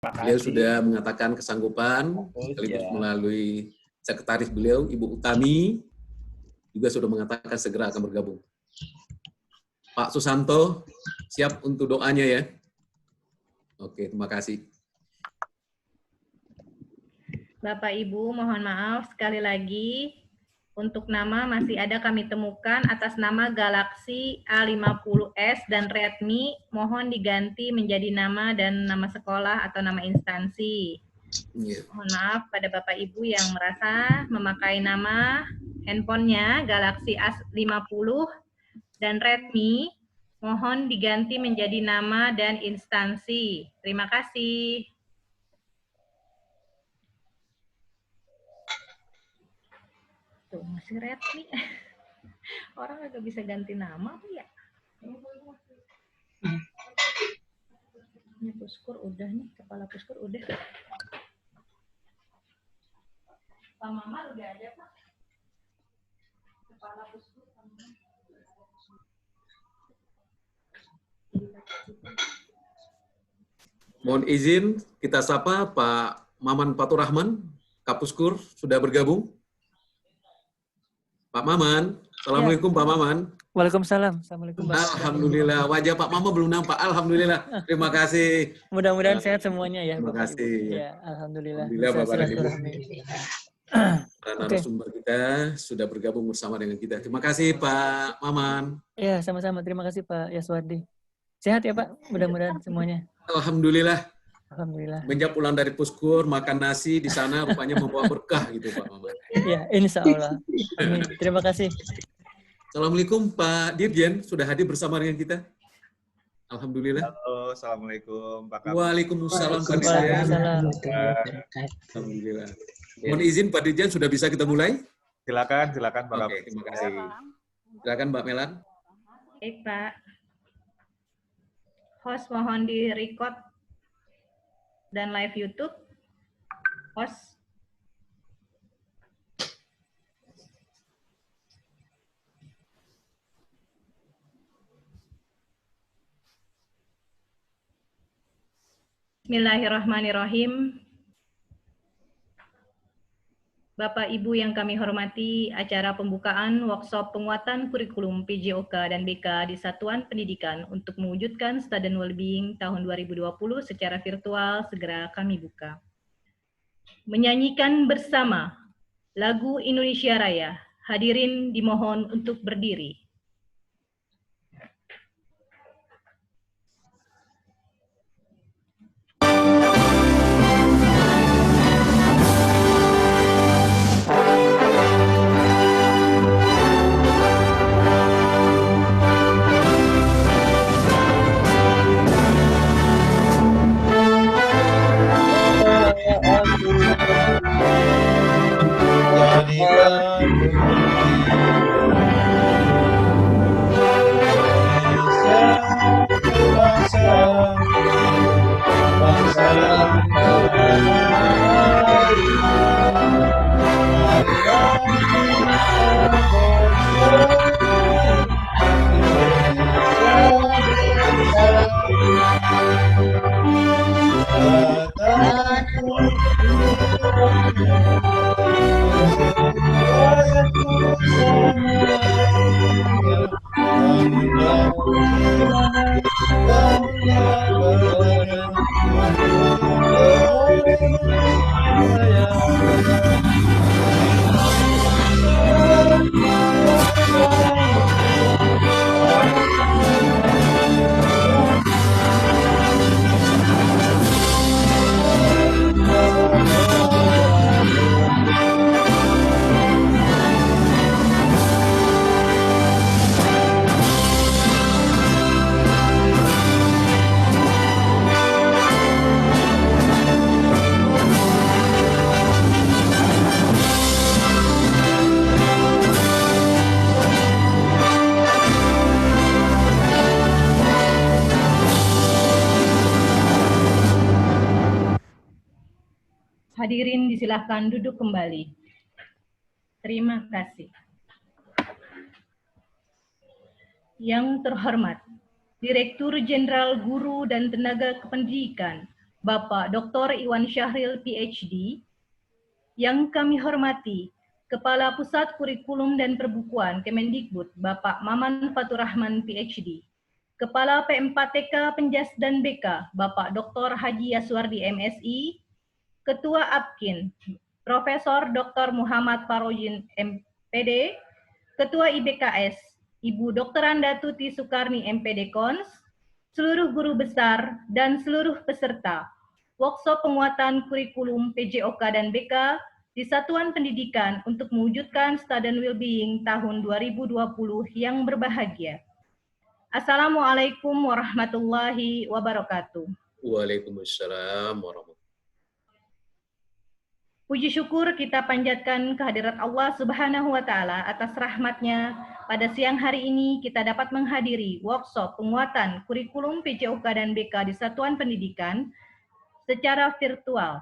Beliau sudah mengatakan kesanggupan, sekaligus melalui sekretaris beliau, Ibu Utami, juga sudah mengatakan segera akan bergabung. Pak Susanto, siap untuk doanya ya? Oke, terima kasih. Bapak Ibu, mohon maaf sekali lagi. Untuk nama masih ada kami temukan atas nama Galaxy A50s dan Redmi, mohon diganti menjadi nama dan nama sekolah atau nama instansi. Mohon maaf pada Bapak Ibu yang merasa memakai nama handphonenya Galaxy A50 dan Redmi, mohon diganti menjadi nama dan instansi. Terima kasih. Tuh, masih Redmi. Orang agak bisa ganti nama apa ya? Ini Puskur udah nih, kepala Puskur udah. Pak Mama udah ada, Pak? Kepala Puskur. Mohon izin kita sapa Pak Maman Faturrahman, Kapuskur, sudah bergabung. Pak Maman, Assalamualaikum ya. Pak Maman. Waalaikumsalam. Assalamualaikum. Alhamdulillah, wajah Pak Maman belum nampak. Alhamdulillah, terima kasih. Mudah-mudahan sehat semuanya ya. Terima kasih. Ya, alhamdulillah. Alhamdulillah Bapak dan Ibu. Para Okay. narasumber kita sudah bergabung bersama dengan kita. Terima kasih Pak Maman. Ya, sama-sama. Terima kasih Pak Yaswardi. Sehat ya Pak, mudah-mudahan semuanya. Alhamdulillah. Alhamdulillah. Menjak pulang dari Puskur, makan nasi di sana rupanya membawa berkah gitu Pak Maman. Ya, insya Allah. Amin. Terima kasih. Assalamualaikum Pak Dirjen, sudah hadir bersama dengan kita. Alhamdulillah. Halo, Assalamualaikum Pak Kapus. Waalaikumsalam Pak Dirjen. Alhamdulillah. Mohon izin Pak Dirjen, sudah bisa kita mulai? Silakan Pak Kapus. Oke, terima kasih. Silakan Mbak Melan. Baik Pak. Host mohon di-record dan live YouTube. Host. Bismillahirrahmanirrahim. Bapak Ibu yang kami hormati, acara pembukaan workshop penguatan kurikulum PJOK dan BK di Satuan Pendidikan untuk mewujudkan Student Wellbeing tahun 2020 secara virtual segera kami buka. Menyanyikan bersama lagu Indonesia Raya, hadirin dimohon untuk berdiri. Hadirin disilahkan duduk kembali. Terima kasih. Yang terhormat, Direktur Jenderal Guru dan Tenaga Kependidikan, Bapak Dr. Iwan Syahril, PhD. Yang kami hormati Kepala Pusat Kurikulum dan Perbukuan Kemendikbud, Bapak Maman Faturrahman, PhD. Kepala P4TK Penjas dan BK, Bapak Dr. Haji Yaswardi, MSI. Ketua APKIN, Profesor Dr. Muhammad Farojin, MPD. Ketua IBKS, Ibu Dr. Anda Tuti Sukarni, MPD Kons. Seluruh guru besar dan seluruh peserta workshop penguatan kurikulum PJOK dan BK di Satuan Pendidikan untuk mewujudkan Student Wellbeing tahun 2020 yang berbahagia. Assalamualaikum warahmatullahi wabarakatuh. Waalaikumsalam warahmatullahi. Puji syukur kita panjatkan kehadirat Allah Subhanahu wa Ta'ala atas rahmat-Nya. Pada siang hari ini kita dapat menghadiri workshop penguatan kurikulum PJOK dan BK di Satuan Pendidikan secara virtual.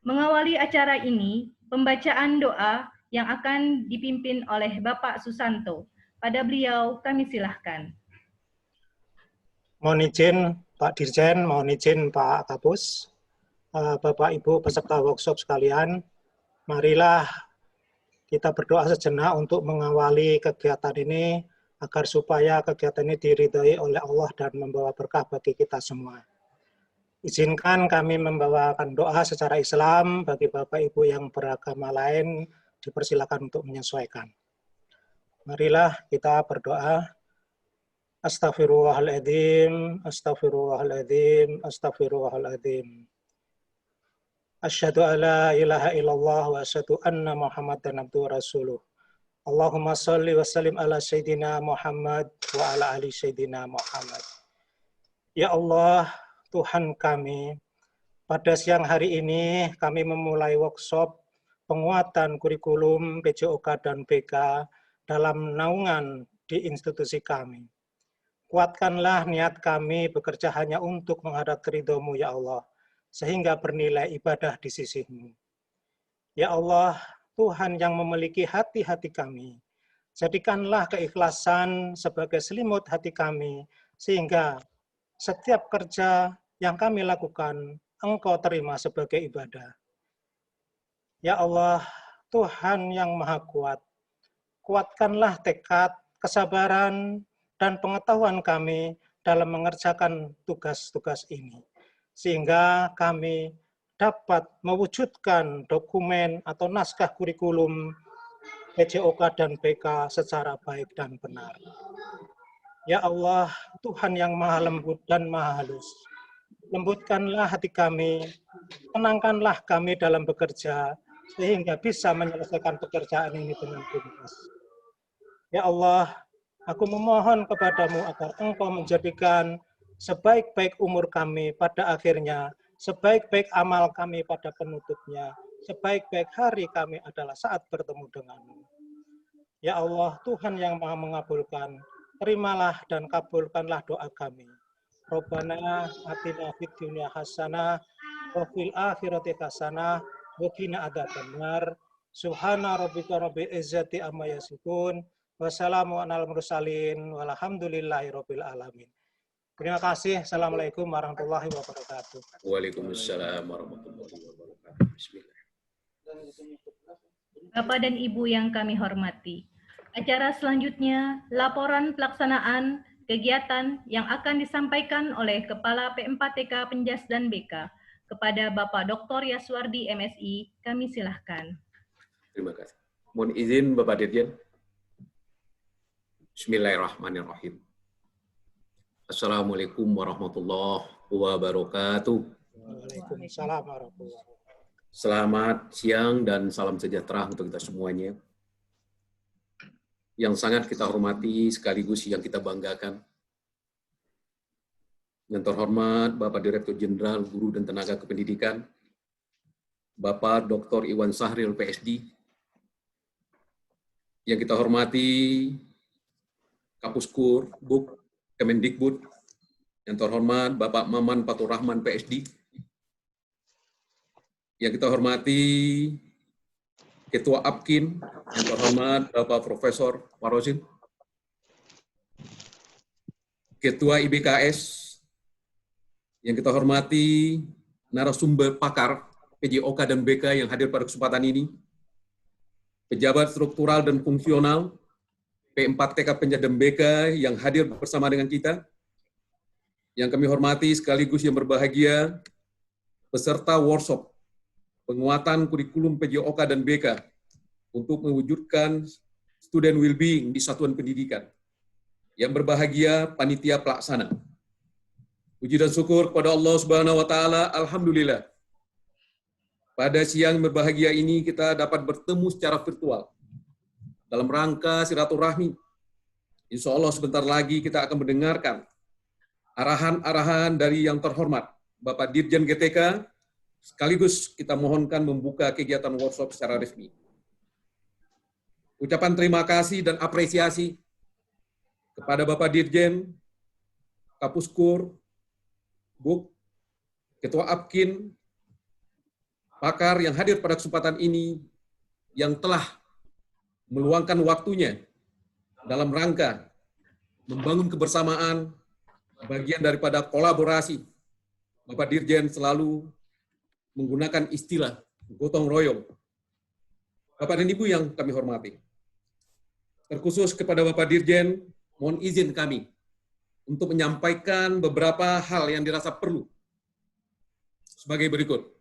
Mengawali acara ini, pembacaan doa yang akan dipimpin oleh Bapak Susanto. Pada beliau kami silahkan. Mohon izin Pak Dirjen, mohon izin Pak Kapus, Bapak Ibu peserta workshop sekalian, marilah kita berdoa sejenak untuk mengawali kegiatan ini agar supaya kegiatan ini diridhai oleh Allah dan membawa berkah bagi kita semua. Izinkan kami membawakan doa secara Islam, bagi Bapak Ibu yang beragama lain dipersilakan untuk menyesuaikan. Marilah kita berdoa. Astaghfirullahaladzim, astaghfirullahaladzim, astaghfirullahaladzim. Asyhadu an la ilaha illallah wa asyhadu anna Muhammadan abduhu wa rasuluh. Allahumma shalli wa sallim ala Sayyidina Muhammad wa ala ali Sayyidina Muhammad. Ya Allah, Tuhan kami, pada siang hari ini kami memulai workshop penguatan kurikulum PJOK dan BK dalam naungan di institusi kami. Kuatkanlah niat kami bekerja hanya untuk menghadap ridho-Mu, ya Allah, sehingga bernilai ibadah di sisi-Mu. Ya Allah, Tuhan yang memiliki hati-hati kami, jadikanlah keikhlasan sebagai selimut hati kami, sehingga setiap kerja yang kami lakukan, Engkau terima sebagai ibadah. Ya Allah, Tuhan yang Maha Kuat, kuatkanlah tekad, kesabaran, dan pengetahuan kami dalam mengerjakan tugas-tugas ini, sehingga kami dapat mewujudkan dokumen atau naskah kurikulum PJOK dan BK secara baik dan benar. Ya Allah, Tuhan yang Maha Lembut dan Maha Halus, lembutkanlah hati kami, tenangkanlah kami dalam bekerja, sehingga bisa menyelesaikan pekerjaan ini dengan tuntas. Ya Allah, aku memohon kepadamu agar Engkau menjadikan sebaik-baik umur kami pada akhirnya, sebaik-baik amal kami pada penutupnya, sebaik-baik hari kami adalah saat bertemu denganmu. Ya Allah, Tuhan yang Maha mengabulkan, terimalah dan kabulkanlah doa kami. Rabbana atina fid dunya hasanah wa fil akhirati hasanah wa qina adzabannar. Subhana rabbika rabbil izzati amma yasifun. Wassalamu alal mursalin walhamdulillahi rabbil alamin. Terima kasih. Assalamualaikum warahmatullahi wabarakatuh. Waalaikumsalam warahmatullahi wabarakatuh. Bismillah. Bapak dan Ibu yang kami hormati, acara selanjutnya laporan pelaksanaan kegiatan yang akan disampaikan oleh Kepala P4TK Penjas dan BK kepada Bapak Dr. Yaswardi, MSI. Kami silahkan. Terima kasih. Mohon izin Bapak Dirjen. Bismillahirrahmanirrahim. Assalamualaikum warahmatullahi wabarakatuh. Waalaikumsalam warahmatullahi wabarakatuh. Selamat siang dan salam sejahtera untuk kita semuanya. Yang sangat kita hormati sekaligus yang kita banggakan. Yang terhormat Bapak Direktur Jenderal Guru dan Tenaga Kependidikan, Bapak Dr. Iwan Syahril, PhD. Yang kita hormati Kapuskur, Buk, Kemendikbud, yang terhormat Bapak Maman Faturrahman, PhD. Yang kita hormati Ketua APKIN, yang terhormat Bapak Profesor Farojin. Ketua IBKS, Yang kita hormati narasumber pakar PJOK dan BK yang hadir pada kesempatan ini, pejabat struktural dan fungsional P4TK Penja dan BK yang hadir bersama dengan kita, yang kami hormati sekaligus yang berbahagia, peserta workshop penguatan kurikulum PJOK dan BK untuk mewujudkan student well-being di satuan pendidikan. Yang berbahagia panitia pelaksana. Puji dan syukur kepada Allah Subhanahu wa taala, alhamdulillah. Pada siang berbahagia ini kita dapat bertemu secara virtual dalam rangka silaturahmi. Insya Allah sebentar lagi kita akan mendengarkan arahan-arahan dari yang terhormat Bapak Dirjen GTK, sekaligus kita mohonkan membuka kegiatan workshop secara resmi. Ucapan terima kasih dan apresiasi kepada Bapak Dirjen, Kapuskur, Buk, Ketua Apkin, pakar yang hadir pada kesempatan ini yang telah meluangkan waktunya dalam rangka membangun kebersamaan, bagian daripada kolaborasi. Bapak Dirjen selalu menggunakan istilah gotong royong. Bapak dan Ibu yang kami hormati, terkhusus kepada Bapak Dirjen, mohon izin kami untuk menyampaikan beberapa hal yang dirasa perlu sebagai berikut.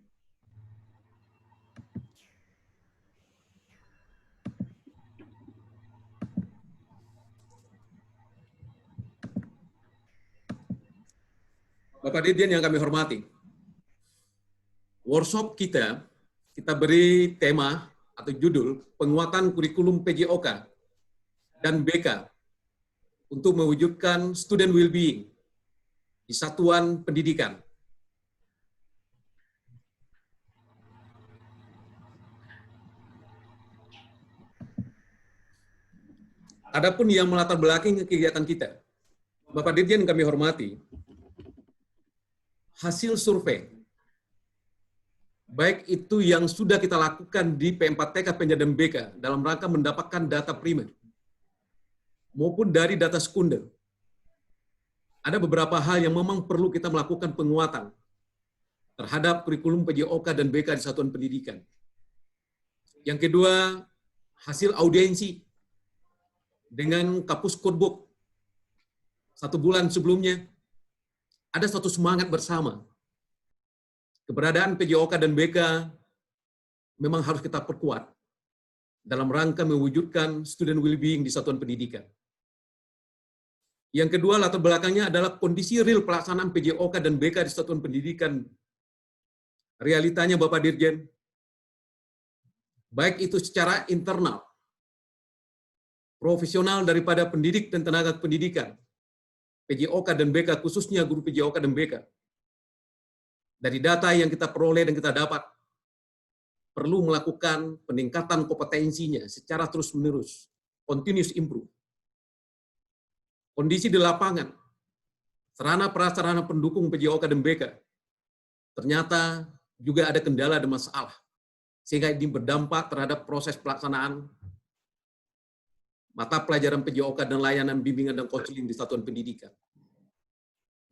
Bapak Dirjen yang kami hormati, workshop kita beri tema atau judul penguatan kurikulum PJOK dan BK untuk mewujudkan student well-being di satuan pendidikan. Adapun yang melatar belakangi kegiatan kita, Bapak Dirjen kami hormati, hasil survei, baik itu yang sudah kita lakukan di P4TK Penja dan BK dalam rangka mendapatkan data primer, maupun dari data sekunder, ada beberapa hal yang memang perlu kita melakukan penguatan terhadap kurikulum PJOK dan BK di satuan pendidikan. Yang kedua, hasil audiensi dengan Kapus Kodbuk 1 bulan sebelumnya, ada suatu semangat bersama. Keberadaan PJOK dan BK memang harus kita perkuat dalam rangka mewujudkan student well-being di satuan pendidikan. Yang kedua, latar belakangnya adalah kondisi real pelaksanaan PJOK dan BK di satuan pendidikan. Realitanya Bapak Dirjen, baik itu secara internal, profesional daripada pendidik dan tenaga pendidikan, PJOK dan BK, khususnya guru PJOK dan BK. Dari data yang kita peroleh dan kita dapat, perlu melakukan peningkatan kompetensinya secara terus-menerus, continuous improve. Kondisi di lapangan, sarana prasarana pendukung PJOK dan BK, ternyata juga ada kendala dan masalah, sehingga ini berdampak terhadap proses pelaksanaan mata pelajaran PJOK dan layanan bimbingan dan konseling di satuan pendidikan.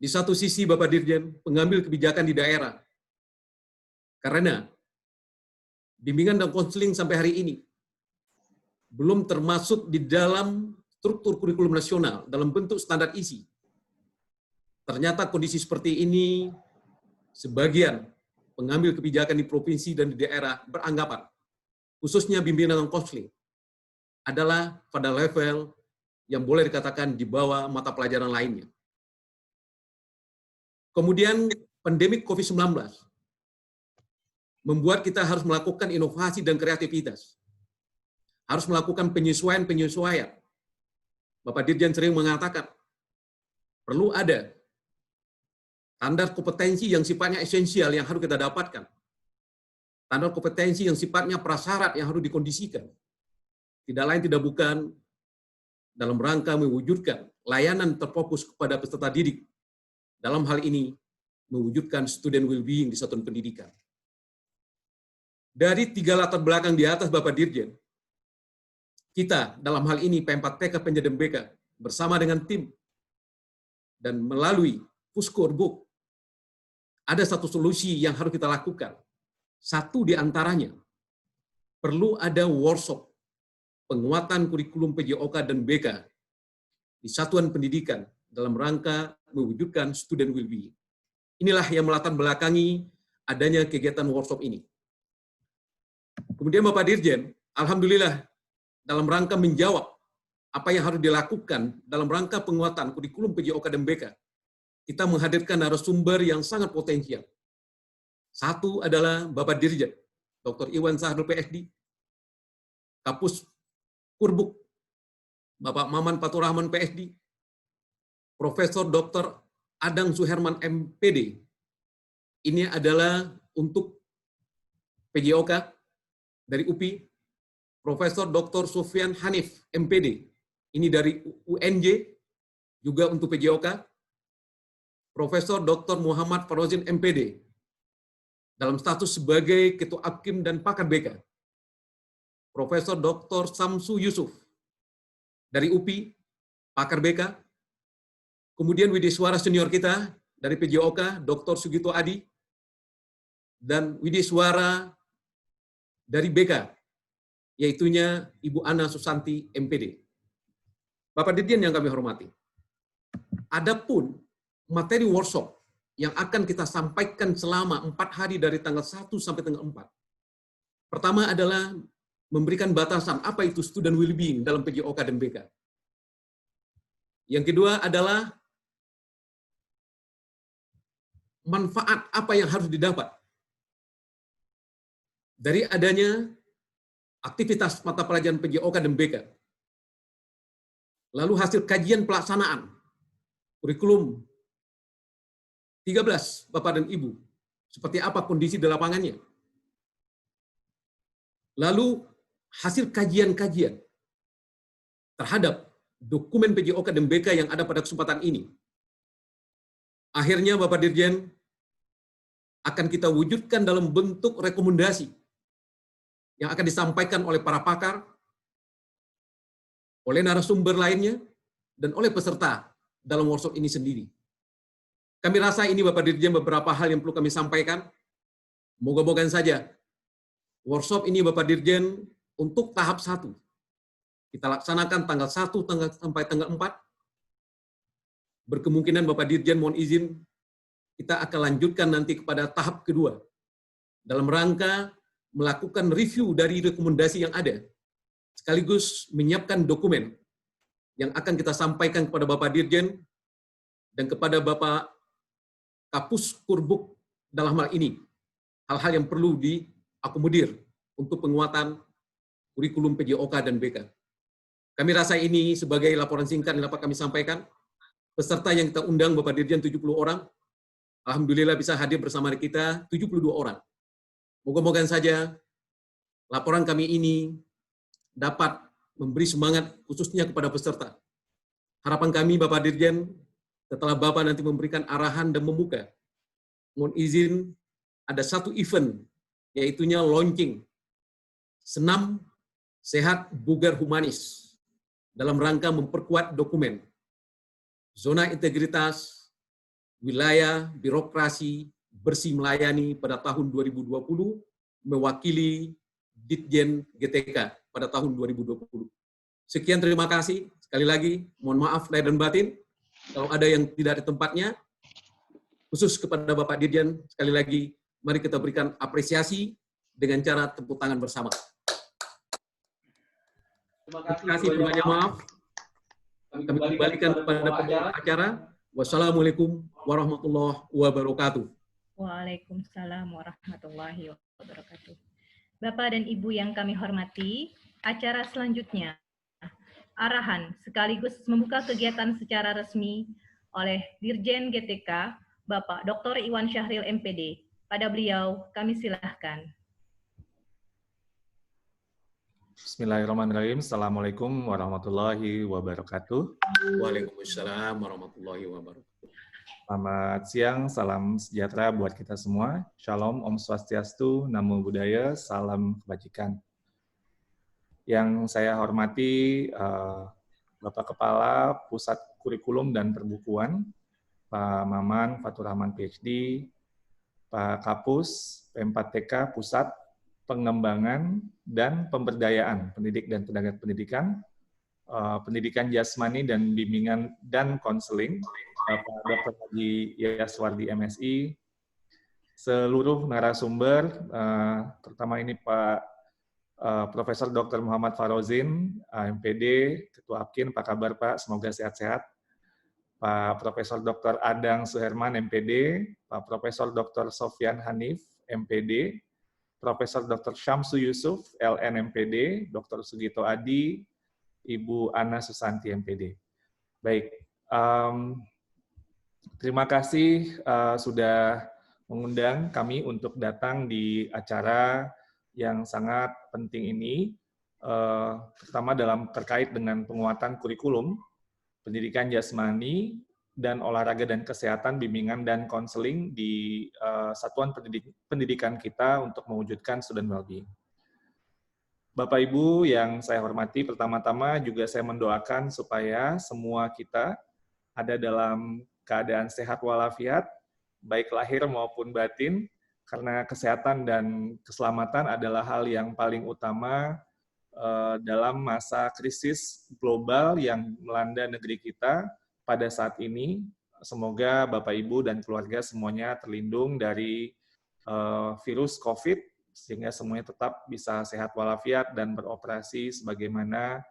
Di satu sisi Bapak Dirjen, pengambil kebijakan di daerah, karena bimbingan dan konseling sampai hari ini belum termasuk di dalam struktur kurikulum nasional dalam bentuk standar isi. Ternyata kondisi seperti ini, sebagian pengambil kebijakan di provinsi dan di daerah beranggapan, khususnya bimbingan dan konseling, adalah pada level yang boleh dikatakan di bawah mata pelajaran lainnya. Kemudian pandemi COVID-19 membuat kita harus melakukan inovasi dan kreativitas. Harus melakukan penyesuaian-penyesuaian. Bapak Dirjen sering mengatakan, perlu ada standar kompetensi yang sifatnya esensial yang harus kita dapatkan. Standar kompetensi yang sifatnya prasyarat yang harus dikondisikan. Tidak lain tidak bukan dalam rangka mewujudkan layanan terfokus kepada peserta didik. Dalam hal ini, mewujudkan student well-being di satuan pendidikan. Dari 3 latar belakang di atas Bapak Dirjen, kita dalam hal ini P4TK Penja dan BK bersama dengan tim dan melalui Puskor Buk ada satu solusi yang harus kita lakukan. Satu di antaranya, perlu ada workshop penguatan kurikulum PJOK dan BK di satuan pendidikan dalam rangka mewujudkan student well-being. Inilah yang melatar belakangi adanya kegiatan workshop ini. Kemudian Bapak Dirjen, alhamdulillah dalam rangka menjawab apa yang harus dilakukan dalam rangka penguatan kurikulum PJOK dan BK, kita menghadirkan narasumber yang sangat potensial. Satu adalah Bapak Dirjen, Dr. Iwan Sahrul PhD, Kapus Kurbuk, Bapak Maman Fatur Rahman PhD, Profesor Dr. Adang Suherman MPD. Ini adalah untuk PJOK dari UPI, Profesor Dr. Sufyan Hanif MPD. Ini dari UNJ, juga untuk PJOK, Profesor Dr. Muhammad Farozin MPD, dalam status sebagai Ketua Akim dan Pakar BK. Profesor Dr. Samsu Yusuf dari UPI, Pakar BK. Kemudian Widiswara senior kita dari PJOK, Dr. Sugito Adi, dan Widiswara dari BK, yaitunya Ibu Ana Susanti MPD. Bapak Dirjen yang kami hormati, adapun materi workshop yang akan kita sampaikan selama 4 hari dari tanggal 1 sampai tanggal 4. Pertama adalah memberikan batasan apa itu student well-being dalam PJOK dan BK. Yang kedua adalah manfaat apa yang harus didapat dari adanya aktivitas mata pelajaran PJOK dan BK. Lalu hasil kajian pelaksanaan kurikulum 13, Bapak dan Ibu, seperti apa kondisi di lapangannya. Lalu hasil kajian-kajian terhadap dokumen PJOK dan BK yang ada pada kesempatan ini. Akhirnya Bapak Dirjen akan kita wujudkan dalam bentuk rekomendasi yang akan disampaikan oleh para pakar, oleh narasumber lainnya, dan oleh peserta dalam workshop ini sendiri. Kami rasa ini Bapak Dirjen beberapa hal yang perlu kami sampaikan. Moga-moga saja workshop ini Bapak Dirjen untuk tahap 1. Kita laksanakan tanggal 1 sampai tanggal 4. Berkemungkinan Bapak Dirjen mohon izin kita akan lanjutkan nanti kepada tahap kedua. Dalam rangka melakukan review dari rekomendasi yang ada. Sekaligus menyiapkan dokumen yang akan kita sampaikan kepada Bapak Dirjen dan kepada Bapak Kapus Kurbuk dalam hal ini. Hal-hal yang perlu diakomodir untuk penguatan kurikulum PJOK dan BK. Kami rasa ini sebagai laporan singkat yang dapat kami sampaikan. Peserta yang kita undang Bapak Dirjen 70 orang. Alhamdulillah bisa hadir bersama kita 72 orang. Moga-moga saja laporan kami ini dapat memberi semangat khususnya kepada peserta. Harapan kami Bapak Dirjen, setelah Bapak nanti memberikan arahan dan membuka, mohon izin ada satu event, yaitunya launching Senam Sehat Bugar Humanis dalam rangka memperkuat dokumen Zona Integritas Wilayah Birokrasi Bersih Melayani pada tahun 2020 mewakili Ditjen GTK pada tahun 2020. Sekian, terima kasih. Sekali lagi, mohon maaf lahir dan batin kalau ada yang tidak di tempatnya. Khusus kepada Bapak Dirjen, sekali lagi, mari kita berikan apresiasi dengan cara tepuk tangan bersama. Terima kasih, banyak maaf. Kami kembalikan kepada pembawa acara. Wassalamualaikum warahmatullahi wabarakatuh. Waalaikumsalam warahmatullahi wabarakatuh. Bapak dan Ibu yang kami hormati, acara selanjutnya, arahan sekaligus membuka kegiatan secara resmi oleh Dirjen GTK, Bapak Dr. Iwan Syahril MPD. Pada beliau, kami silahkan. Bismillahirrahmanirrahim. Assalamualaikum warahmatullahi wabarakatuh. Waalaikumsalam warahmatullahi wabarakatuh. Selamat siang, salam sejahtera buat kita semua. Shalom, Om Swastiastu, Namo Buddhaya, salam kebajikan. Yang saya hormati Bapak Kepala Pusat Kurikulum dan Perbukuan, Pak Maman Fatur Rahman PhD, Pak Kapus, P4TK Pusat Pengembangan dan Pemberdayaan Pendidik dan Tenaga Pendidikan, Pendidikan Jasmani dan Bimbingan dan Konseling, Bapak Dr. Haji Yaswardi MSI, seluruh narasumber, terutama ini Pak Profesor Dr. Muhammad Farozin, MPD, Ketua APKIN, apa kabar Pak? Semoga sehat-sehat. Pak Profesor Dr. Adang Suherman, MPD, Pak Profesor Dr. Sofyan Hanif, MPD, Profesor Dr. Syamsu Yusuf, LN MPD, Dr. Sugito Adi, Ibu Ana Susanti, MPD. Baik, terima kasih sudah mengundang kami untuk datang di acara yang sangat penting ini, terutama terkait dengan penguatan kurikulum pendidikan jasmani dan olahraga dan kesehatan, bimbingan dan konseling di satuan pendidikan kita untuk mewujudkan student well-being. Bapak Ibu yang saya hormati, pertama-tama juga saya mendoakan supaya semua kita ada dalam keadaan sehat walafiat, baik lahir maupun batin, karena kesehatan dan keselamatan adalah hal yang paling utama dalam masa krisis global yang melanda negeri kita pada saat ini. Semoga Bapak, Ibu, dan keluarga semuanya terlindung dari virus COVID, sehingga semuanya tetap bisa sehat walafiat dan beroperasi sebagaimana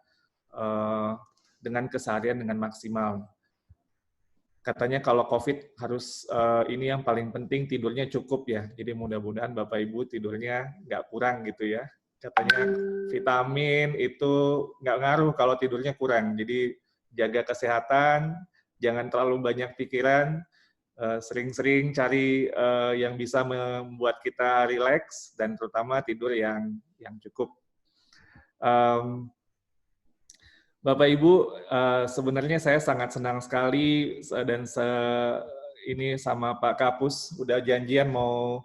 dengan keseharian dengan maksimal. Katanya kalau COVID harus, ini yang paling penting, tidurnya cukup ya. Jadi mudah-mudahan Bapak Ibu tidurnya nggak kurang gitu ya. Katanya vitamin itu nggak ngaruh kalau tidurnya kurang. Jadi jaga kesehatan, jangan terlalu banyak pikiran, sering-sering cari yang bisa membuat kita rileks, dan terutama tidur yang cukup. Bapak Ibu, sebenarnya saya sangat senang sekali dan ini sama Pak Kapus udah janjian mau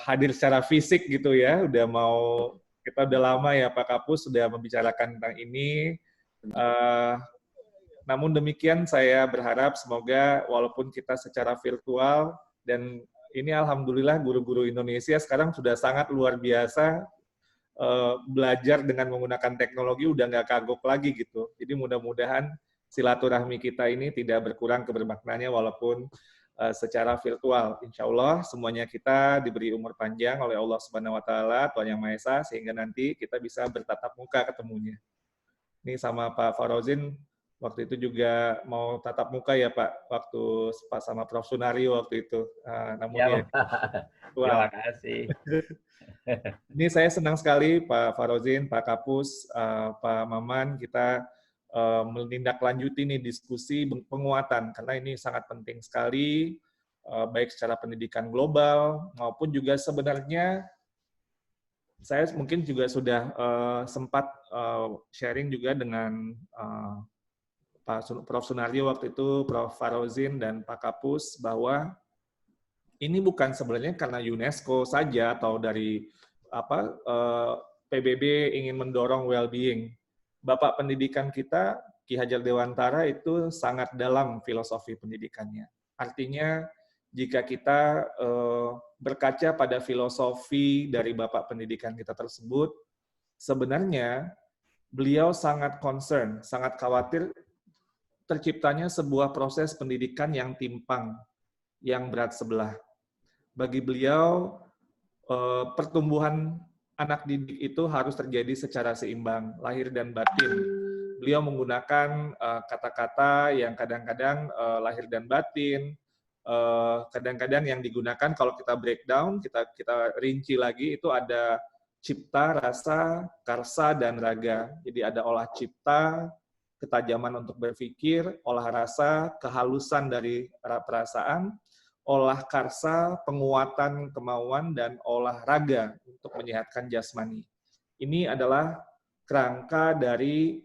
hadir secara fisik gitu ya, kita udah lama ya Pak Kapus sudah membicarakan tentang ini. Namun demikian saya berharap semoga walaupun kita secara virtual, dan ini alhamdulillah guru-guru Indonesia sekarang sudah sangat luar biasa belajar dengan menggunakan teknologi, udah nggak kagok lagi gitu. Jadi mudah-mudahan silaturahmi kita ini tidak berkurang kebermaknanya walaupun secara virtual. Insya Allah semuanya kita diberi umur panjang oleh Allah Subhanahu Wa Taala, Tuhan Yang Maha Esa, sehingga nanti kita bisa bertatap muka ketemunya. Ini sama Pak Farozin waktu itu juga mau tatap muka ya Pak, waktu sama Prof. Sunario waktu itu. Namun ya, terima kasih. Ini saya senang sekali Pak Farozin, Pak Kapus, Pak Maman, kita menindaklanjuti nih diskusi penguatan, karena ini sangat penting sekali, baik secara pendidikan global, maupun juga sebenarnya saya mungkin juga sudah sempat sharing juga dengan Pak Prof. Sunario waktu itu, Prof. Farozin, dan Pak Kapus, bahwa ini bukan sebenarnya karena UNESCO saja atau dari PBB ingin mendorong well-being. Bapak pendidikan kita, Ki Hajar Dewantara, itu sangat dalam filosofi pendidikannya. Artinya, jika kita berkaca pada filosofi dari Bapak pendidikan kita tersebut, sebenarnya beliau sangat concern, sangat khawatir terciptanya sebuah proses pendidikan yang timpang, yang berat sebelah. Bagi beliau, pertumbuhan anak didik itu harus terjadi secara seimbang, lahir dan batin. Beliau menggunakan kata-kata yang kadang-kadang lahir dan batin, kadang-kadang yang digunakan kalau kita breakdown, kita rinci lagi, itu ada cipta, rasa, karsa, dan raga. Jadi ada olah cipta, ketajaman untuk berpikir, olah rasa, kehalusan dari perasaan, olah karsa, penguatan kemauan, dan olah raga untuk menyehatkan jasmani. Ini adalah kerangka dari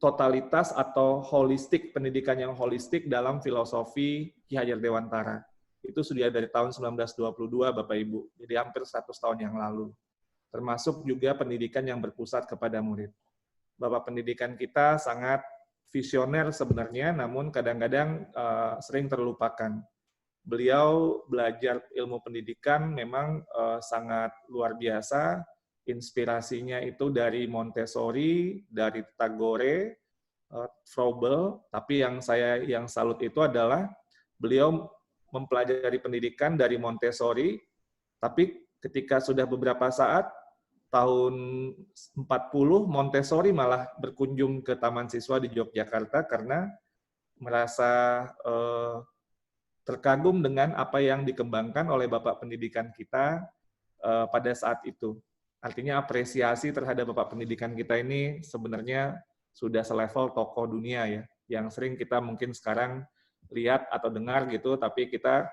totalitas atau holistik, pendidikan yang holistik dalam filosofi Ki Hajar Dewantara. Itu sudah dari tahun 1922, Bapak Ibu, jadi hampir 100 tahun yang lalu. Termasuk juga pendidikan yang berpusat kepada murid. Bapak pendidikan kita sangat visioner sebenarnya, namun kadang-kadang sering terlupakan. beliau belajar ilmu pendidikan memang sangat luar biasa. Inspirasinya itu dari Montessori, dari Tagore, Froebel, tapi yang salut itu adalah beliau mempelajari pendidikan dari Montessori, tapi ketika sudah beberapa saat, tahun 40, Montessori malah berkunjung ke Taman Siswa di Yogyakarta karena merasa terkagum dengan apa yang dikembangkan oleh Bapak Pendidikan kita pada saat itu. Artinya apresiasi terhadap Bapak Pendidikan kita ini sebenarnya sudah selevel tokoh dunia ya, yang sering kita mungkin sekarang lihat atau dengar gitu, tapi kita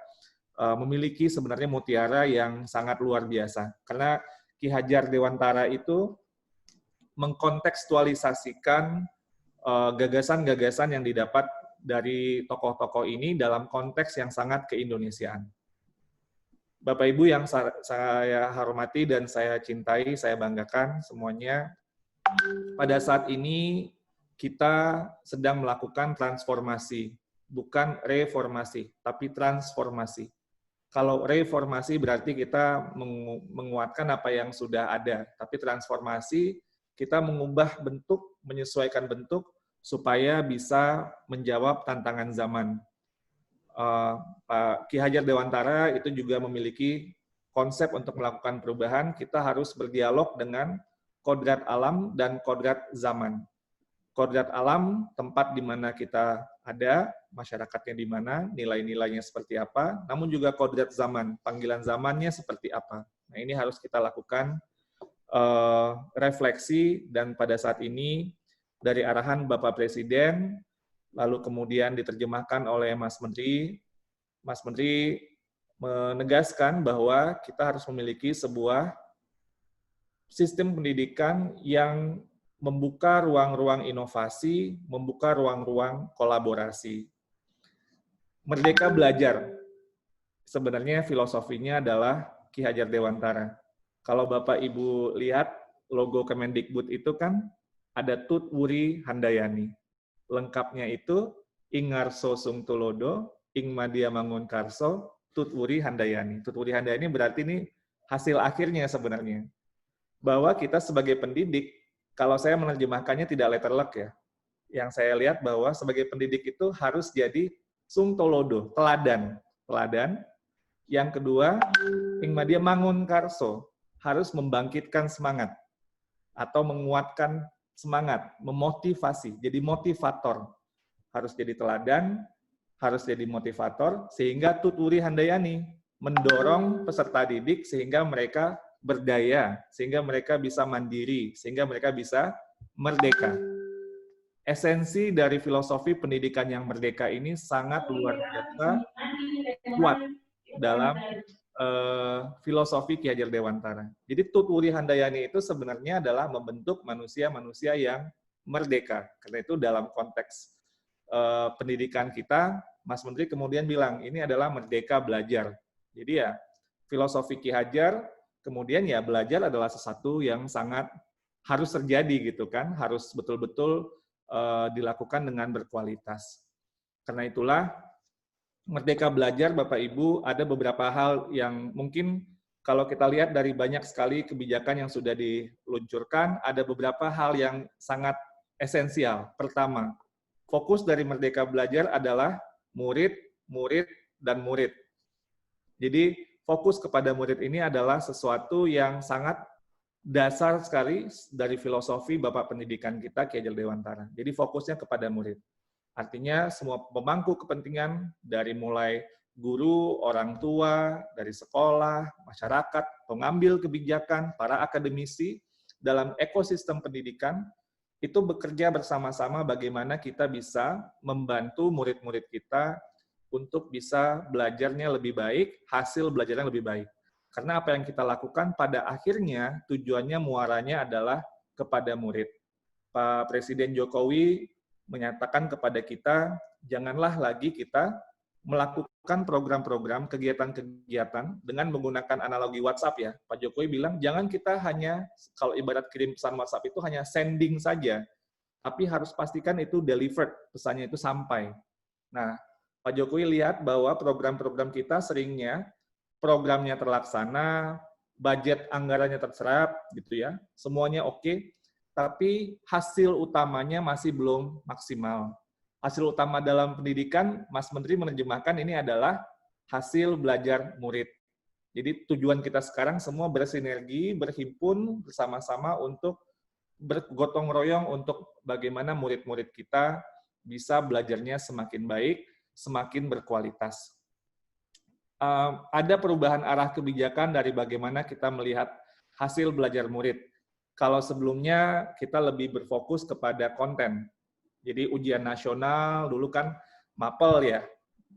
memiliki sebenarnya mutiara yang sangat luar biasa. Karena Ki Hajar Dewantara itu mengkontekstualisasikan gagasan-gagasan yang didapat dari tokoh-tokoh ini dalam konteks yang sangat keindonesiaan. Bapak Ibu yang saya hormati dan saya cintai, saya banggakan semuanya, pada saat ini kita sedang melakukan transformasi, bukan reformasi, tapi transformasi. Kalau reformasi berarti kita menguatkan apa yang sudah ada, tapi transformasi kita mengubah bentuk, menyesuaikan bentuk supaya bisa menjawab tantangan zaman. Pak Ki Hajar Dewantara itu juga memiliki konsep untuk melakukan perubahan. Kita harus berdialog dengan kodrat alam dan kodrat zaman. Kodrat alam, tempat di mana kita ada, masyarakatnya di mana, nilai-nilainya seperti apa, namun juga kodrat zaman, panggilan zamannya seperti apa. Nah, ini harus kita lakukan refleksi, dan pada saat ini dari arahan Bapak Presiden, lalu kemudian diterjemahkan oleh Mas Menteri menegaskan bahwa kita harus memiliki sebuah sistem pendidikan yang membuka ruang-ruang inovasi, membuka ruang-ruang kolaborasi. Merdeka belajar, sebenarnya filosofinya adalah Ki Hajar Dewantara. Kalau Bapak Ibu lihat logo Kemendikbud itu kan ada Tut Wuri Handayani. Lengkapnya itu Ingarso Sung Tulodo, Ing Madya Mangun Karso, Tut Wuri Handayani. Tut Wuri Handayani berarti ini hasil akhirnya sebenarnya. Bahwa kita sebagai pendidik, kalau saya menerjemahkannya tidak letterlock ya, yang saya lihat bahwa sebagai pendidik itu harus jadi sung tolodo, teladan. Yang kedua, ing madya mangun karso, harus membangkitkan semangat atau menguatkan semangat, memotivasi, jadi motivator. Harus jadi teladan, harus jadi motivator, sehingga Tuturi Handayani mendorong peserta didik sehingga mereka berdaya, sehingga mereka bisa mandiri, sehingga mereka bisa merdeka. Esensi dari filosofi pendidikan yang merdeka ini sangat luar biasa kuat dalam filosofi Ki Hajar Dewantara. Jadi Tut Wuri Handayani itu sebenarnya adalah membentuk manusia-manusia yang merdeka. Karena itu dalam konteks pendidikan kita, Mas Menteri kemudian bilang, ini adalah merdeka belajar. Jadi ya, filosofi Ki Hajar, kemudian ya belajar adalah sesuatu yang sangat harus terjadi gitu kan, harus betul-betul dilakukan dengan berkualitas. Karena itulah merdeka belajar Bapak Ibu ada beberapa hal yang mungkin kalau kita lihat dari banyak sekali kebijakan yang sudah diluncurkan, ada beberapa hal yang sangat esensial. Pertama, fokus dari merdeka belajar adalah murid, murid, dan murid. Jadi fokus kepada murid ini adalah sesuatu yang sangat dasar sekali dari filosofi Bapak Pendidikan kita, Ki Hajar Dewantara. Jadi fokusnya kepada murid. Artinya semua pemangku kepentingan dari mulai guru, orang tua, dari sekolah, masyarakat, pengambil kebijakan, para akademisi dalam ekosistem pendidikan itu bekerja bersama-sama bagaimana kita bisa membantu murid-murid kita untuk bisa belajarnya lebih baik, hasil belajarnya lebih baik. Karena apa yang kita lakukan pada akhirnya tujuannya muaranya adalah kepada murid. Pak Presiden Jokowi menyatakan kepada kita, janganlah lagi kita melakukan program-program, kegiatan-kegiatan dengan menggunakan analogi WhatsApp ya. Pak Jokowi bilang, jangan kita hanya, kalau ibarat kirim pesan WhatsApp itu hanya sending saja, tapi harus pastikan itu delivered, pesannya itu sampai. Nah, Pak Jokowi lihat bahwa program-program kita seringnya programnya terlaksana, budget anggarannya terserap, gitu ya, semuanya oke, tapi hasil utamanya masih belum maksimal. Hasil utama dalam pendidikan, Mas Menteri menerjemahkan ini adalah hasil belajar murid. Jadi tujuan kita sekarang semua bersinergi, berhimpun bersama-sama untuk bergotong royong untuk bagaimana murid-murid kita bisa belajarnya semakin baik, semakin berkualitas. Ada perubahan arah kebijakan dari bagaimana kita melihat hasil belajar murid. Kalau sebelumnya kita lebih berfokus kepada konten. Jadi ujian nasional dulu kan MAPEL ya,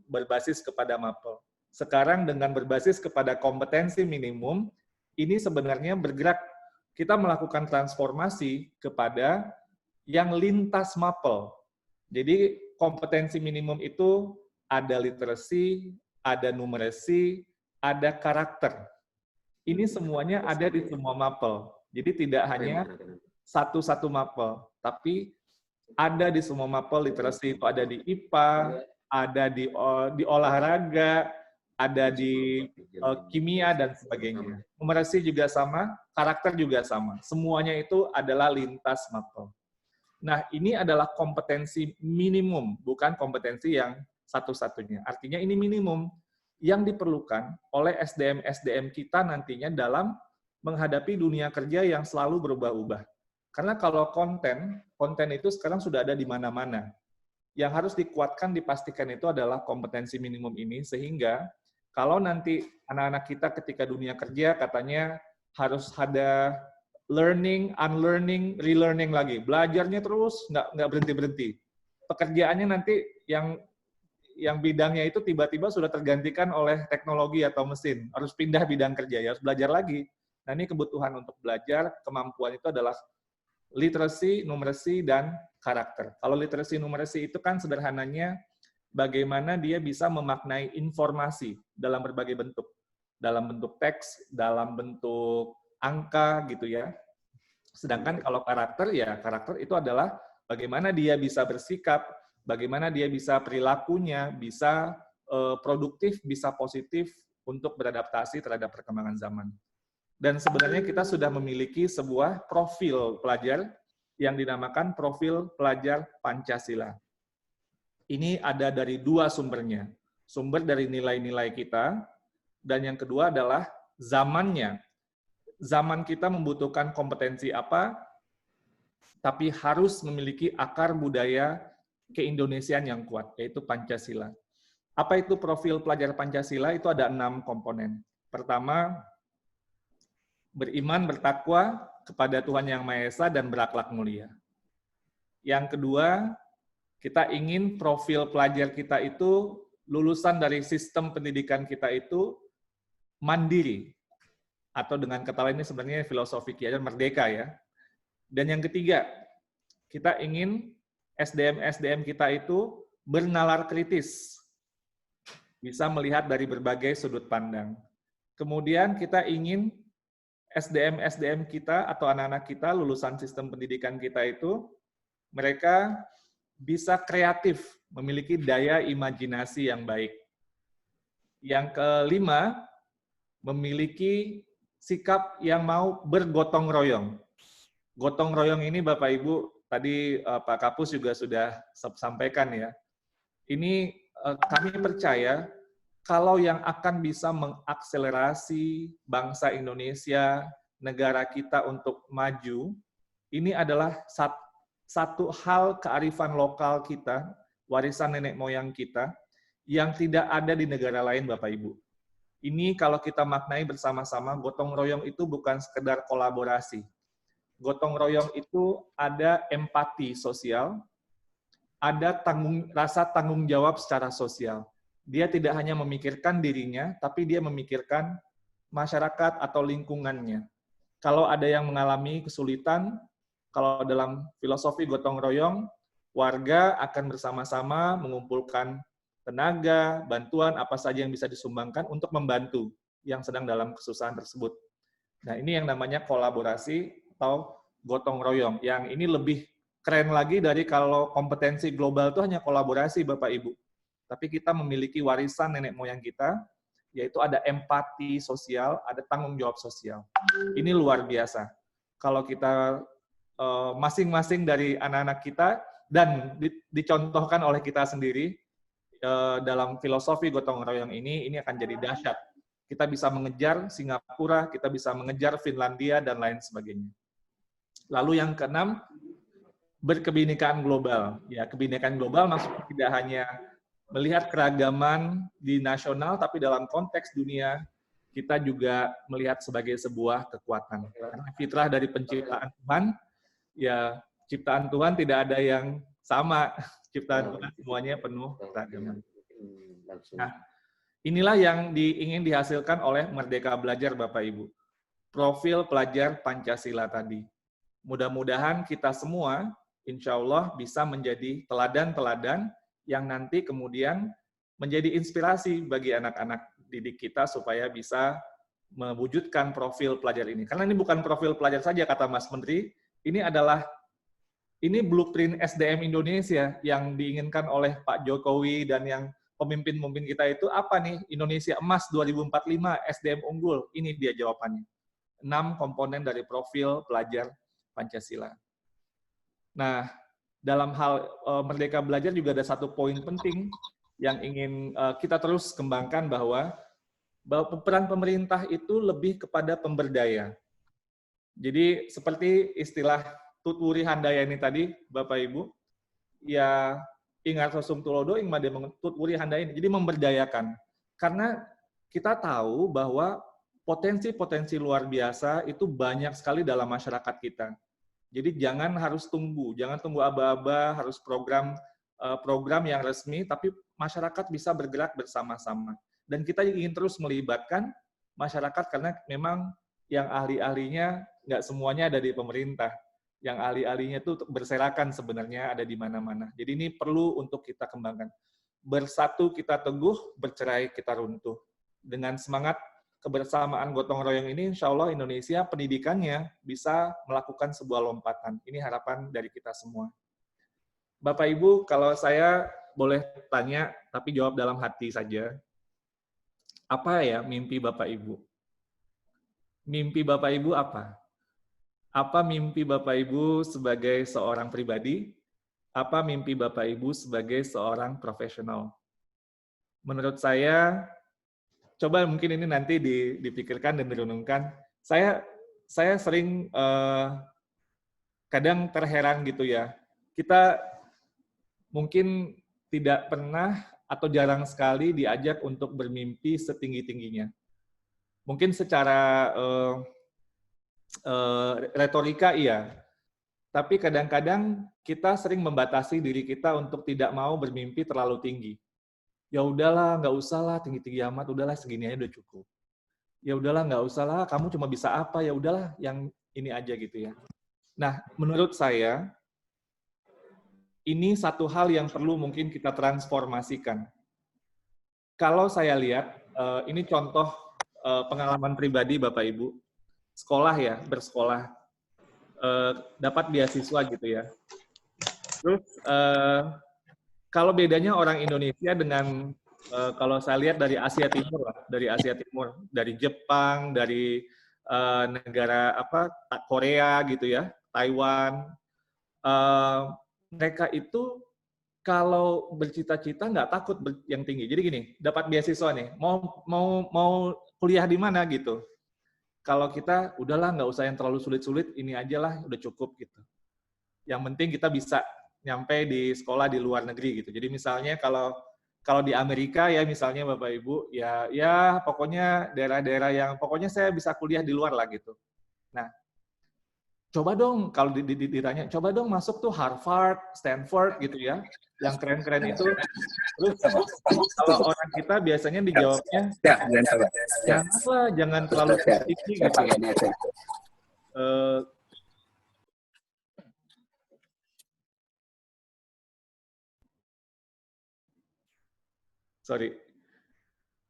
berbasis kepada MAPEL. Sekarang dengan berbasis kepada kompetensi minimum, ini sebenarnya bergerak, kita melakukan transformasi kepada yang lintas MAPEL. Jadi kompetensi minimum itu ada literasi, ada numerasi, ada karakter. Ini semuanya ada di semua MAPEL. Jadi tidak hanya satu-satu MAPEL, tapi ada di semua MAPEL. Literasi itu ada di IPA, ada di olahraga, ada di kimia, dan sebagainya. Numerasi juga sama, karakter juga sama. Semuanya itu adalah lintas MAPEL. Nah, ini adalah kompetensi minimum, bukan kompetensi yang satu-satunya. Artinya ini minimum yang diperlukan oleh SDM-SDM kita nantinya dalam menghadapi dunia kerja yang selalu berubah-ubah. Karena kalau konten itu sekarang sudah ada di mana-mana. Yang harus dikuatkan, dipastikan itu adalah kompetensi minimum ini, sehingga kalau nanti anak-anak kita ketika dunia kerja katanya harus ada learning, unlearning, relearning lagi. Belajarnya terus, nggak berhenti-berhenti. Pekerjaannya nanti yang bidangnya itu tiba-tiba sudah tergantikan oleh teknologi atau mesin. Harus pindah bidang kerja, ya harus belajar lagi. Nah, ini kebutuhan untuk belajar, kemampuan itu adalah literasi, numerasi, dan karakter. Kalau literasi, numerasi itu kan sederhananya bagaimana dia bisa memaknai informasi dalam berbagai bentuk. Dalam bentuk teks, dalam bentuk angka, gitu ya. Sedangkan kalau karakter, ya karakter itu adalah bagaimana dia bisa bersikap, bagaimana dia bisa perilakunya, bisa produktif, bisa positif untuk beradaptasi terhadap perkembangan zaman. Dan sebenarnya kita sudah memiliki sebuah profil pelajar yang dinamakan profil pelajar Pancasila. Ini ada dari dua sumbernya. Sumber dari nilai-nilai kita, dan yang kedua adalah zamannya. Zaman kita membutuhkan kompetensi apa, tapi harus memiliki akar budaya keindonesiaan yang kuat, yaitu Pancasila. Apa itu profil pelajar Pancasila? Itu ada 6 komponen. Pertama, beriman, bertakwa kepada Tuhan Yang Maha Esa dan berakhlak mulia. Yang kedua, kita ingin profil pelajar kita itu lulusan dari sistem pendidikan kita itu mandiri, atau dengan kata lain ini sebenarnya filosofi kiai merdeka ya. Dan yang ketiga, kita ingin SDM-SDM kita itu bernalar kritis, bisa melihat dari berbagai sudut pandang. Kemudian kita ingin SDM-SDM kita atau anak-anak kita, lulusan sistem pendidikan kita itu, mereka bisa kreatif, memiliki daya imajinasi yang baik. Yang kelima, memiliki sikap yang mau bergotong royong. Gotong royong ini Bapak Ibu, tadi Pak Kapus juga sudah sampaikan ya. Ini kami percaya kalau yang akan bisa mengakselerasi bangsa Indonesia, negara kita untuk maju, ini adalah satu hal kearifan lokal kita, warisan nenek moyang kita, yang tidak ada di negara lain Bapak Ibu. Ini kalau kita maknai bersama-sama, gotong royong itu bukan sekedar kolaborasi. Gotong royong itu ada empati sosial, ada rasa tanggung jawab secara sosial. Dia tidak hanya memikirkan dirinya, tapi dia memikirkan masyarakat atau lingkungannya. Kalau ada yang mengalami kesulitan, kalau dalam filosofi gotong royong, warga akan bersama-sama mengumpulkan tenaga, bantuan, apa saja yang bisa disumbangkan untuk membantu yang sedang dalam kesusahan tersebut. Nah, ini yang namanya kolaborasi atau gotong royong. Yang ini lebih keren lagi dari kalau kompetensi global itu hanya kolaborasi, Bapak Ibu. Tapi kita memiliki warisan nenek moyang kita, yaitu ada empati sosial, ada tanggung jawab sosial. Ini luar biasa. Kalau kita masing-masing dari anak-anak kita, dan dicontohkan oleh kita sendiri, dalam filosofi gotong royong ini akan jadi dahsyat. Kita bisa mengejar Singapura, kita bisa mengejar Finlandia, dan lain sebagainya. Lalu yang keenam, berkebinekaan global. Ya, kebinekaan global maksudnya tidak hanya melihat keragaman di nasional, tapi dalam konteks dunia, kita juga melihat sebagai sebuah kekuatan. Karena fitrah dari penciptaan Tuhan, ya ciptaan Tuhan tidak ada yang sama. Ciptaan Tuhan semuanya penuh keragaman. Nah, inilah yang ingin dihasilkan oleh Merdeka Belajar, Bapak Ibu. Profil pelajar Pancasila tadi. Mudah-mudahan kita semua, insya Allah, bisa menjadi teladan-teladan yang nanti kemudian menjadi inspirasi bagi anak-anak didik kita supaya bisa mewujudkan profil pelajar ini. Karena ini bukan profil pelajar saja, kata Mas Menteri, ini blueprint SDM Indonesia yang diinginkan oleh Pak Jokowi dan yang pemimpin-pemimpin kita itu apa nih? Indonesia Emas 2045, SDM unggul. Ini dia jawabannya. 6 komponen dari profil pelajar Pancasila. Nah, dalam hal Merdeka Belajar juga ada satu poin penting yang ingin kita terus kembangkan bahwa peran pemerintah itu lebih kepada pemberdaya. Jadi seperti istilah tutwuri handaya ini tadi, Bapak Ibu, ya ingat sosum tulodo ing made tutwuri handaya ini. Jadi memberdayakan. Karena kita tahu bahwa potensi-potensi luar biasa itu banyak sekali dalam masyarakat kita. Jadi jangan tunggu aba-aba, harus program yang resmi, tapi masyarakat bisa bergerak bersama-sama. Dan kita ingin terus melibatkan masyarakat karena memang yang ahli-ahlinya nggak semuanya ada di pemerintah. Yang ahli-ahlinya itu berserakan sebenarnya ada di mana-mana. Jadi ini perlu untuk kita kembangkan. Bersatu kita teguh, bercerai kita runtuh. Dengan semangat kebersamaan gotong royong ini, insya Allah Indonesia pendidikannya bisa melakukan sebuah lompatan. Ini harapan dari kita semua. Bapak Ibu, kalau saya boleh tanya, tapi jawab dalam hati saja. Apa ya mimpi Bapak Ibu? Mimpi Bapak Ibu apa? Apa mimpi Bapak Ibu sebagai seorang pribadi? Apa mimpi Bapak Ibu sebagai seorang profesional? Menurut saya, coba mungkin ini nanti dipikirkan dan direnungkan. Saya sering kadang terheran gitu ya. Kita mungkin tidak pernah atau jarang sekali diajak untuk bermimpi setinggi-tingginya. Mungkin secara retorika iya, tapi kadang-kadang kita sering membatasi diri kita untuk tidak mau bermimpi terlalu tinggi. Ya udahlah, nggak usah lah tinggi-tinggi amat, udahlah segini aja udah cukup. Ya udahlah, nggak usah lah, kamu cuma bisa apa, ya udahlah yang ini aja gitu ya. Nah, menurut saya, ini satu hal yang perlu mungkin kita transformasikan. Kalau saya lihat, ini contoh pengalaman pribadi Bapak Ibu, sekolah ya, bersekolah, dapat beasiswa gitu ya. Terus, kalau bedanya orang Indonesia dengan kalau saya lihat dari Asia Timur lah, dari Jepang, dari negara Korea gitu ya, Taiwan, mereka itu kalau bercita-cita nggak takut yang tinggi. Jadi gini, dapat beasiswa nih, mau kuliah di mana gitu. Kalau kita udahlah nggak usah yang terlalu sulit-sulit, ini aja lah udah cukup gitu. Yang penting kita bisa nyampe di sekolah di luar negeri gitu. Jadi misalnya kalau di Amerika ya misalnya Bapak Ibu ya pokoknya daerah-daerah yang pokoknya saya bisa kuliah di luar lah gitu. Nah, coba dong kalau ditanya, coba dong masuk tuh Harvard, Stanford gitu ya, yang keren-keren itu. Terus kalau orang kita biasanya dijawabnya, jangan terlalu tinggi gitu.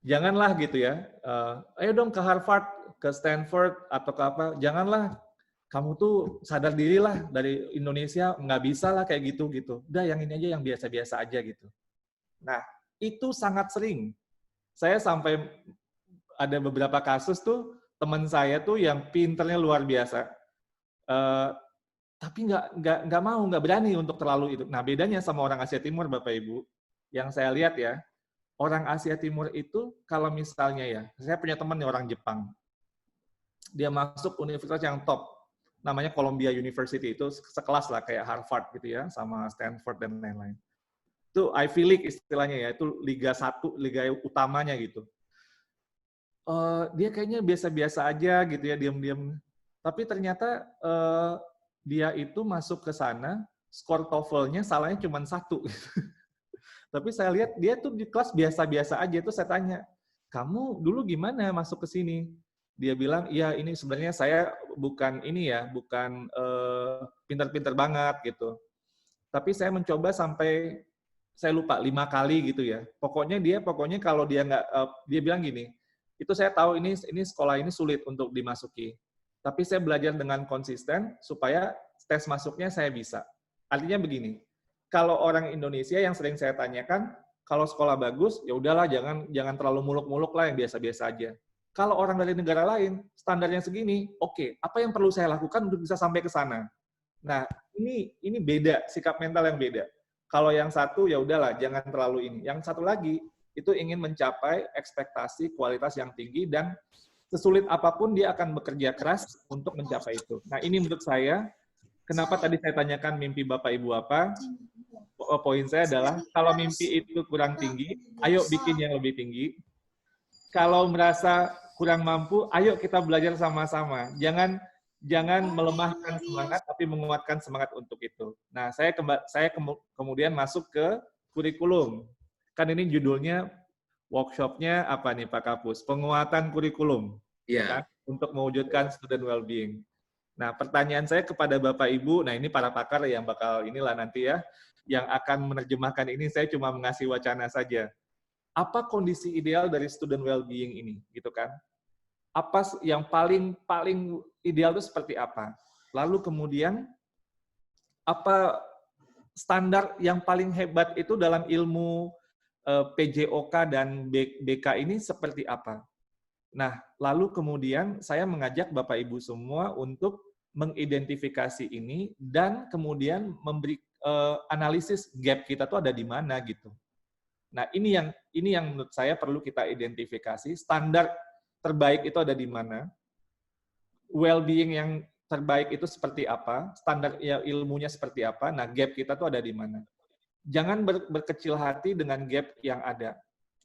Janganlah gitu ya, ayo dong ke Harvard, ke Stanford, atau ke apa, janganlah, kamu tuh sadar diri lah, dari Indonesia nggak bisa lah kayak gitu. Udah yang ini aja, yang biasa-biasa aja gitu. Nah, Itu sangat sering. Saya sampai ada beberapa kasus tuh, teman saya tuh yang pinternya luar biasa. Tapi nggak berani untuk terlalu itu. Nah, bedanya sama orang Asia Timur, Bapak Ibu, yang saya lihat ya, orang Asia Timur itu kalau misalnya ya, saya punya teman nih orang Jepang, dia masuk universitas yang top, namanya Columbia University, itu sekelas lah kayak Harvard gitu ya, sama Stanford dan lain-lain. Itu Ivy League istilahnya ya, itu Liga 1, liga utamanya gitu. Dia kayaknya biasa-biasa aja gitu ya, diam-diam. Tapi ternyata dia itu masuk ke sana, skor TOEFL-nya salahnya cuma 1. Tapi saya lihat dia tuh di kelas biasa-biasa aja. Itu saya tanya, kamu dulu gimana masuk ke sini? Dia bilang, iya ini sebenarnya saya bukan ini ya, bukan pintar-pintar banget gitu. Tapi saya mencoba sampai, saya lupa 5 kali gitu ya. Pokoknya kalau dia nggak, dia bilang gini, itu saya tahu ini sekolah ini sulit untuk dimasuki. Tapi saya belajar dengan konsisten supaya tes masuknya saya bisa. Artinya begini, kalau orang Indonesia yang sering saya tanyakan, kalau sekolah bagus, ya udahlah jangan terlalu muluk-muluk lah, yang biasa-biasa aja. Kalau orang dari negara lain, standarnya segini, oke, apa yang perlu saya lakukan untuk bisa sampai ke sana? Nah, ini beda, sikap mental yang beda. Kalau yang satu, ya udahlah, jangan terlalu ini. Yang satu lagi, itu ingin mencapai ekspektasi kualitas yang tinggi, dan sesulit apapun dia akan bekerja keras untuk mencapai itu. Nah, ini menurut saya, kenapa tadi saya tanyakan mimpi Bapak Ibu apa, poin saya adalah, kalau mimpi itu kurang tinggi, ayo bikin yang lebih tinggi. Kalau merasa kurang mampu, ayo kita belajar sama-sama. Jangan melemahkan semangat, tapi menguatkan semangat untuk itu. Nah, saya kemudian masuk ke kurikulum. Kan ini judulnya, workshop-nya apa nih Pak Kapus? Penguatan kurikulum. Iya. Kan? Untuk mewujudkan student well-being. Nah, pertanyaan saya kepada Bapak Ibu, nah ini para pakar yang bakal inilah nanti ya, yang akan menerjemahkan ini, saya cuma mengasih wacana saja. Apa kondisi ideal dari student well-being ini, gitu kan? Apa yang paling ideal itu seperti apa? Lalu kemudian, apa standar yang paling hebat itu dalam ilmu PJOK dan BK ini seperti apa? Nah, lalu kemudian saya mengajak Bapak Ibu semua untuk mengidentifikasi ini dan kemudian memberi analisis gap kita tuh ada di mana gitu. Nah, ini yang menurut saya perlu kita identifikasi, standar terbaik itu ada di mana, well-being yang terbaik itu seperti apa, standar ilmunya seperti apa, nah gap kita tuh ada di mana. Jangan berkecil hati dengan gap yang ada.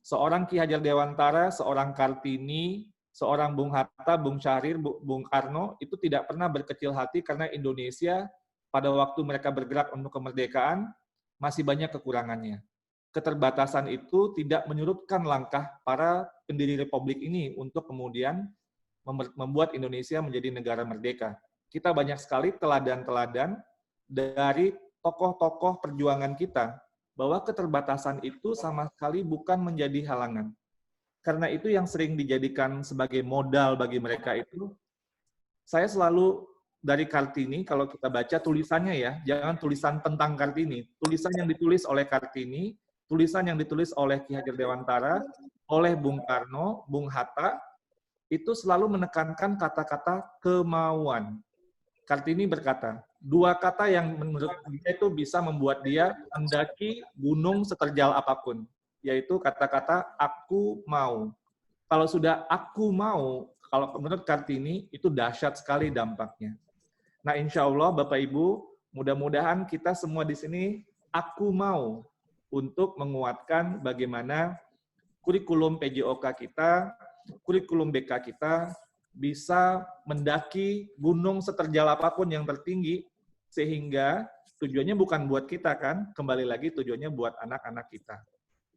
Seorang Ki Hajar Dewantara, seorang Kartini, seorang Bung Hatta, Bung Syahrir, Bung Karno, itu tidak pernah berkecil hati karena Indonesia pada waktu mereka bergerak untuk kemerdekaan, masih banyak kekurangannya. Keterbatasan itu tidak menyurutkan langkah para pendiri Republik ini untuk kemudian membuat Indonesia menjadi negara merdeka. Kita banyak sekali teladan-teladan dari tokoh-tokoh perjuangan kita, bahwa keterbatasan itu sama sekali bukan menjadi halangan. Karena itu yang sering dijadikan sebagai modal bagi mereka itu, saya selalu dari Kartini, kalau kita baca tulisannya ya, jangan tulisan tentang Kartini, tulisan yang ditulis oleh Kartini, tulisan yang ditulis oleh Ki Hajar Dewantara, oleh Bung Karno, Bung Hatta, itu selalu menekankan kata-kata kemauan. Kartini berkata, 2 kata yang menurut dia itu bisa membuat dia mendaki gunung seterjal apapun, yaitu kata-kata aku mau. Kalau sudah aku mau, kalau menurut Kartini, itu dahsyat sekali dampaknya. Nah, insya Allah Bapak Ibu, mudah-mudahan kita semua di sini aku mau untuk menguatkan bagaimana kurikulum PJOK kita, kurikulum BK kita, bisa mendaki gunung seterjal apapun yang tertinggi, sehingga tujuannya bukan buat kita kan, kembali lagi tujuannya buat anak-anak kita.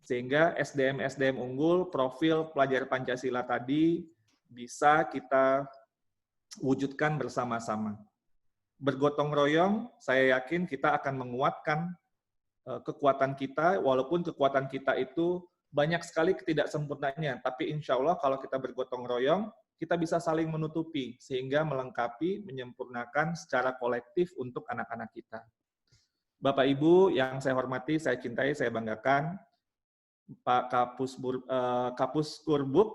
Sehingga SDM unggul, profil pelajar Pancasila tadi bisa kita wujudkan bersama-sama. Bergotong royong, saya yakin kita akan menguatkan kekuatan kita, walaupun kekuatan kita itu banyak sekali ketidaksempurnaannya, tapi insya Allah kalau kita bergotong royong, kita bisa saling menutupi, sehingga melengkapi, menyempurnakan secara kolektif untuk anak-anak kita. Bapak Ibu yang saya hormati, saya cintai, saya banggakan, Pak Kapus Kurbuk,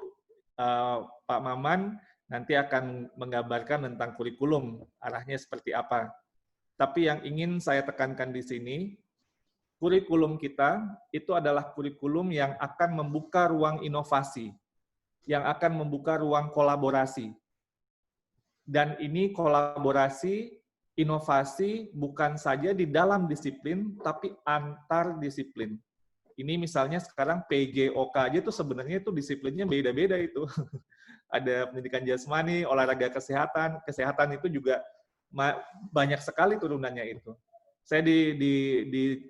Pak Maman nanti akan menggambarkan tentang kurikulum, arahnya seperti apa. Tapi yang ingin saya tekankan di sini, kurikulum kita itu adalah kurikulum yang akan membuka ruang inovasi, yang akan membuka ruang kolaborasi. Dan ini kolaborasi, inovasi bukan saja di dalam disiplin, tapi antar disiplin. Ini misalnya sekarang PJOK aja tuh sebenarnya itu disiplinnya beda-beda itu. Ada pendidikan jasmani, olahraga kesehatan itu juga banyak sekali turunannya itu. Saya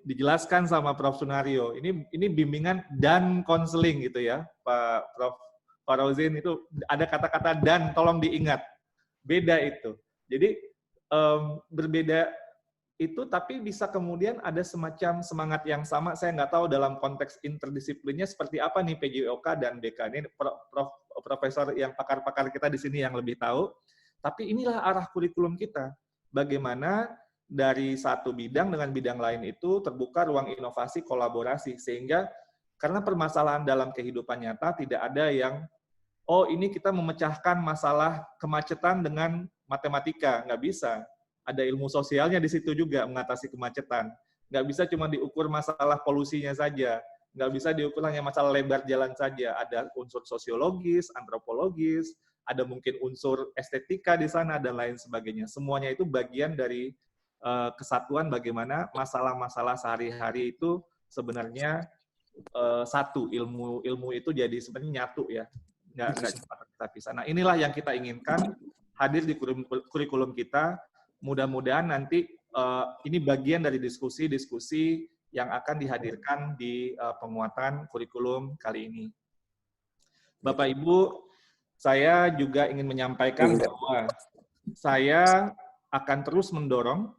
dijelaskan sama Prof. Sunario, ini bimbingan dan konseling gitu ya, Pak Rozin, itu ada kata-kata dan, tolong diingat. Beda itu. Jadi berbeda itu, tapi bisa kemudian ada semacam semangat yang sama. Saya nggak tahu dalam konteks interdisiplinnya seperti apa nih PJOK dan BK. Ini profesor yang pakar-pakar kita di sini yang lebih tahu. Tapi inilah arah kurikulum kita. Bagaimana dari satu bidang dengan bidang lain itu terbuka ruang inovasi, kolaborasi. Sehingga karena permasalahan dalam kehidupan nyata tidak ada yang, oh ini kita memecahkan masalah kemacetan dengan matematika. Nggak bisa. Ada ilmu sosialnya di situ juga mengatasi kemacetan. Nggak bisa cuma diukur masalah polusinya saja. Nggak bisa diukur hanya masalah lebar jalan saja. Ada unsur sosiologis, antropologis, ada mungkin unsur estetika di sana, dan lain sebagainya. Semuanya itu bagian dari kesatuan bagaimana masalah-masalah sehari-hari itu sebenarnya satu. Ilmu itu jadi sebenarnya nyatu ya. Nggak cuma terpisah. Nah inilah yang kita inginkan hadir di kurikulum kita. Mudah-mudahan nanti ini bagian dari diskusi-diskusi yang akan dihadirkan di penguatan kurikulum kali ini. Bapak Ibu, saya juga ingin menyampaikan bahwa saya akan terus mendorong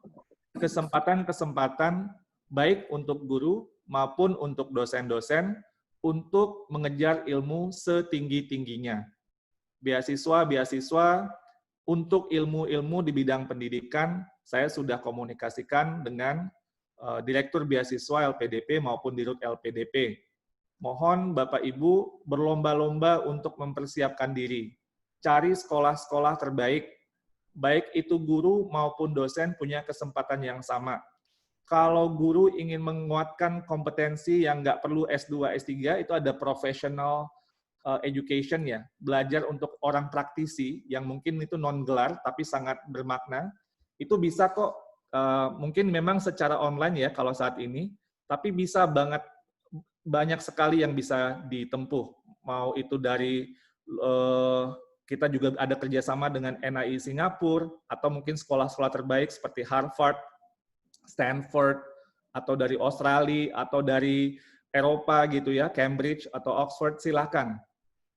kesempatan-kesempatan baik untuk guru maupun untuk dosen-dosen untuk mengejar ilmu setinggi-tingginya. Beasiswa untuk ilmu-ilmu di bidang pendidikan, saya sudah komunikasikan dengan Direktur Beasiswa LPDP maupun Dirut LPDP. Mohon Bapak Ibu berlomba-lomba untuk mempersiapkan diri. Cari sekolah-sekolah terbaik, baik itu guru maupun dosen punya kesempatan yang sama. Kalau guru ingin menguatkan kompetensi yang nggak perlu S2, S3, itu ada professional education ya, belajar untuk orang praktisi yang mungkin itu non-gelar tapi sangat bermakna, itu bisa kok, mungkin memang secara online ya kalau saat ini, tapi bisa banyak sekali yang bisa ditempuh. Mau itu dari kita juga ada kerjasama dengan NII Singapura, atau mungkin sekolah-sekolah terbaik seperti Harvard, Stanford, atau dari Australia, atau dari Eropa gitu ya, Cambridge atau Oxford, silakan.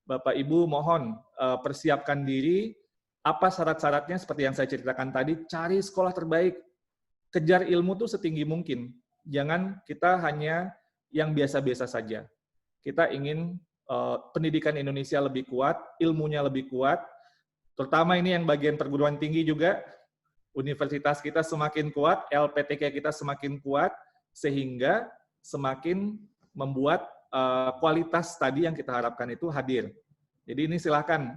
Bapak Ibu mohon persiapkan diri, apa syarat-syaratnya seperti yang saya ceritakan tadi, cari sekolah terbaik, kejar ilmu tuh setinggi mungkin. Jangan kita hanya yang biasa-biasa saja. Kita ingin pendidikan Indonesia lebih kuat, ilmunya lebih kuat, terutama ini yang bagian perguruan tinggi juga, universitas kita semakin kuat, LPTK kita semakin kuat, sehingga semakin membuat kualitas tadi yang kita harapkan itu hadir. Jadi ini silakan,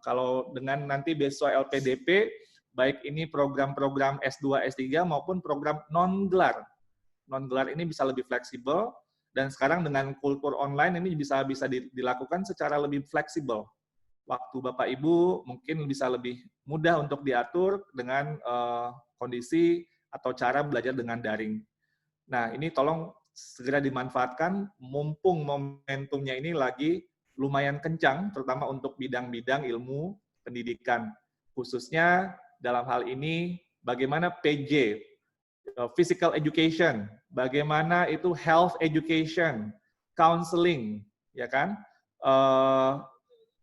kalau dengan nanti beasiswa LPDP, baik ini program-program S2, S3 maupun program non-gelar. Non-gelar ini bisa lebih fleksibel, dan sekarang dengan kultur online ini bisa dilakukan secara lebih fleksibel. Waktu Bapak Ibu mungkin bisa lebih mudah untuk diatur dengan kondisi atau cara belajar dengan daring. Nah, ini tolong segera dimanfaatkan, mumpung momentumnya ini lagi lumayan kencang, terutama untuk bidang-bidang ilmu pendidikan. Khususnya dalam hal ini, bagaimana PJ, physical education, bagaimana itu health education, counseling, ya kan,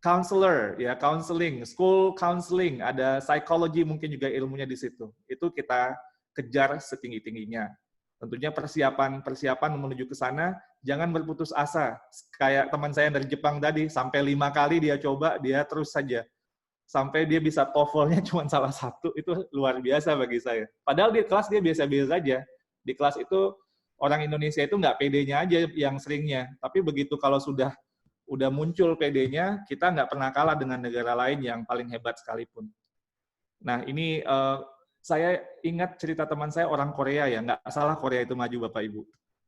counselor, ya counseling, school counseling, ada psychology mungkin juga ilmunya di situ. Itu kita kejar setinggi-tingginya. Tentunya persiapan menuju ke sana, jangan berputus asa. Kayak teman saya dari Jepang tadi, sampai 5 kali dia coba, dia terus saja. Sampai dia bisa TOEFL-nya cuma salah satu, itu luar biasa bagi saya. Padahal di kelas dia biasa-biasa saja. Di kelas itu orang Indonesia itu nggak PD-nya aja yang seringnya, tapi begitu kalau udah muncul PD-nya, kita nggak pernah kalah dengan negara lain yang paling hebat sekalipun. Nah, ini saya ingat cerita teman saya orang Korea ya, nggak salah Korea itu maju Bapak Ibu.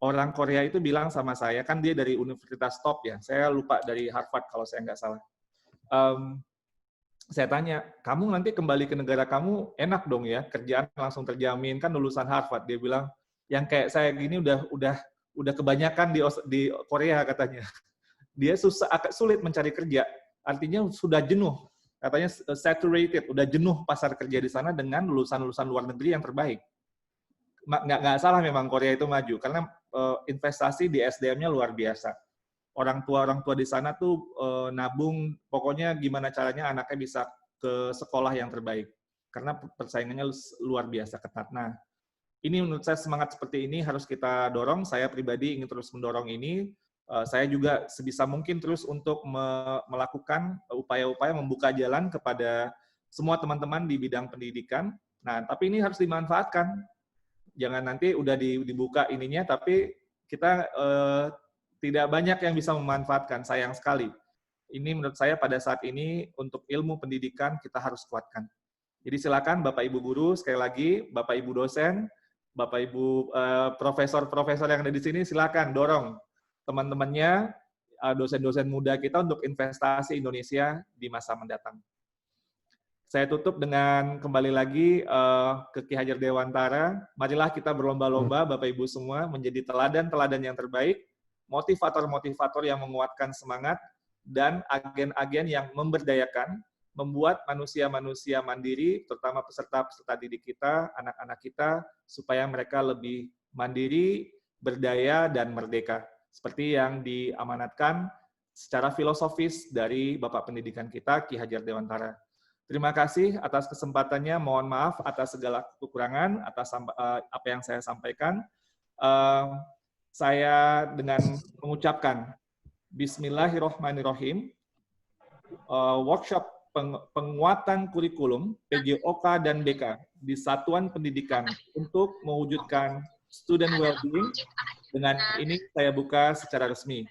Orang Korea itu bilang sama saya, kan dia dari Universitas top ya, saya lupa dari Harvard kalau saya nggak salah. Saya tanya, kamu nanti kembali ke negara kamu enak dong ya, kerjaan langsung terjamin, kan lulusan Harvard. Dia bilang, yang kayak saya gini udah kebanyakan di Korea katanya. Dia agak sulit mencari kerja, artinya sudah jenuh. Katanya saturated, udah jenuh pasar kerja di sana dengan lulusan-lulusan luar negeri yang terbaik. Nggak salah memang Korea itu maju, karena investasi di SDM-nya luar biasa. Orang tua di sana tuh nabung, pokoknya gimana caranya anaknya bisa ke sekolah yang terbaik. Karena persaingannya luar biasa ketat. Nah, ini menurut saya semangat seperti ini harus kita dorong. Saya pribadi ingin terus mendorong ini. Saya juga sebisa mungkin terus untuk melakukan upaya-upaya membuka jalan kepada semua teman-teman di bidang pendidikan. Nah, tapi ini harus dimanfaatkan. Jangan nanti udah dibuka ininya, tapi kita tidak banyak yang bisa memanfaatkan, sayang sekali. Ini menurut saya pada saat ini untuk ilmu pendidikan kita harus kuatkan. Jadi silakan Bapak Ibu guru, sekali lagi Bapak Ibu dosen, Bapak Ibu profesor-profesor yang ada di sini, silakan dorong teman-temannya, dosen-dosen muda kita untuk investasi Indonesia di masa mendatang. Saya tutup dengan kembali lagi ke Ki Hajar Dewantara. Marilah kita berlomba-lomba, Bapak Ibu semua, menjadi teladan-teladan yang terbaik, motivator-motivator yang menguatkan semangat, dan agen-agen yang memberdayakan, membuat manusia-manusia mandiri, terutama peserta-peserta didik kita, anak-anak kita, supaya mereka lebih mandiri, berdaya, dan merdeka. Seperti yang diamanatkan secara filosofis dari Bapak Pendidikan kita, Ki Hajar Dewantara. Terima kasih atas kesempatannya, mohon maaf atas segala kekurangan, atas apa yang saya sampaikan. Saya dengan mengucapkan Bismillahirrahmanirrahim, workshop penguatan kurikulum PJOK dan BK di Satuan Pendidikan untuk mewujudkan student well-being. Dengan ini saya buka secara resmi.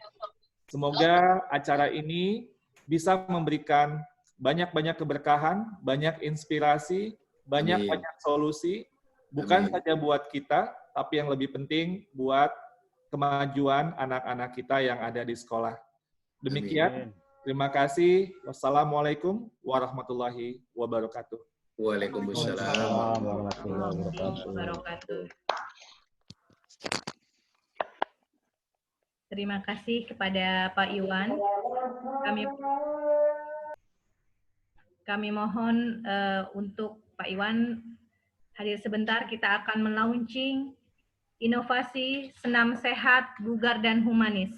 Semoga acara ini bisa memberikan banyak-banyak keberkahan, banyak inspirasi, banyak-banyak solusi, bukan saja buat kita, tapi yang lebih penting buat kemajuan anak-anak kita yang ada di sekolah. Demikian, terima kasih. Wassalamualaikum warahmatullahi wabarakatuh. Waalaikumsalam warahmatullahi wabarakatuh. Terima kasih kepada Pak Iwan. Kami mohon untuk Pak Iwan hadir sebentar. Kita akan melaunching inovasi senam sehat, bugar, dan humanis.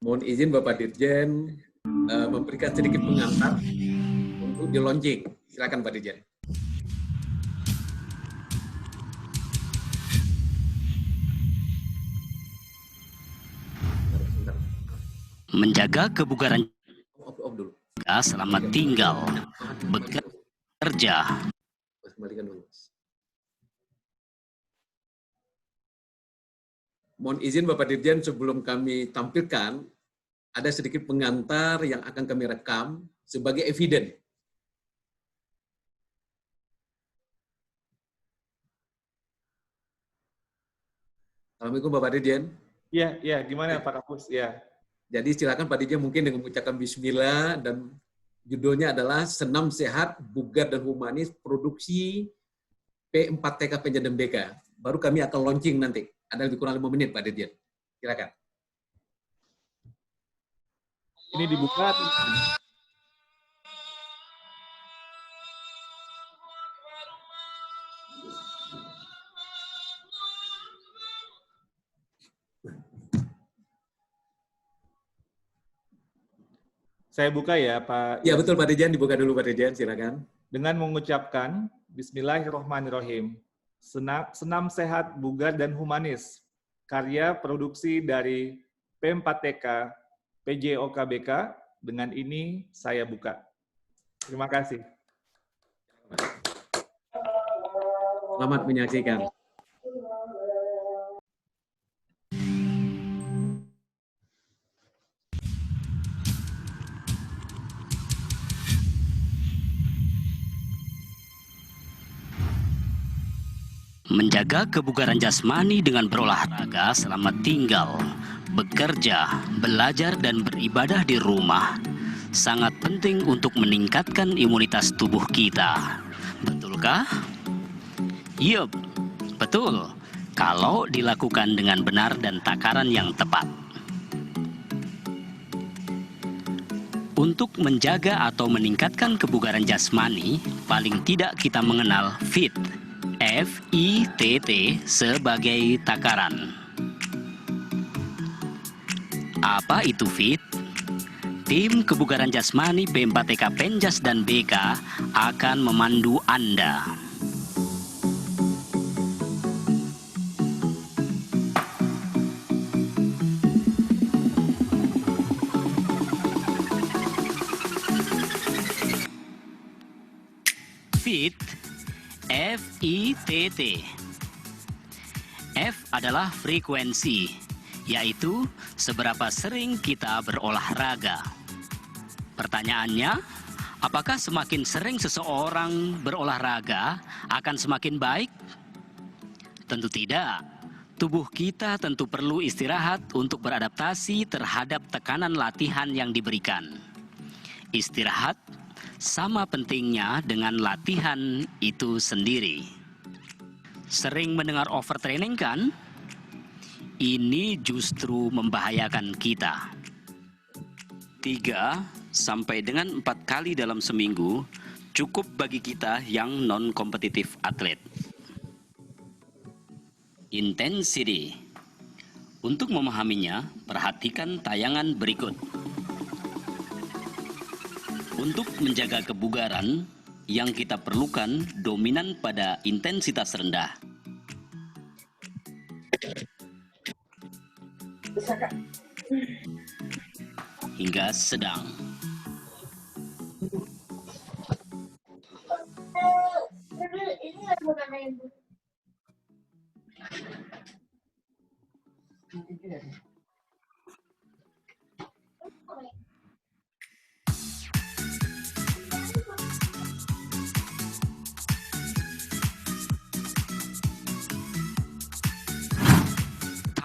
Mohon izin Bapak Dirjen memberikan sedikit pengantar untuk di launching. Silakan Pak Dirjen. Menjaga kebugaran dulu. Selamat tinggal, bekerja. Kembalikan dulu. Mohon izin Bapak Dirjen, sebelum kami tampilkan, ada sedikit pengantar yang akan kami rekam sebagai eviden. Assalamualaikum Bapak Dirjen. Iya, gimana Pak Kapus? Ya. Jadi silakan Pak Dirjen mungkin dengan mengucapkan bismillah, dan judulnya adalah Senam Sehat, Bugar dan Humanis Produksi P4TK Penjadem BK. Baru kami akan launching nanti. Ada lebih kurang 5 menit Pak Dirjen. Silakan. Ini dibuka. Saya buka ya Pak. Ya betul Pak Dirjen, dibuka dulu Pak Dirjen, silakan. Dengan mengucapkan Bismillahirrahmanirrahim. Senam sehat, bugar, dan humanis. Karya produksi dari P4TK PJOKBK. Dengan ini saya buka. Terima kasih. Selamat menyaksikan. Menjaga kebugaran jasmani dengan berolahraga selama tinggal, bekerja, belajar, dan beribadah di rumah sangat penting untuk meningkatkan imunitas tubuh kita. Betulkah? Yup, betul. Kalau dilakukan dengan benar dan takaran yang tepat. Untuk menjaga atau meningkatkan kebugaran jasmani, paling tidak kita mengenal FIT. FITT sebagai takaran. Apa itu FIT? Tim Kebugaran Jasmani P4TK Penjas dan BK akan memandu Anda. FIT, FITT. F adalah frekuensi, yaitu seberapa sering kita berolahraga. Pertanyaannya, apakah semakin sering seseorang berolahraga akan semakin baik? Tentu tidak. Tubuh kita tentu perlu istirahat untuk beradaptasi terhadap tekanan latihan yang diberikan. Istirahat sama pentingnya dengan latihan itu sendiri. Sering mendengar overtraining kan? Ini justru membahayakan kita. 3 sampai dengan 4 kali dalam seminggu cukup bagi kita yang non-kompetitif atlet. Intensity. Untuk memahaminya, perhatikan tayangan berikut. Untuk menjaga kebugaran, yang kita perlukan dominan pada intensitas rendah. Hingga sedang.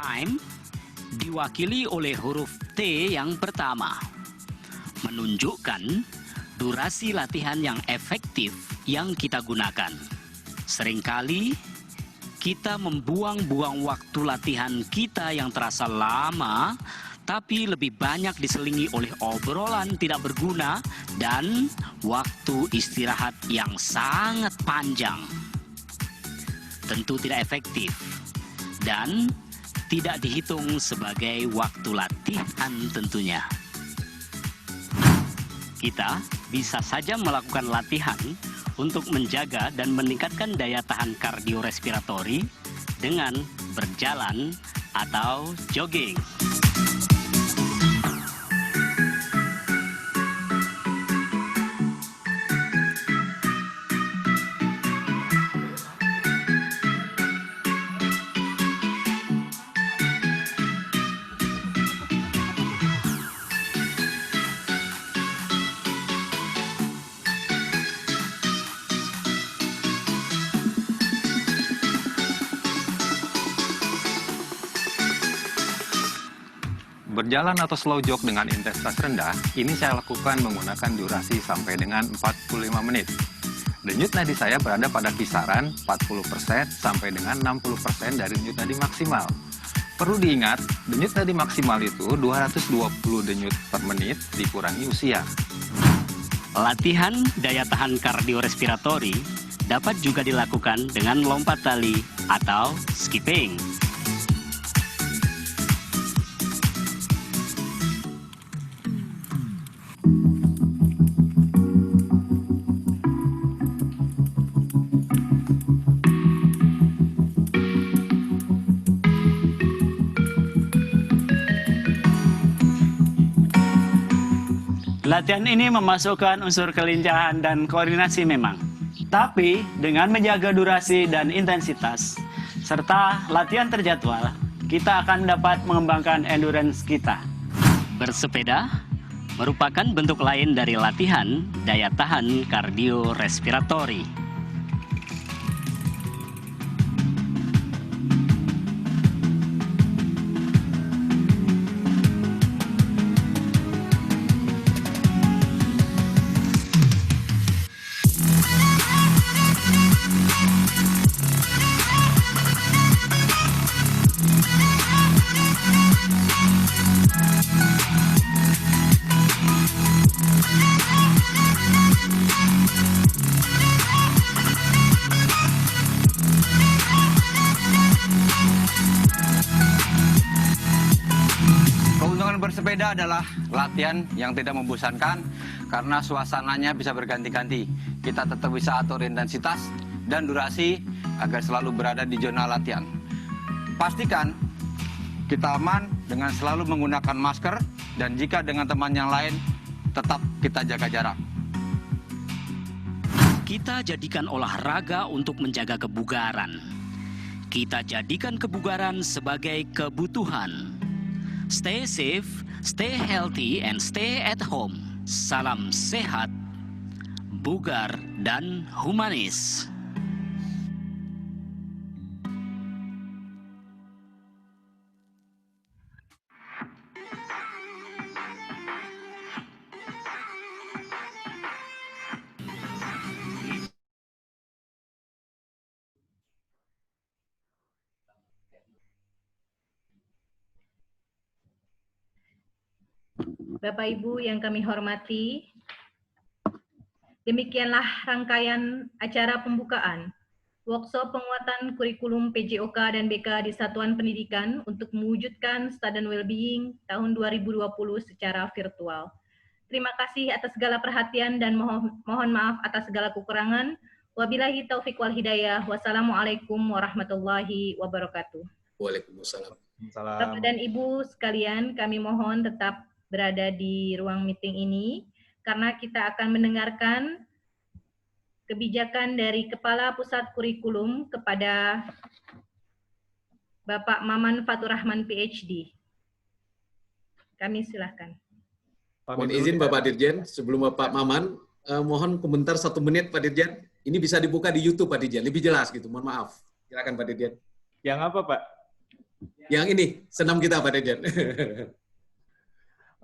Time diwakili oleh huruf T yang pertama, menunjukkan durasi latihan yang efektif yang kita gunakan. Seringkali kita membuang-buang waktu latihan kita yang terasa lama, tapi lebih banyak diselingi oleh obrolan tidak berguna dan waktu istirahat yang sangat panjang. Tentu tidak efektif dan tidak dihitung sebagai waktu latihan tentunya. Kita bisa saja melakukan latihan untuk menjaga dan meningkatkan daya tahan kardiorespiratori dengan berjalan atau jogging. Berjalan atau slow jog dengan intensitas rendah, ini saya lakukan menggunakan durasi sampai dengan 45 menit. Denyut nadi saya berada pada kisaran 40% sampai dengan 60% dari denyut nadi maksimal. Perlu diingat, denyut nadi maksimal itu 220 denyut per menit dikurangi usia. Latihan daya tahan kardiorespiratori dapat juga dilakukan dengan lompat tali atau skipping. Latihan ini memasukkan unsur kelincahan dan koordinasi memang. Tapi dengan menjaga durasi dan intensitas, serta latihan terjadwal, kita akan dapat mengembangkan endurance kita. Bersepeda merupakan bentuk lain dari latihan daya tahan kardiorespiratori. Keuntungan bersepeda adalah latihan yang tidak membosankan karena suasananya bisa berganti-ganti. Kita tetap bisa atur intensitas dan durasi agar selalu berada di zona latihan. Pastikan kita aman dengan selalu menggunakan masker dan jika dengan teman yang lain tetap kita jaga jarak. Kita jadikan olahraga untuk menjaga kebugaran. Kita jadikan kebugaran sebagai kebutuhan. Stay safe, stay healthy, and stay at home. Salam sehat, bugar, dan humanis. Bapak Ibu yang kami hormati, demikianlah rangkaian acara pembukaan workshop penguatan kurikulum PJOK dan BK di Satuan Pendidikan untuk mewujudkan Student Wellbeing tahun 2020 secara virtual. Terima kasih atas segala perhatian dan mohon maaf atas segala kekurangan. Wabillahi taufiq wal hidayah. Wassalamualaikum warahmatullahi wabarakatuh. Waalaikumsalam. Bapak dan Ibu sekalian, kami mohon tetap berada di ruang meeting ini karena kita akan mendengarkan kebijakan dari Kepala Pusat Kurikulum kepada Bapak Maman Fatur Rahman PhD. Kami silahkan. Mohon izin Bapak Dirjen, sebelum Bapak Maman, mohon komentar 1 menit Pak Dirjen. Ini bisa dibuka di YouTube Pak Dirjen, lebih jelas gitu, mohon maaf. Silakan Pak Dirjen. Yang apa Pak? Yang ini, senam kita Pak Dirjen.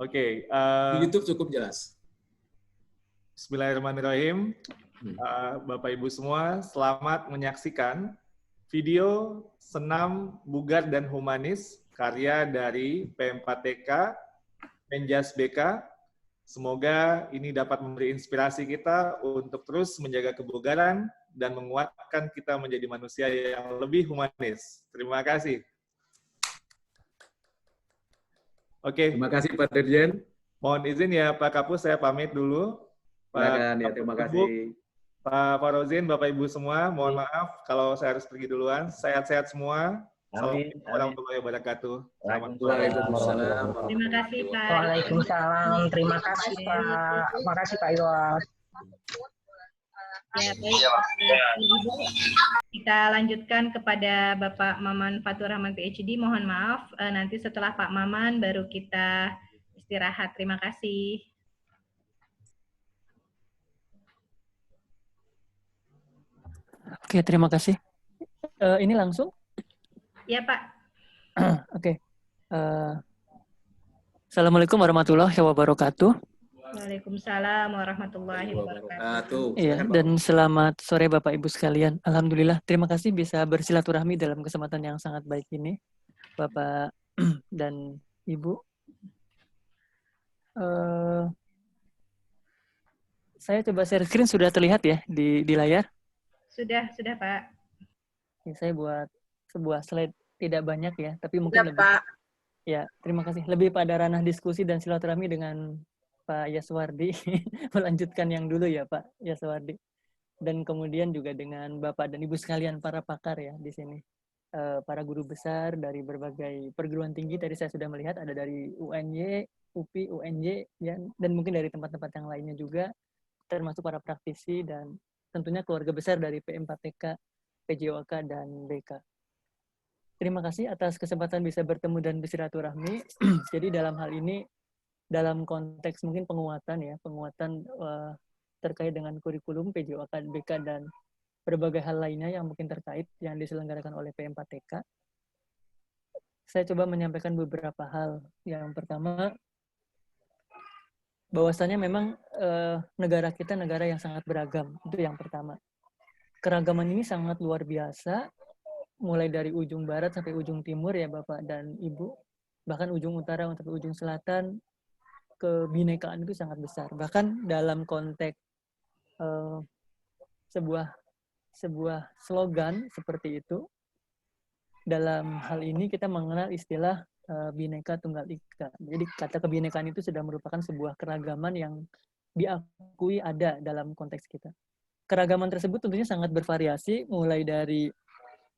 Oke. Di YouTube cukup jelas. Bismillahirrahmanirrahim. Bapak Ibu semua, selamat menyaksikan video Senam Bugar dan Humanis karya dari P4TK, Menjas BK. Semoga ini dapat memberi inspirasi kita untuk terus menjaga kebugaran dan menguatkan kita menjadi manusia yang lebih humanis. Terima kasih. Oke. Terima kasih Pak Dirjen. Mohon izin ya Pak Kapus, saya pamit dulu. Silakan ya, terima kasih. Pak Farozin, Bapak Ibu semua, mohon maaf kalau saya harus pergi duluan. Sehat-sehat semua. Assalamualaikum warahmatullahi wabarakatuh. Waalaikumsalam. Terima kasih Pak. Waalaikumsalam. Terima kasih Pak. Terima kasih Pak Iwas. Ya, baik. Ibu, kita lanjutkan kepada Bapak Maman Fatur Rahman PhD. Mohon maaf, nanti setelah Pak Maman baru kita istirahat. Terima kasih. Oke, terima kasih. Ini langsung? Ya, Pak. Oke. Assalamualaikum warahmatullahi wabarakatuh. Waalaikumsalam warahmatullahi wabarakatuh. Iya, dan selamat sore Bapak Ibu sekalian. Alhamdulillah, terima kasih bisa bersilaturahmi dalam kesempatan yang sangat baik ini, Bapak dan Ibu. Saya coba share screen, sudah terlihat ya di layar? Sudah Pak. Ya, saya buat sebuah slide, tidak banyak ya, tapi mungkin lebih. Pak. Ya, terima kasih. Lebih pada ranah diskusi dan silaturahmi dengan Pak Yaswardi, melanjutkan yang dulu ya Pak Yaswardi. Dan kemudian juga dengan Bapak dan Ibu sekalian para pakar ya di sini. para guru besar dari berbagai perguruan tinggi. Tadi saya sudah melihat ada dari UNY, UPI, UNJ, ya, dan mungkin dari tempat-tempat yang lainnya juga, termasuk para praktisi dan tentunya keluarga besar dari P4TK, PJOK, dan BK. Terima kasih atas kesempatan bisa bertemu dan bersilaturahmi. Jadi dalam hal ini, dalam konteks mungkin penguatan terkait dengan kurikulum PJOK, BK, dan berbagai hal lainnya yang mungkin terkait yang diselenggarakan oleh P4TK. Saya coba menyampaikan beberapa hal. Yang pertama, bahwasannya memang negara kita negara yang sangat beragam. Itu yang pertama. Keragaman ini sangat luar biasa, mulai dari ujung barat sampai ujung timur ya Bapak dan Ibu, bahkan ujung utara sampai ujung selatan, kebinekaan itu sangat besar. Bahkan dalam konteks sebuah slogan seperti itu, dalam hal ini kita mengenal istilah Bhinneka Tunggal Ika. Jadi kata kebinekaan itu sudah merupakan sebuah keragaman yang diakui ada dalam konteks kita. Keragaman tersebut tentunya sangat bervariasi, mulai dari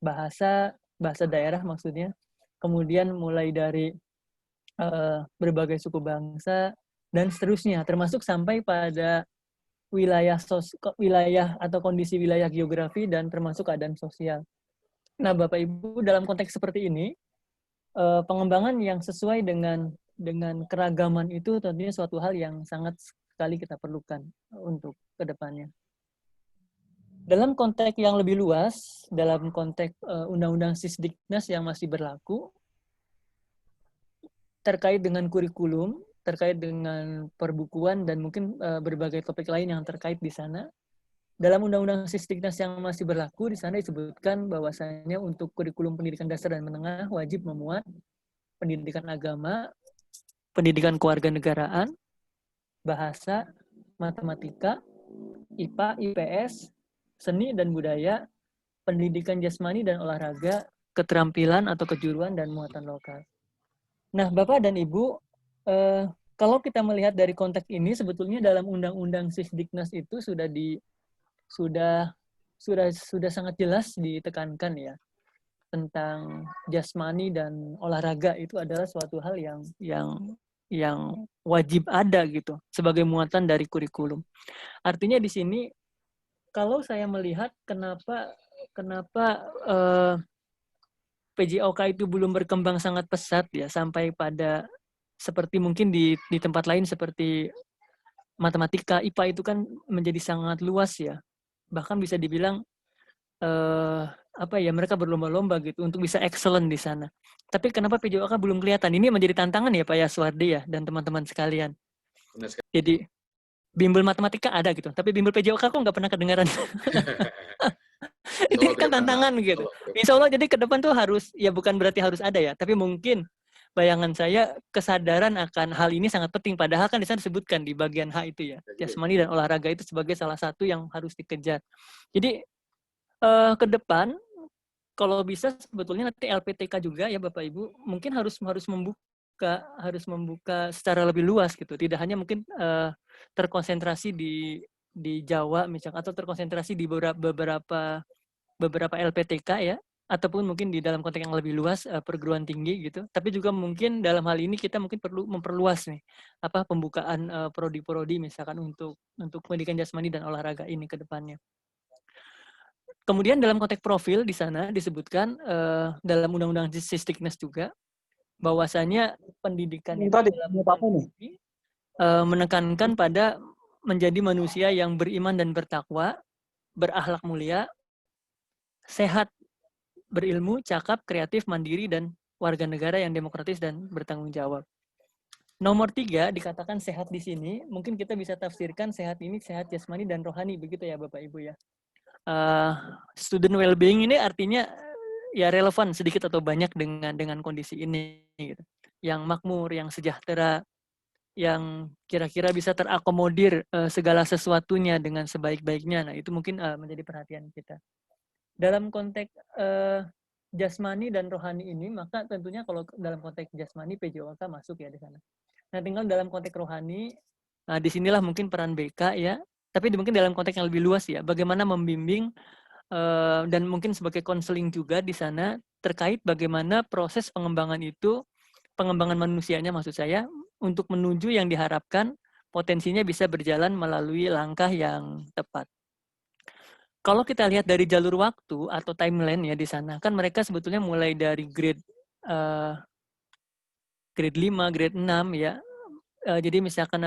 bahasa daerah maksudnya, kemudian mulai dari berbagai suku bangsa, dan seterusnya, termasuk sampai pada wilayah atau kondisi wilayah geografi dan termasuk keadaan sosial. Nah, Bapak Ibu, dalam konteks seperti ini, pengembangan yang sesuai dengan keragaman itu tentunya suatu hal yang sangat sekali kita perlukan untuk ke depannya. Dalam konteks yang lebih luas, dalam konteks Undang-Undang Sisdiknas yang masih berlaku, terkait dengan kurikulum, terkait dengan perbukuan, dan mungkin berbagai topik lain yang terkait di sana. Dalam Undang-Undang Sisdiknas yang masih berlaku, di sana disebutkan bahwasanya untuk kurikulum pendidikan dasar dan menengah wajib memuat pendidikan agama, pendidikan kewarganegaraan, bahasa, matematika, IPA, IPS, seni dan budaya, pendidikan jasmani dan olahraga, keterampilan atau kejuruan, dan muatan lokal. Nah, Bapak dan Ibu, kalau kita melihat dari konteks ini, sebetulnya dalam Undang-Undang Sisdiknas itu sudah sangat jelas ditekankan ya, tentang jasmani dan olahraga itu adalah suatu hal yang wajib ada gitu sebagai muatan dari kurikulum. Artinya di sini kalau saya melihat kenapa PJOK itu belum berkembang sangat pesat ya, sampai pada seperti mungkin di tempat lain seperti matematika, IPA itu kan menjadi sangat luas ya. Bahkan bisa dibilang mereka berlomba-lomba gitu untuk bisa excellent di sana. Tapi kenapa PJOK belum kelihatan? Ini menjadi tantangan ya Pak Yaswardi ya dan teman-teman sekalian. Jadi bimbel matematika ada gitu, tapi bimbel PJOK kok nggak pernah kedengaran. Itu kan tantangan gitu. Insya Allah jadi ke depan tuh harus, ya bukan berarti harus ada ya, tapi mungkin bayangan saya kesadaran akan hal ini sangat penting. Padahal kan di sana disebutkan di bagian H itu ya, jasmani dan olahraga itu sebagai salah satu yang harus dikejar. Jadi ke depan kalau bisa sebetulnya nanti LPTK juga ya Bapak Ibu mungkin harus membuka secara lebih luas gitu. Tidak hanya mungkin terkonsentrasi di Jawa misalkan, atau terkonsentrasi di beberapa LPTK ya, ataupun mungkin di dalam konteks yang lebih luas perguruan tinggi gitu. Tapi juga mungkin dalam hal ini kita mungkin perlu memperluas nih pembukaan prodi-prodi misalkan untuk pendidikan jasmani dan olahraga ini ke depannya. Kemudian dalam konteks profil di sana disebutkan dalam Undang-Undang Sisdiknas juga bahwasanya pendidikan itu menekankan pada menjadi manusia yang beriman dan bertakwa, berakhlak mulia, sehat, berilmu, cakap, kreatif, mandiri, dan warga negara yang demokratis dan bertanggung jawab. Nomor 3 dikatakan sehat di sini, mungkin kita bisa tafsirkan sehat ini sehat jasmani dan rohani, begitu ya Bapak Ibu ya. Student well-being ini artinya ya relevan sedikit atau banyak dengan kondisi ini gitu. Yang makmur, yang sejahtera, yang kira-kira bisa terakomodir segala sesuatunya dengan sebaik-baiknya. Nah, itu mungkin menjadi perhatian kita. Dalam konteks jasmani dan rohani ini, maka tentunya kalau dalam konteks jasmani PJOK masuk ya di sana. Nah, tinggal dalam konteks rohani, disinilah mungkin peran BK ya. Tapi mungkin dalam konteks yang lebih luas ya, bagaimana membimbing dan mungkin sebagai konseling juga di sana terkait bagaimana proses pengembangan itu, pengembangan manusianya maksud saya, untuk menuju yang diharapkan potensinya bisa berjalan melalui langkah yang tepat. Kalau kita lihat dari jalur waktu atau timeline ya di sana, kan mereka sebetulnya mulai dari grade 5, grade 6 ya. Jadi misalkan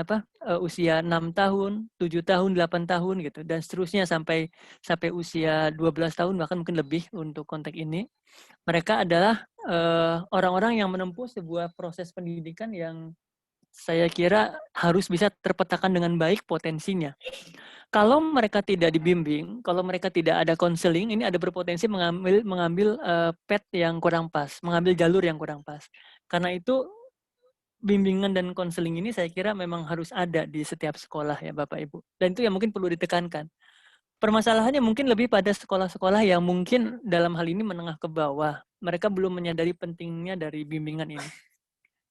usia 6 tahun, 7 tahun, 8 tahun gitu dan seterusnya sampai usia 12 tahun bahkan mungkin lebih untuk konteks ini. Mereka adalah orang-orang yang menempuh sebuah proses pendidikan yang saya kira harus bisa terpetakan dengan baik potensinya. Kalau mereka tidak dibimbing, kalau mereka tidak ada konseling, ini ada berpotensi mengambil path yang kurang pas, mengambil jalur yang kurang pas. Karena itu bimbingan dan konseling ini saya kira memang harus ada di setiap sekolah ya Bapak Ibu. Dan itu yang mungkin perlu ditekankan. Permasalahannya mungkin lebih pada sekolah-sekolah yang mungkin dalam hal ini menengah ke bawah. Mereka belum menyadari pentingnya dari bimbingan ini.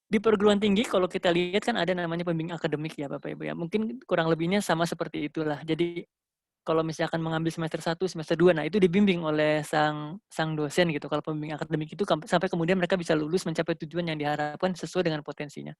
Di perguruan tinggi kalau kita lihat kan ada namanya pembimbing akademik ya Bapak Ibu ya. Mungkin kurang lebihnya sama seperti itulah. Jadi kalau misalkan mengambil semester 1, semester 2, nah itu dibimbing oleh sang dosen gitu. Kalau pembimbing akademik itu sampai kemudian mereka bisa lulus mencapai tujuan yang diharapkan sesuai dengan potensinya.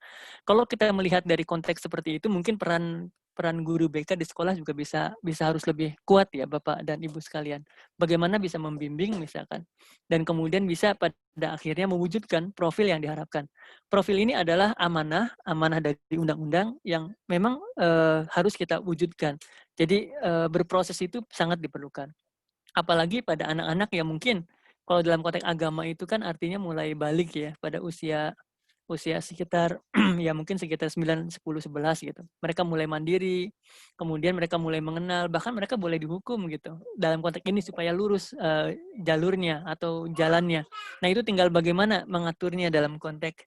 Kalau kita melihat dari konteks seperti itu, mungkin peran guru BK di sekolah juga bisa harus lebih kuat ya Bapak dan Ibu sekalian. Bagaimana bisa membimbing misalkan. Dan kemudian bisa pada akhirnya mewujudkan profil yang diharapkan. Profil ini adalah amanah dari undang-undang yang memang harus kita wujudkan. Jadi berproses itu sangat diperlukan. Apalagi pada anak-anak yang mungkin kalau dalam konteks agama itu kan artinya mulai balik ya pada usia sekitar ya mungkin sekitar 9, 10, 11 gitu. Mereka mulai mandiri, kemudian mereka mulai mengenal, bahkan mereka boleh dihukum gitu. Dalam konteks ini supaya lurus jalurnya atau jalannya. Nah itu tinggal bagaimana mengaturnya dalam konteks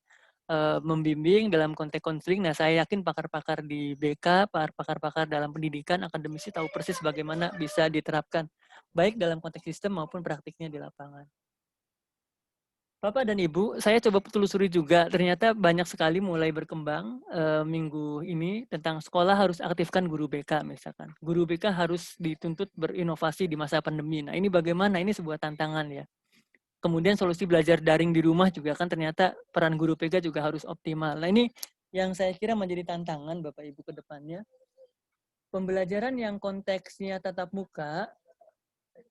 membimbing dalam konteks konseling. Nah, saya yakin pakar-pakar di BK, pakar-pakar dalam pendidikan, akademisi tahu persis bagaimana bisa diterapkan, baik dalam konteks sistem maupun praktiknya di lapangan. Bapak dan Ibu, saya coba telusuri juga, ternyata banyak sekali mulai berkembang minggu ini tentang sekolah harus aktifkan guru BK misalkan. Guru BK harus dituntut berinovasi di masa pandemi. Nah, ini bagaimana? Ini sebuah tantangan ya. Kemudian solusi belajar daring di rumah juga kan ternyata peran guru PK juga harus optimal. Nah ini yang saya kira menjadi tantangan Bapak Ibu ke depannya. Pembelajaran yang konteksnya tatap muka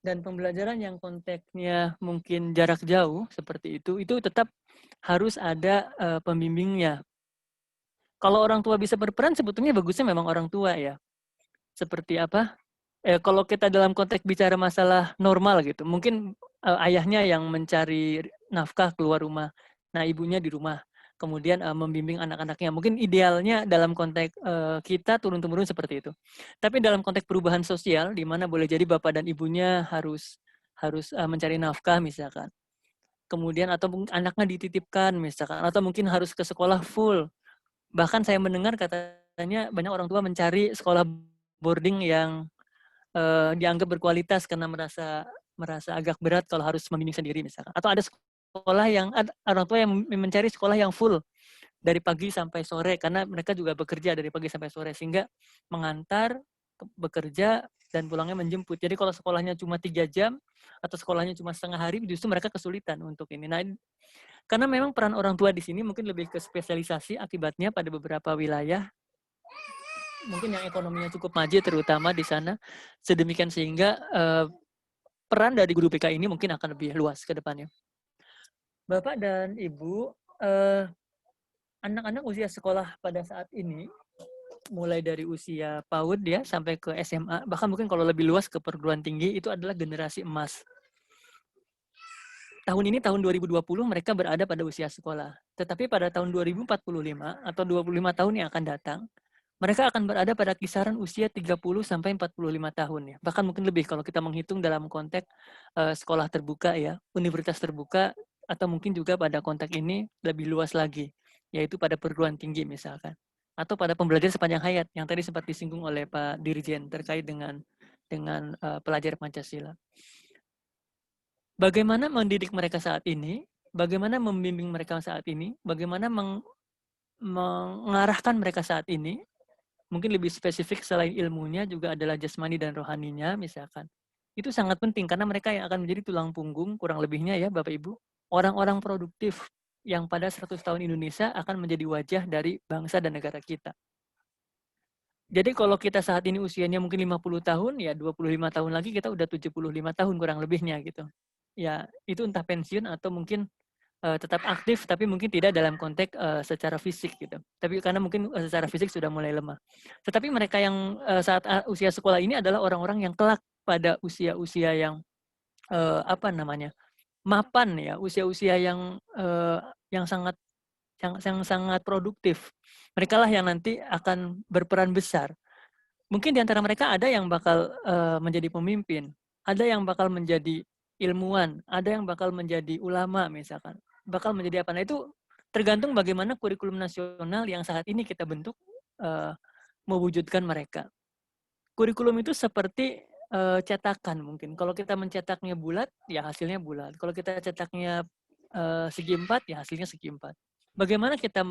dan pembelajaran yang konteksnya mungkin jarak jauh seperti itu tetap harus ada pembimbingnya. Kalau orang tua bisa berperan sebetulnya bagusnya memang orang tua ya. Seperti apa? Kalau kita dalam konteks bicara masalah normal gitu, mungkin ayahnya yang mencari nafkah keluar rumah, nah ibunya di rumah, kemudian membimbing anak-anaknya. Mungkin idealnya dalam konteks kita turun-temurun seperti itu. Tapi dalam konteks perubahan sosial, di mana boleh jadi bapak dan ibunya harus mencari nafkah misalkan. Kemudian atau anaknya dititipkan misalkan, atau mungkin harus ke sekolah full. Bahkan saya mendengar katanya banyak orang tua mencari sekolah boarding yang dianggap berkualitas karena merasa agak berat kalau harus membimbing sendiri misalkan. Atau ada sekolah yang orang tua yang mencari sekolah yang full dari pagi sampai sore karena mereka juga bekerja dari pagi sampai sore sehingga mengantar, bekerja dan pulangnya menjemput. Jadi kalau sekolahnya cuma 3 jam atau sekolahnya cuma setengah hari justru mereka kesulitan untuk ini. Nah, karena memang peran orang tua di sini mungkin lebih ke spesialisasi akibatnya pada beberapa wilayah mungkin yang ekonominya cukup maju terutama di sana, sedemikian sehingga peran dari guru BK ini mungkin akan lebih luas ke depannya. Bapak dan Ibu, anak-anak usia sekolah pada saat ini, mulai dari usia PAUD ya sampai ke SMA, bahkan mungkin kalau lebih luas ke perguruan tinggi, itu adalah generasi emas. Tahun ini, tahun 2020, mereka berada pada usia sekolah. Tetapi pada tahun 2045 atau 25 tahun yang akan datang, mereka akan berada pada kisaran usia 30 sampai 45 tahun ya. Bahkan mungkin lebih kalau kita menghitung dalam konteks sekolah terbuka ya, universitas terbuka atau mungkin juga pada konteks ini lebih luas lagi, yaitu pada perguruan tinggi misalkan. Atau pada pembelajaran sepanjang hayat yang tadi sempat disinggung oleh Pak Dirjen terkait dengan pelajar Pancasila. Bagaimana mendidik mereka saat ini, bagaimana membimbing mereka saat ini, bagaimana mengarahkan mereka saat ini, mungkin lebih spesifik selain ilmunya juga adalah jasmani dan rohaninya misalkan. itu sangat penting karena mereka yang akan menjadi tulang punggung kurang lebihnya ya Bapak Ibu, orang-orang produktif yang pada 100 tahun Indonesia akan menjadi wajah dari bangsa dan negara kita. Jadi kalau kita saat ini usianya mungkin 50 tahun, ya 25 tahun lagi kita udah 75 tahun kurang lebihnya gitu. Ya itu entah pensiun atau mungkin tetap aktif tapi mungkin tidak dalam konteks secara fisik gitu. Tapi karena mungkin secara fisik sudah mulai lemah. Tetapi mereka yang saat usia sekolah ini adalah orang-orang yang kelak pada usia-usia yang mapan ya, usia-usia yang sangat produktif. Mereka lah yang nanti akan berperan besar. Mungkin di antara mereka ada yang bakal menjadi pemimpin, ada yang bakal menjadi ilmuwan, ada yang bakal menjadi ulama misalkan, bakal menjadi apa. Nah itu tergantung bagaimana kurikulum nasional yang saat ini kita bentuk mewujudkan mereka. Kurikulum itu seperti cetakan mungkin. Kalau kita mencetaknya bulat, ya hasilnya bulat. Kalau kita cetaknya segi empat, ya hasilnya segi empat. Bagaimana kita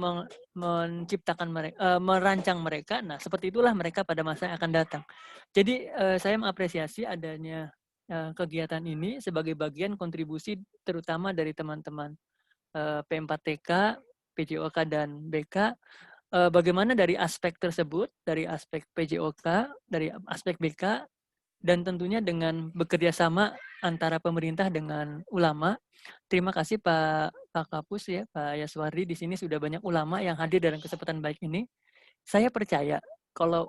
menciptakan mereka, merancang mereka, nah seperti itulah mereka pada masa yang akan datang. Jadi saya mengapresiasi adanya kegiatan ini sebagai bagian kontribusi terutama dari teman-teman P4TK, PJOK, dan BK, bagaimana dari aspek tersebut, dari aspek PJOK, dari aspek BK, dan tentunya dengan bekerja sama antara pemerintah dengan ulama. Terima kasih Pak Kapus ya, Pak Yaswardi, di sini sudah banyak ulama yang hadir dalam kesempatan baik ini. Saya percaya kalau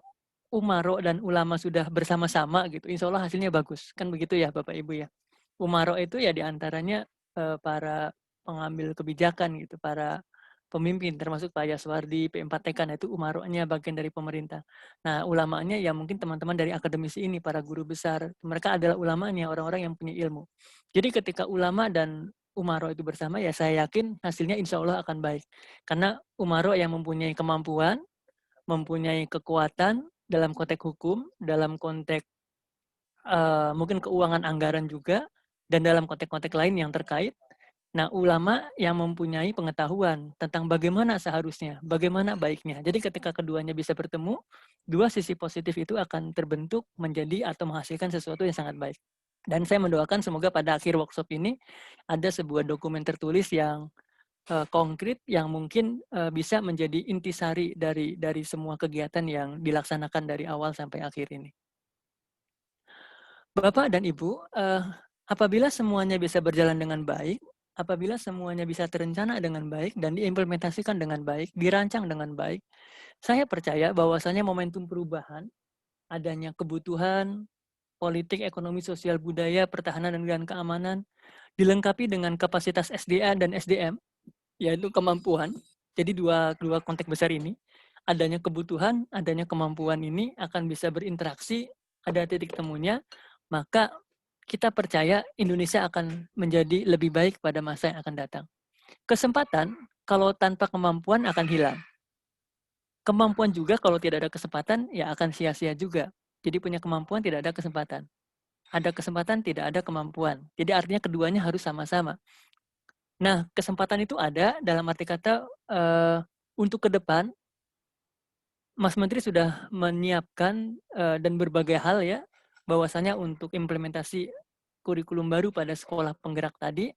umaro dan ulama sudah bersama-sama gitu, insya Allah hasilnya bagus. Kan begitu ya Bapak Ibu ya. Umaro itu ya diantaranya para pengambil kebijakan gitu, para pemimpin termasuk Pak Yaswardi, P4TK, nah itu umaronya bagian dari pemerintah. Nah ulamanya ya mungkin teman-teman dari akademisi ini, para guru besar, mereka adalah ulamanya, orang-orang yang punya ilmu. Jadi ketika ulama dan umaro itu bersama ya saya yakin hasilnya insya Allah akan baik. Karena umaro yang mempunyai kemampuan, mempunyai kekuatan dalam konteks hukum, dalam konteks mungkin keuangan anggaran juga, dan dalam konteks-konteks lain yang terkait. Nah, ulama yang mempunyai pengetahuan tentang bagaimana seharusnya, bagaimana baiknya. Jadi ketika keduanya bisa bertemu, dua sisi positif itu akan terbentuk menjadi atau menghasilkan sesuatu yang sangat baik. Dan saya mendoakan semoga pada akhir workshop ini ada sebuah dokumen tertulis yang konkret yang mungkin bisa menjadi intisari dari semua kegiatan yang dilaksanakan dari awal sampai akhir ini. Bapak dan Ibu, apabila semuanya bisa berjalan dengan baik, apabila semuanya bisa terencana dengan baik dan diimplementasikan dengan baik, dirancang dengan baik, saya percaya bahwasanya momentum perubahan, adanya kebutuhan, politik, ekonomi, sosial, budaya, pertahanan, dan keamanan, dilengkapi dengan kapasitas SDA dan SDM, yaitu kemampuan. Jadi dua konteks besar ini, adanya kebutuhan, adanya kemampuan ini akan bisa berinteraksi, ada titik temunya, maka kita percaya Indonesia akan menjadi lebih baik pada masa yang akan datang. Kesempatan, kalau tanpa kemampuan akan hilang. Kemampuan juga kalau tidak ada kesempatan, ya akan sia-sia juga. Jadi punya kemampuan, tidak ada kesempatan. Ada kesempatan, tidak ada kemampuan. Jadi artinya keduanya harus sama-sama. Nah, kesempatan itu ada dalam arti kata untuk ke depan, Mas Menteri sudah menyiapkan dan berbagai hal ya, bahwasanya untuk implementasi kurikulum baru pada sekolah penggerak tadi,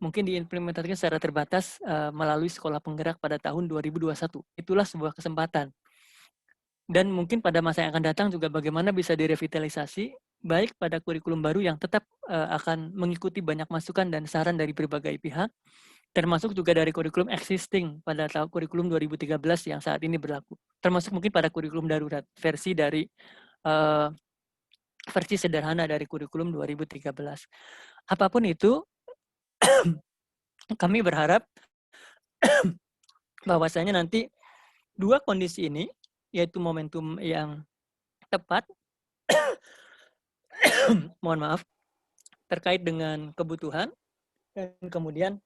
mungkin diimplementasikan secara terbatas melalui sekolah penggerak pada tahun 2021. Itulah sebuah kesempatan. Dan mungkin pada masa yang akan datang juga bagaimana bisa direvitalisasi, baik pada kurikulum baru yang tetap akan mengikuti banyak masukan dan saran dari berbagai pihak, termasuk juga dari kurikulum existing pada tahun kurikulum 2013 yang saat ini berlaku. Termasuk mungkin pada kurikulum darurat, versi dari versi sederhana dari kurikulum 2013. Apapun itu, kami berharap bahwasanya nanti dua kondisi ini, yaitu momentum yang tepat, mohon maaf, terkait dengan kebutuhan, dan kemudian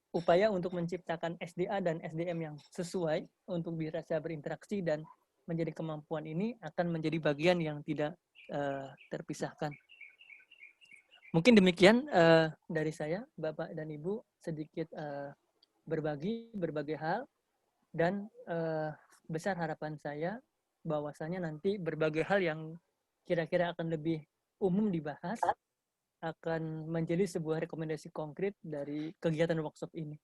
upaya untuk menciptakan SDA dan SDM yang sesuai untuk bisa berinteraksi dan menjadi kemampuan ini akan menjadi bagian yang tidak terpisahkan. Mungkin demikian dari saya, Bapak dan Ibu, sedikit berbagi berbagai hal, dan besar harapan saya bahwasanya nanti berbagai hal yang kira-kira akan lebih umum dibahas akan menjadi sebuah rekomendasi konkret dari kegiatan workshop ini.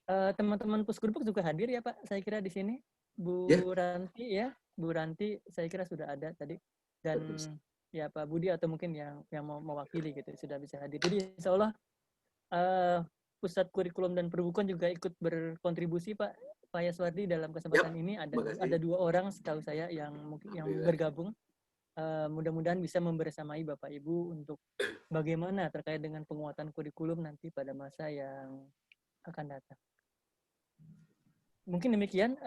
Teman-teman Puskurbuk juga hadir ya Pak, saya kira di sini. Bu Ranti ya, Bu Ranti saya kira sudah ada tadi. Dan ya Pak Budi atau mungkin yang mau mewakili gitu sudah bisa hadir. Jadi insya Allah Pusat Kurikulum dan Perbukuan juga ikut berkontribusi Pak Yaswardi dalam kesempatan ini. Ada 2 orang setahu saya yang bergabung. Mudah-mudahan bisa membersamai Bapak Ibu untuk bagaimana terkait dengan penguatan kurikulum nanti pada masa yang akan datang. Mungkin demikian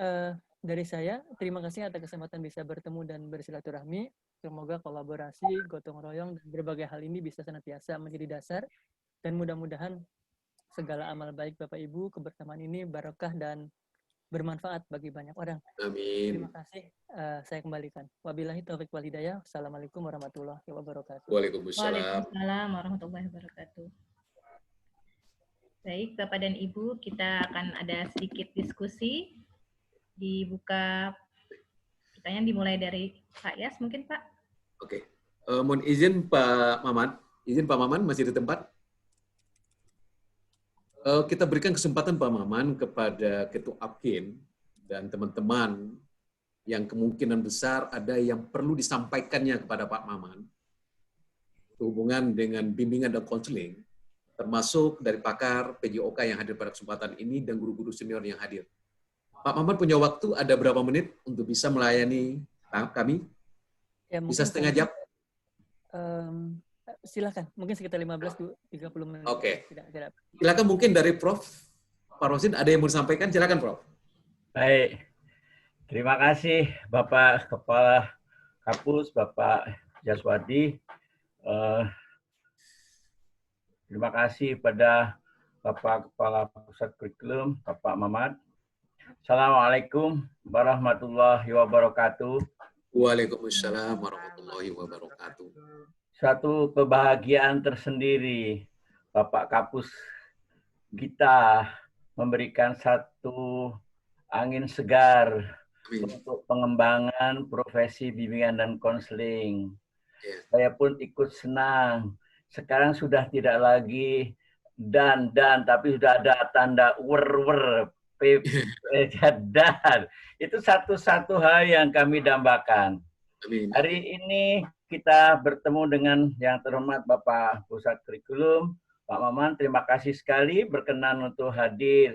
dari saya. Terima kasih atas kesempatan bisa bertemu dan bersilaturahmi. Semoga kolaborasi, gotong royong, dan berbagai hal ini bisa senantiasa menjadi dasar. Dan mudah-mudahan segala amal baik Bapak Ibu, kebersamaan ini barokah dan bermanfaat bagi banyak orang. Amin. Terima kasih. Saya kembalikan. Wabillahi taufiq wal hidayah. Assalamualaikum warahmatullahi wabarakatuh. Waalaikumsalam. Waalaikumsalam warahmatullahi wabarakatuh. Baik, Bapak dan Ibu, kita akan ada sedikit diskusi. Dibuka pertanyaan dimulai dari Pak Yas, mungkin Pak? Oke. Mohon izin Pak Maman. Izin Pak Maman, masih di tempat? Kita berikan kesempatan Pak Maman kepada Ketua Apkin dan teman-teman yang kemungkinan besar ada yang perlu disampaikannya kepada Pak Maman berhubungan dengan bimbingan dan konseling, termasuk dari pakar PJOK yang hadir pada kesempatan ini dan guru-guru senior yang hadir. Pak Maman punya waktu ada berapa menit untuk bisa melayani kami? Ya, bisa setengah jam? Silakan, mungkin sekitar 15-30 menit. Oke. Silakan mungkin dari Prof. Pak Rosin ada yang mau disampaikan, silakan Prof. Baik. Terima kasih Bapak Kepala Kapus, Bapak Yaswardi. Terima kasih pada Bapak Kepala Pusat Kurikulum, Bapak Mamat. Assalamualaikum warahmatullahi wabarakatuh. Waalaikumsalam warahmatullahi wabarakatuh. Suatu kebahagiaan tersendiri Bapak Kapus kita memberikan satu angin segar untuk pengembangan profesi bimbingan dan konseling. Saya pun ikut senang. Sekarang sudah tidak lagi dan tapi sudah ada tanda wer dan itu satu-satu hal yang kami dambakan. Hari ini kita bertemu dengan yang terhormat Bapak Pusat Kurikulum, Pak Maman. Terima kasih sekali berkenan untuk hadir.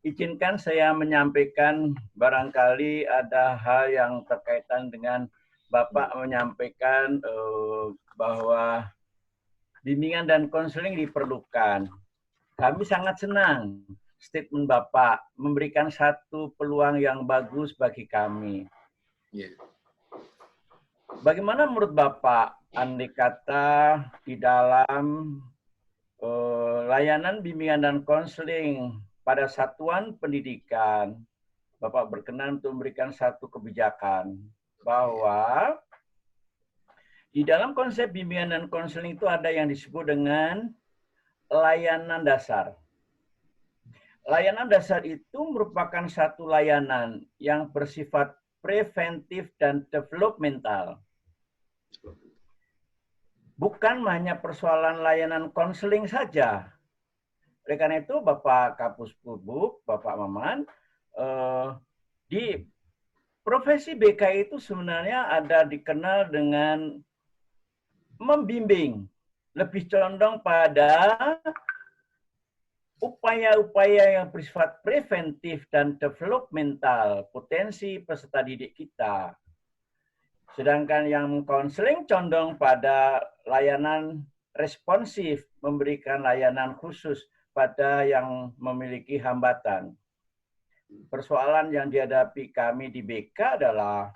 Izinkan saya menyampaikan barangkali ada hal yang berkaitan dengan Bapak menyampaikan bahwa bimbingan dan konseling diperlukan. Kami sangat senang statement Bapak memberikan satu peluang yang bagus bagi kami. Bagaimana menurut Bapak, andai kata di dalam layanan bimbingan dan konseling pada satuan pendidikan, Bapak berkenan untuk memberikan satu kebijakan bahwa di dalam konsep bimbingan dan konseling itu ada yang disebut dengan layanan dasar. Layanan dasar itu merupakan satu layanan yang bersifat preventif dan developmental. Bukan hanya persoalan layanan konseling saja. Oleh karena itu, Bapak Kapus Purbuk, Bapak Maman, di profesi BK itu sebenarnya ada dikenal dengan membimbing, lebih condong pada upaya-upaya yang bersifat preventif dan developmental potensi peserta didik kita. Sedangkan yang konseling condong pada layanan responsif, memberikan layanan khusus pada yang memiliki hambatan. Persoalan yang dihadapi kami di BK adalah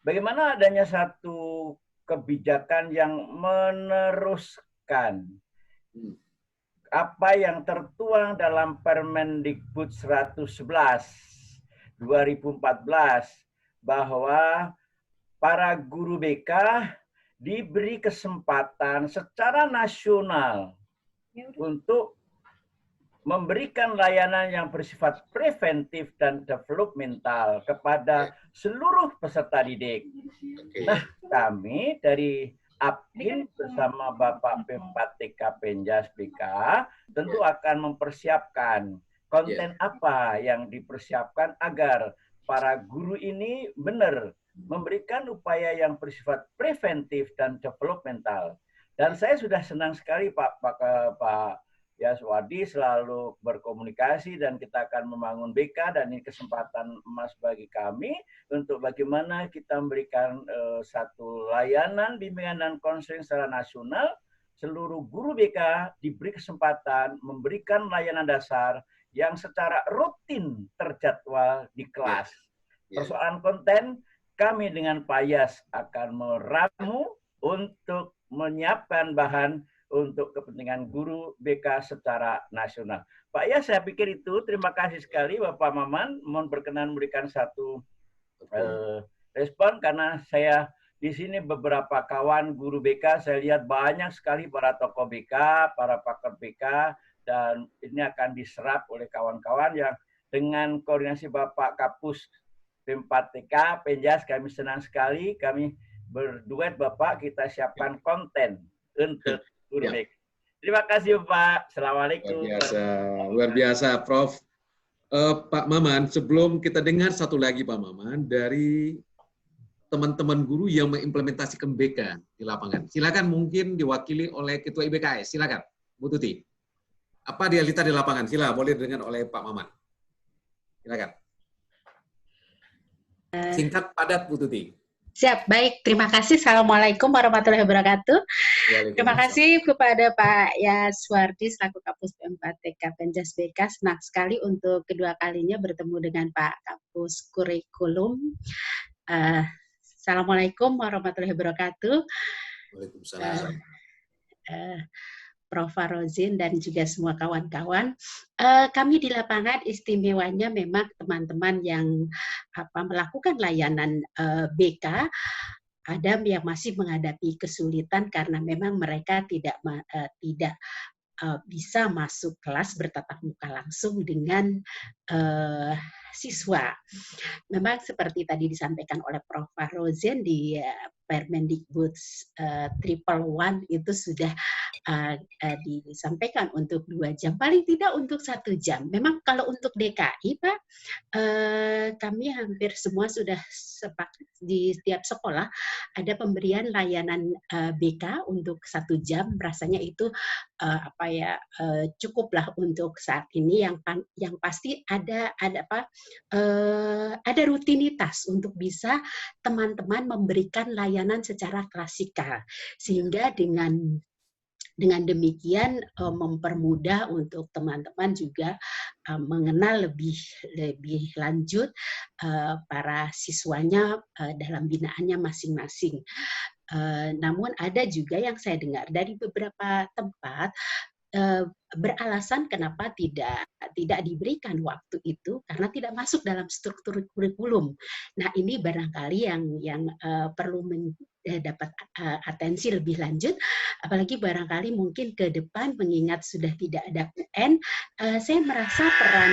bagaimana adanya satu kebijakan yang meneruskan apa yang tertuang dalam Permendikbud 111 2014 bahwa para guru BK diberi kesempatan secara nasional untuk memberikan layanan yang bersifat preventif dan developmental kepada seluruh peserta didik. Nah, kami dari Aphin bersama Bapak P4TK Penjas BK tentu akan mempersiapkan konten apa yang dipersiapkan agar para guru ini benar memberikan upaya yang bersifat preventif dan developmental. Dan saya sudah senang sekali Pak Yaswardi selalu berkomunikasi dan kita akan membangun BK, dan ini kesempatan emas bagi kami untuk bagaimana kita memberikan satu layanan bimbingan dan konseling secara nasional. Seluruh guru BK diberi kesempatan memberikan layanan dasar yang secara rutin terjadwal di kelas. Persoalan konten, kami dengan Pak Yas akan meramu untuk menyiapkan bahan untuk kepentingan guru BK secara nasional. Pak Yas, saya pikir itu. Terima kasih sekali Bapak Maman. Mohon berkenan memberikan satu respon, karena saya di sini beberapa kawan guru BK, saya lihat banyak sekali para tokoh BK, para pakar BK, dan ini akan diserap oleh kawan-kawan yang dengan koordinasi Bapak Kapus P4TK Penjas, kami senang sekali. Kami berduet Bapak, kita siapkan konten untuk guru BK. Terima kasih Pak. Assalamualaikum. Luar biasa Prof. Pak Maman, sebelum kita dengar satu lagi Pak Maman dari teman-teman guru yang mengimplementasikan BK di lapangan. Silakan, mungkin diwakili oleh Ketua IBKS. Silakan, Bu Tuti. Apa realita di lapangan? Silakan, boleh dengar oleh Pak Maman. Silakan. Singkat, padat, Bu Tuti. Siap, baik. Terima kasih. Assalamualaikum warahmatullahi wabarakatuh. Terima kasih kepada Pak Yaswardi selaku Kapus P4TK Penjas BK. Senang sekali untuk kedua kalinya bertemu dengan Pak Kapus Kurikulum. Assalamualaikum warahmatullahi wabarakatuh. Waalaikumsalam. Prof. Farozin dan juga semua kawan-kawan. Kami di lapangan istimewanya memang teman-teman yang melakukan layanan BK, ada yang masih menghadapi kesulitan karena memang mereka tidak bisa masuk kelas bertatap muka langsung dengan siswa. Memang seperti tadi disampaikan oleh Prof. Farozin di Permendikbud 111 itu sudah disampaikan untuk 2 jam, paling tidak untuk 1 jam. Memang kalau untuk DKI Pak, kami hampir semua sudah sepakat di setiap sekolah ada pemberian layanan BK untuk 1 jam. Rasanya itu cukuplah untuk saat ini. Yang pasti ada rutinitas untuk bisa teman-teman memberikan layanan secara klasikal, sehingga dengan demikian mempermudah untuk teman-teman juga mengenal lebih lanjut para siswanya dalam binaannya masing-masing. Namun ada juga yang saya dengar dari beberapa tempat beralasan kenapa tidak diberikan waktu itu karena tidak masuk dalam struktur kurikulum. Nah, ini barangkali yang perlu mendapat atensi lebih lanjut, apalagi barangkali mungkin ke depan mengingat sudah tidak ada UN, saya merasa peran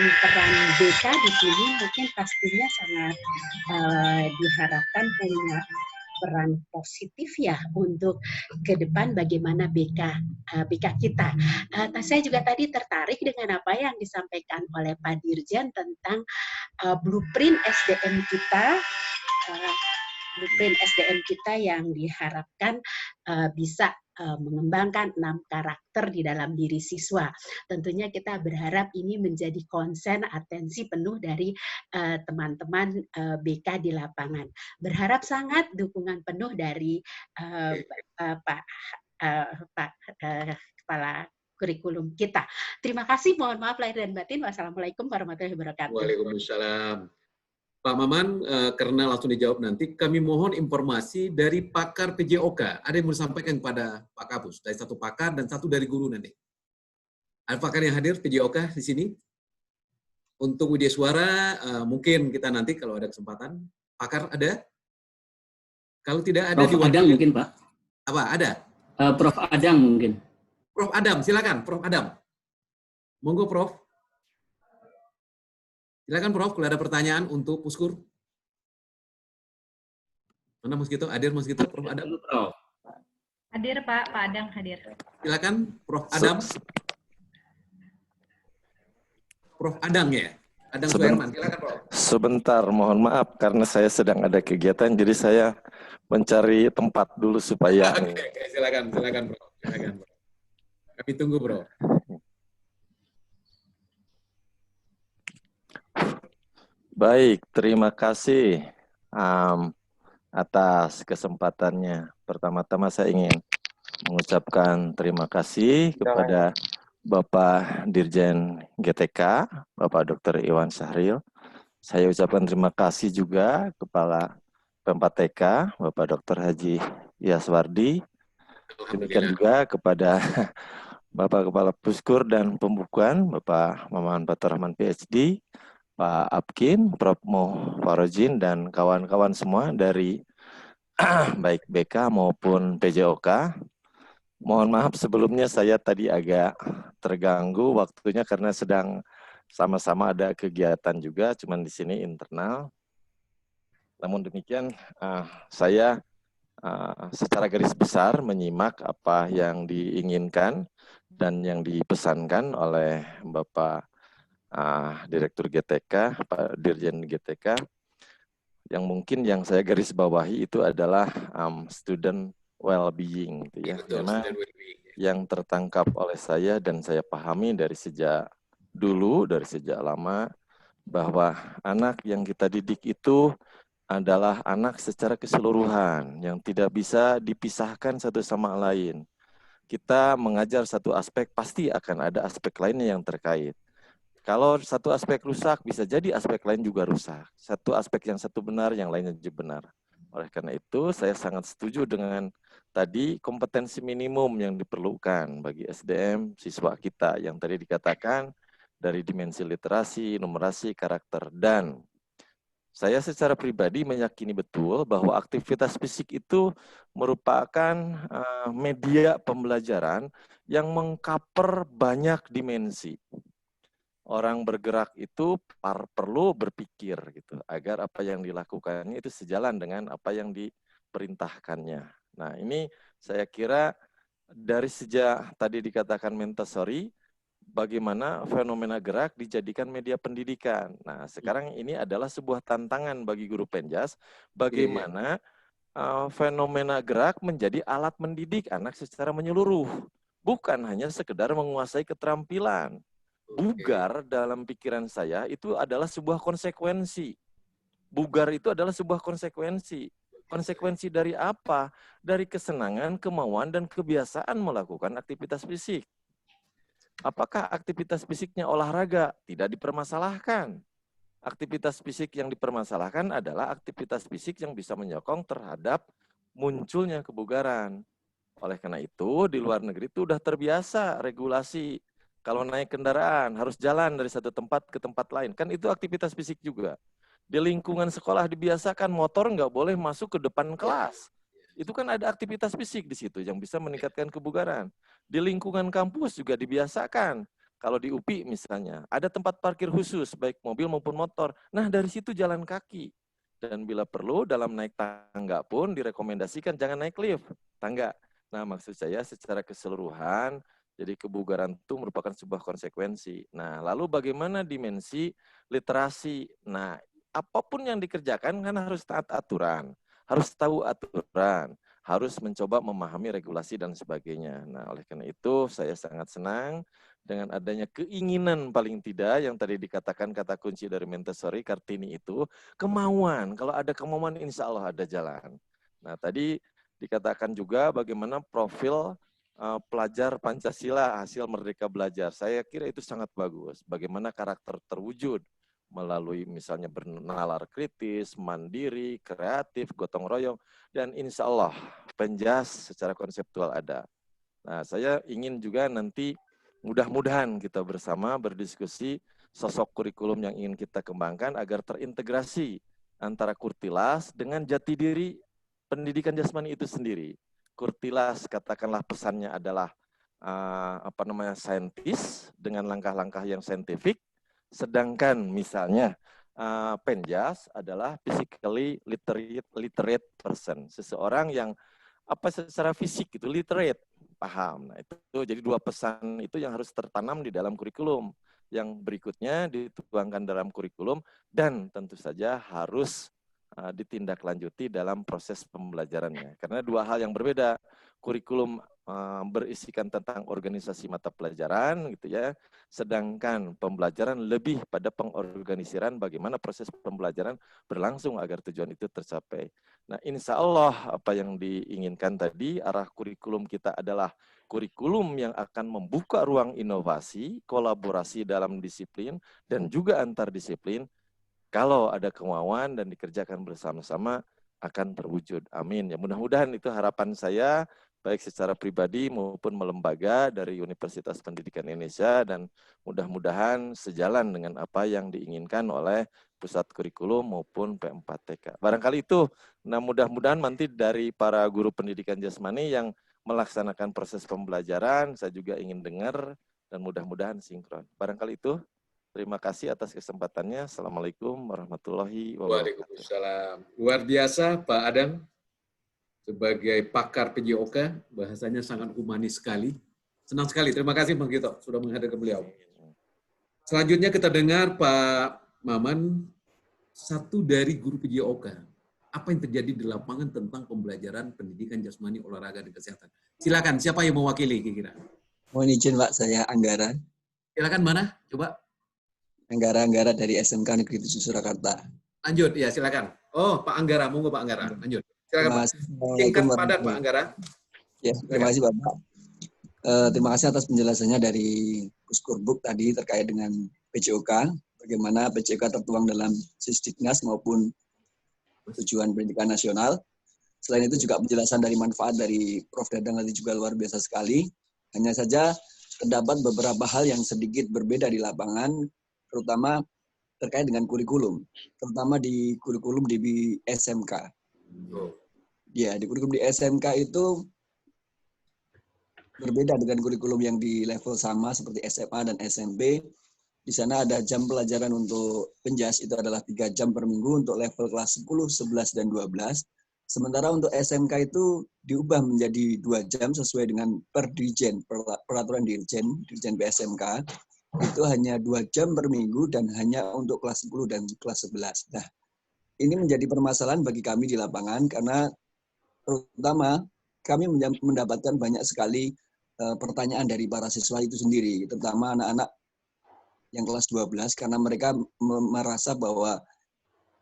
BK di sini mungkin pastinya sangat diharapkan punya peran positif ya untuk ke depan bagaimana BK kita. Saya juga tadi tertarik dengan apa yang disampaikan oleh Pak Dirjen tentang blueprint SDM kita. Blueprint SDM kita yang diharapkan bisa mengembangkan 6 karakter di dalam diri siswa. Tentunya kita berharap ini menjadi konsen atensi penuh dari teman-teman BK di lapangan. Berharap sangat dukungan penuh dari Pak Kepala Kurikulum kita. Terima kasih, mohon maaf lahir dan batin. Wassalamualaikum warahmatullahi wabarakatuh. Waalaikumsalam. Pak Maman, karena langsung dijawab nanti, kami mohon informasi dari pakar PJOK. Ada yang mau disampaikan kepada Pak Kapus, dari satu pakar dan satu dari guru nanti. Ada pakar yang hadir PJOK di sini? Untuk Widya Suara, mungkin kita nanti kalau ada kesempatan. Pakar ada? Kalau tidak ada, Prof. Adang mungkin Pak. Apa, ada? Prof. Adang mungkin. Prof. Adam, silakan Prof. Adam. Monggo Prof. Silakan Prof, kalau ada pertanyaan untuk Puskur. Mana Mas Gito? Hadir Mas Gito, Prof. Adam. Hadir Pak Adang hadir. Silakan Prof. Adam. Prof. Adang ya? Adang Suherman, silakan Prof. Sebentar, mohon maaf karena saya sedang ada kegiatan, jadi saya mencari tempat dulu supaya... Oke, silakan Prof. Silakan, Prof. Kami tunggu, Bro. Baik, terima kasih atas kesempatannya. Pertama-tama saya ingin mengucapkan terima kasih kepada Bapak Dirjen GTK, Bapak Dr. Iwan Syahril. Saya ucapkan terima kasih juga Kepala Pempat TK, Bapak Dr. Haji Yaswardi. Demikian juga kepada Bapak Kepala Puskur dan Pembukuan, Bapak Maman Batur Rahman PhD, Pak Apkin, Prof. Mo Farojin, dan kawan-kawan semua dari baik BK maupun PJOK. Mohon maaf sebelumnya saya tadi agak terganggu waktunya karena sedang sama-sama ada kegiatan juga, cuman di sini internal. Namun demikian, saya secara garis besar menyimak apa yang diinginkan dan yang dipesankan oleh Bapak Direktur GTK, Pak Dirjen GTK, yang mungkin yang saya garis bawahi itu adalah student well-being, gitu ya. Karena yang tertangkap oleh saya dan saya pahami dari sejak dulu, dari sejak lama, bahwa anak yang kita didik itu adalah anak secara keseluruhan, yang tidak bisa dipisahkan satu sama lain. Kita mengajar satu aspek, pasti akan ada aspek lainnya yang terkait. Kalau satu aspek rusak, bisa jadi aspek lain juga rusak. Satu aspek yang satu benar, yang lainnya juga benar. Oleh karena itu, saya sangat setuju dengan tadi kompetensi minimum yang diperlukan bagi SDM siswa kita, yang tadi dikatakan dari dimensi literasi, numerasi, karakter, dan saya secara pribadi meyakini betul bahwa aktivitas fisik itu merupakan media pembelajaran yang mengcover banyak dimensi. Orang bergerak itu perlu berpikir gitu agar apa yang dilakukannya itu sejalan dengan apa yang diperintahkannya. Nah, ini saya kira dari sejak tadi dikatakan Montessori, bagaimana fenomena gerak dijadikan media pendidikan. Nah, sekarang ini adalah sebuah tantangan bagi guru Penjas, bagaimana fenomena gerak menjadi alat mendidik anak secara menyeluruh. Bukan hanya sekedar menguasai keterampilan. Bugar dalam pikiran saya itu adalah sebuah konsekuensi. Bugar itu adalah sebuah konsekuensi. Konsekuensi dari apa? Dari kesenangan, kemauan, dan kebiasaan melakukan aktivitas fisik. Apakah aktivitas fisiknya olahraga? Tidak dipermasalahkan. Aktivitas fisik yang dipermasalahkan adalah aktivitas fisik yang bisa menyokong terhadap munculnya kebugaran. Oleh karena itu, di luar negeri itu sudah terbiasa regulasi. Kalau naik kendaraan, harus jalan dari satu tempat ke tempat lain. Kan itu aktivitas fisik juga. Di lingkungan sekolah dibiasakan motor nggak boleh masuk ke depan kelas. Itu kan ada aktivitas fisik di situ yang bisa meningkatkan kebugaran. Di lingkungan kampus juga dibiasakan. Kalau di UPI misalnya, ada tempat parkir khusus, baik mobil maupun motor. Nah, dari situ jalan kaki. Dan bila perlu, dalam naik tangga pun direkomendasikan jangan naik lift, tangga. Nah, maksud saya secara keseluruhan, jadi kebugaran itu merupakan sebuah konsekuensi. Nah, lalu bagaimana dimensi literasi? Nah, apapun yang dikerjakan kan harus taat aturan, harus tahu aturan, harus mencoba memahami regulasi dan sebagainya. Nah, oleh karena itu saya sangat senang dengan adanya keinginan paling tidak yang tadi dikatakan kata kunci dari Montessori, Kartini itu, kemauan. Kalau ada kemauan insya Allah ada jalan. Nah, tadi dikatakan juga bagaimana profil pelajar Pancasila hasil Merdeka Belajar. Saya kira itu sangat bagus. Bagaimana karakter terwujud melalui misalnya bernalar kritis, mandiri, kreatif, gotong royong, dan insya Allah Penjas secara konseptual ada. Nah, saya ingin juga nanti mudah-mudahan kita bersama berdiskusi sosok kurikulum yang ingin kita kembangkan agar terintegrasi antara Kurtilas dengan jati diri pendidikan jasmani itu sendiri. Kurtilas katakanlah pesannya adalah saintis dengan langkah-langkah yang saintifik, sedangkan misalnya Penjas adalah physically literate person, seseorang yang apa secara fisik gitu, literate, paham. Nah, itu jadi 2 pesan itu yang harus tertanam di dalam kurikulum. Yang berikutnya dituangkan dalam kurikulum dan tentu saja harus ditindaklanjuti dalam proses pembelajarannya. Karena 2 hal yang berbeda. Kurikulum berisikan tentang organisasi mata pelajaran gitu ya. Sedangkan pembelajaran lebih pada pengorganisiran bagaimana proses pembelajaran berlangsung agar tujuan itu tercapai. Nah, insya Allah apa yang diinginkan tadi, arah kurikulum kita adalah kurikulum yang akan membuka ruang inovasi, kolaborasi dalam disiplin, dan juga antar disiplin. Kalau ada kemauan dan dikerjakan bersama-sama akan terwujud. Amin. Ya mudah-mudahan itu harapan saya, baik secara pribadi maupun melembaga dari Universitas Pendidikan Indonesia, dan mudah-mudahan sejalan dengan apa yang diinginkan oleh Pusat Kurikulum maupun P4TK. Barangkali itu, nah mudah-mudahan nanti dari para guru pendidikan jasmani yang melaksanakan proses pembelajaran, saya juga ingin dengar dan mudah-mudahan sinkron. Barangkali itu, terima kasih atas kesempatannya. Assalamualaikum warahmatullahi wabarakatuh. Waalaikumsalam. Luar biasa Pak Adam. Sebagai pakar PJOK, bahasanya sangat humanis sekali. Senang sekali. Terima kasih Bang Gito sudah menghadirkan beliau. Selanjutnya kita dengar Pak Maman, satu dari guru PJOK. Apa yang terjadi di lapangan tentang pembelajaran pendidikan jasmani, olahraga, dan kesehatan? Silakan, siapa yang mewakili kira-kira? Mohon izin Pak, saya Anggara. Silakan, mana? Coba. Anggara dari SMK Negeri 7 Surakarta. Lanjut, ya silakan. Oh, Pak Anggara, monggo Pak Anggara. Lanjut. Silakan Pak. Singkat padat Pak Anggara. Ya, terima kasih Bapak. Terima kasih atas penjelasannya dari Gus Kurbuk tadi terkait dengan PJOK, bagaimana PJOK tertuang dalam Sisdiknas maupun tujuan pendidikan nasional. Selain itu juga penjelasan dari manfaat dari Prof. Dadang tadi juga luar biasa sekali. Hanya saja terdapat beberapa hal yang sedikit berbeda di lapangan, terutama terkait dengan kurikulum, terutama di kurikulum di SMK. Ya, di kurikulum di SMK itu berbeda dengan kurikulum yang di level sama seperti SMA dan SMP. Di sana ada jam pelajaran untuk penjas, itu adalah 3 jam per minggu untuk level kelas 10, 11, dan 12. Sementara untuk SMK itu diubah menjadi 2 jam sesuai dengan peraturan Dirjen PSMK. Itu hanya 2 jam per minggu dan hanya untuk kelas 10 dan kelas 11. Nah, ini menjadi permasalahan bagi kami di lapangan karena terutama kami mendapatkan banyak sekali pertanyaan dari para siswa itu sendiri, terutama anak-anak yang kelas 12, karena mereka merasa bahwa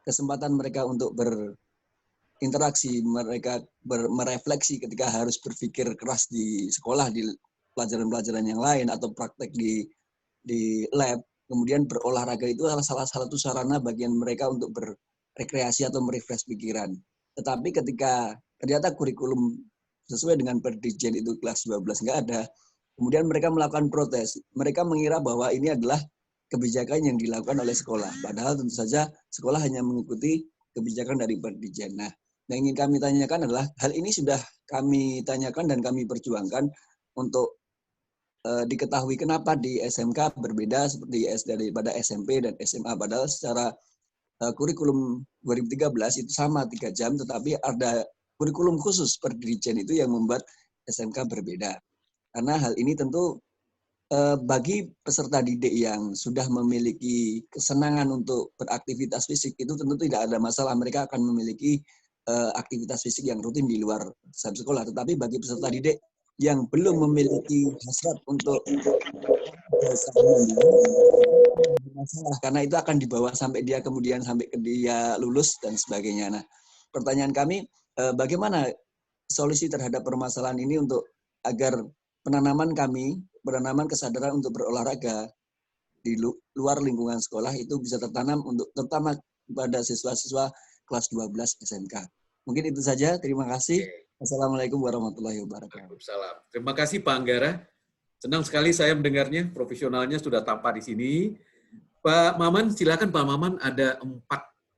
kesempatan mereka untuk berinteraksi, mereka merefleksi ketika harus berpikir keras di sekolah, di pelajaran-pelajaran yang lain, atau praktek di lab, kemudian berolahraga itu adalah salah satu sarana bagian mereka untuk berrekreasi atau merefresh pikiran. Tetapi ketika ternyata kurikulum sesuai dengan Perdirjen itu kelas 12 nggak ada, kemudian mereka melakukan protes. Mereka mengira bahwa ini adalah kebijakan yang dilakukan oleh sekolah. Padahal tentu saja sekolah hanya mengikuti kebijakan dari Perdirjen. Nah, yang ingin kami tanyakan adalah hal ini sudah kami tanyakan dan kami perjuangkan untuk diketahui kenapa di SMK berbeda seperti daripada SMP dan SMA. Padahal secara kurikulum 2013 itu sama 3 jam, tetapi ada kurikulum khusus Perdirjen itu yang membuat SMK berbeda. Karena hal ini tentu bagi peserta didik yang sudah memiliki kesenangan untuk beraktivitas fisik itu tentu tidak ada masalah, mereka akan memiliki aktivitas fisik yang rutin di luar sekolah. Tetapi bagi peserta didik yang belum memiliki hasrat untuk masalah, karena itu akan dibawa sampai dia kemudian sampai dia lulus dan sebagainya. Nah, pertanyaan kami, bagaimana solusi terhadap permasalahan ini untuk agar penanaman kesadaran untuk berolahraga di luar lingkungan sekolah itu bisa tertanam untuk terutama pada siswa-siswa kelas 12 SMK. Mungkin itu saja. Terima kasih. Assalamualaikum warahmatullahi wabarakatuh. Waalaikumsalam. Terima kasih Pak Anggara. Senang sekali saya mendengarnya, profesionalnya sudah tampak di sini. Pak Maman, silakan Pak Maman, ada 4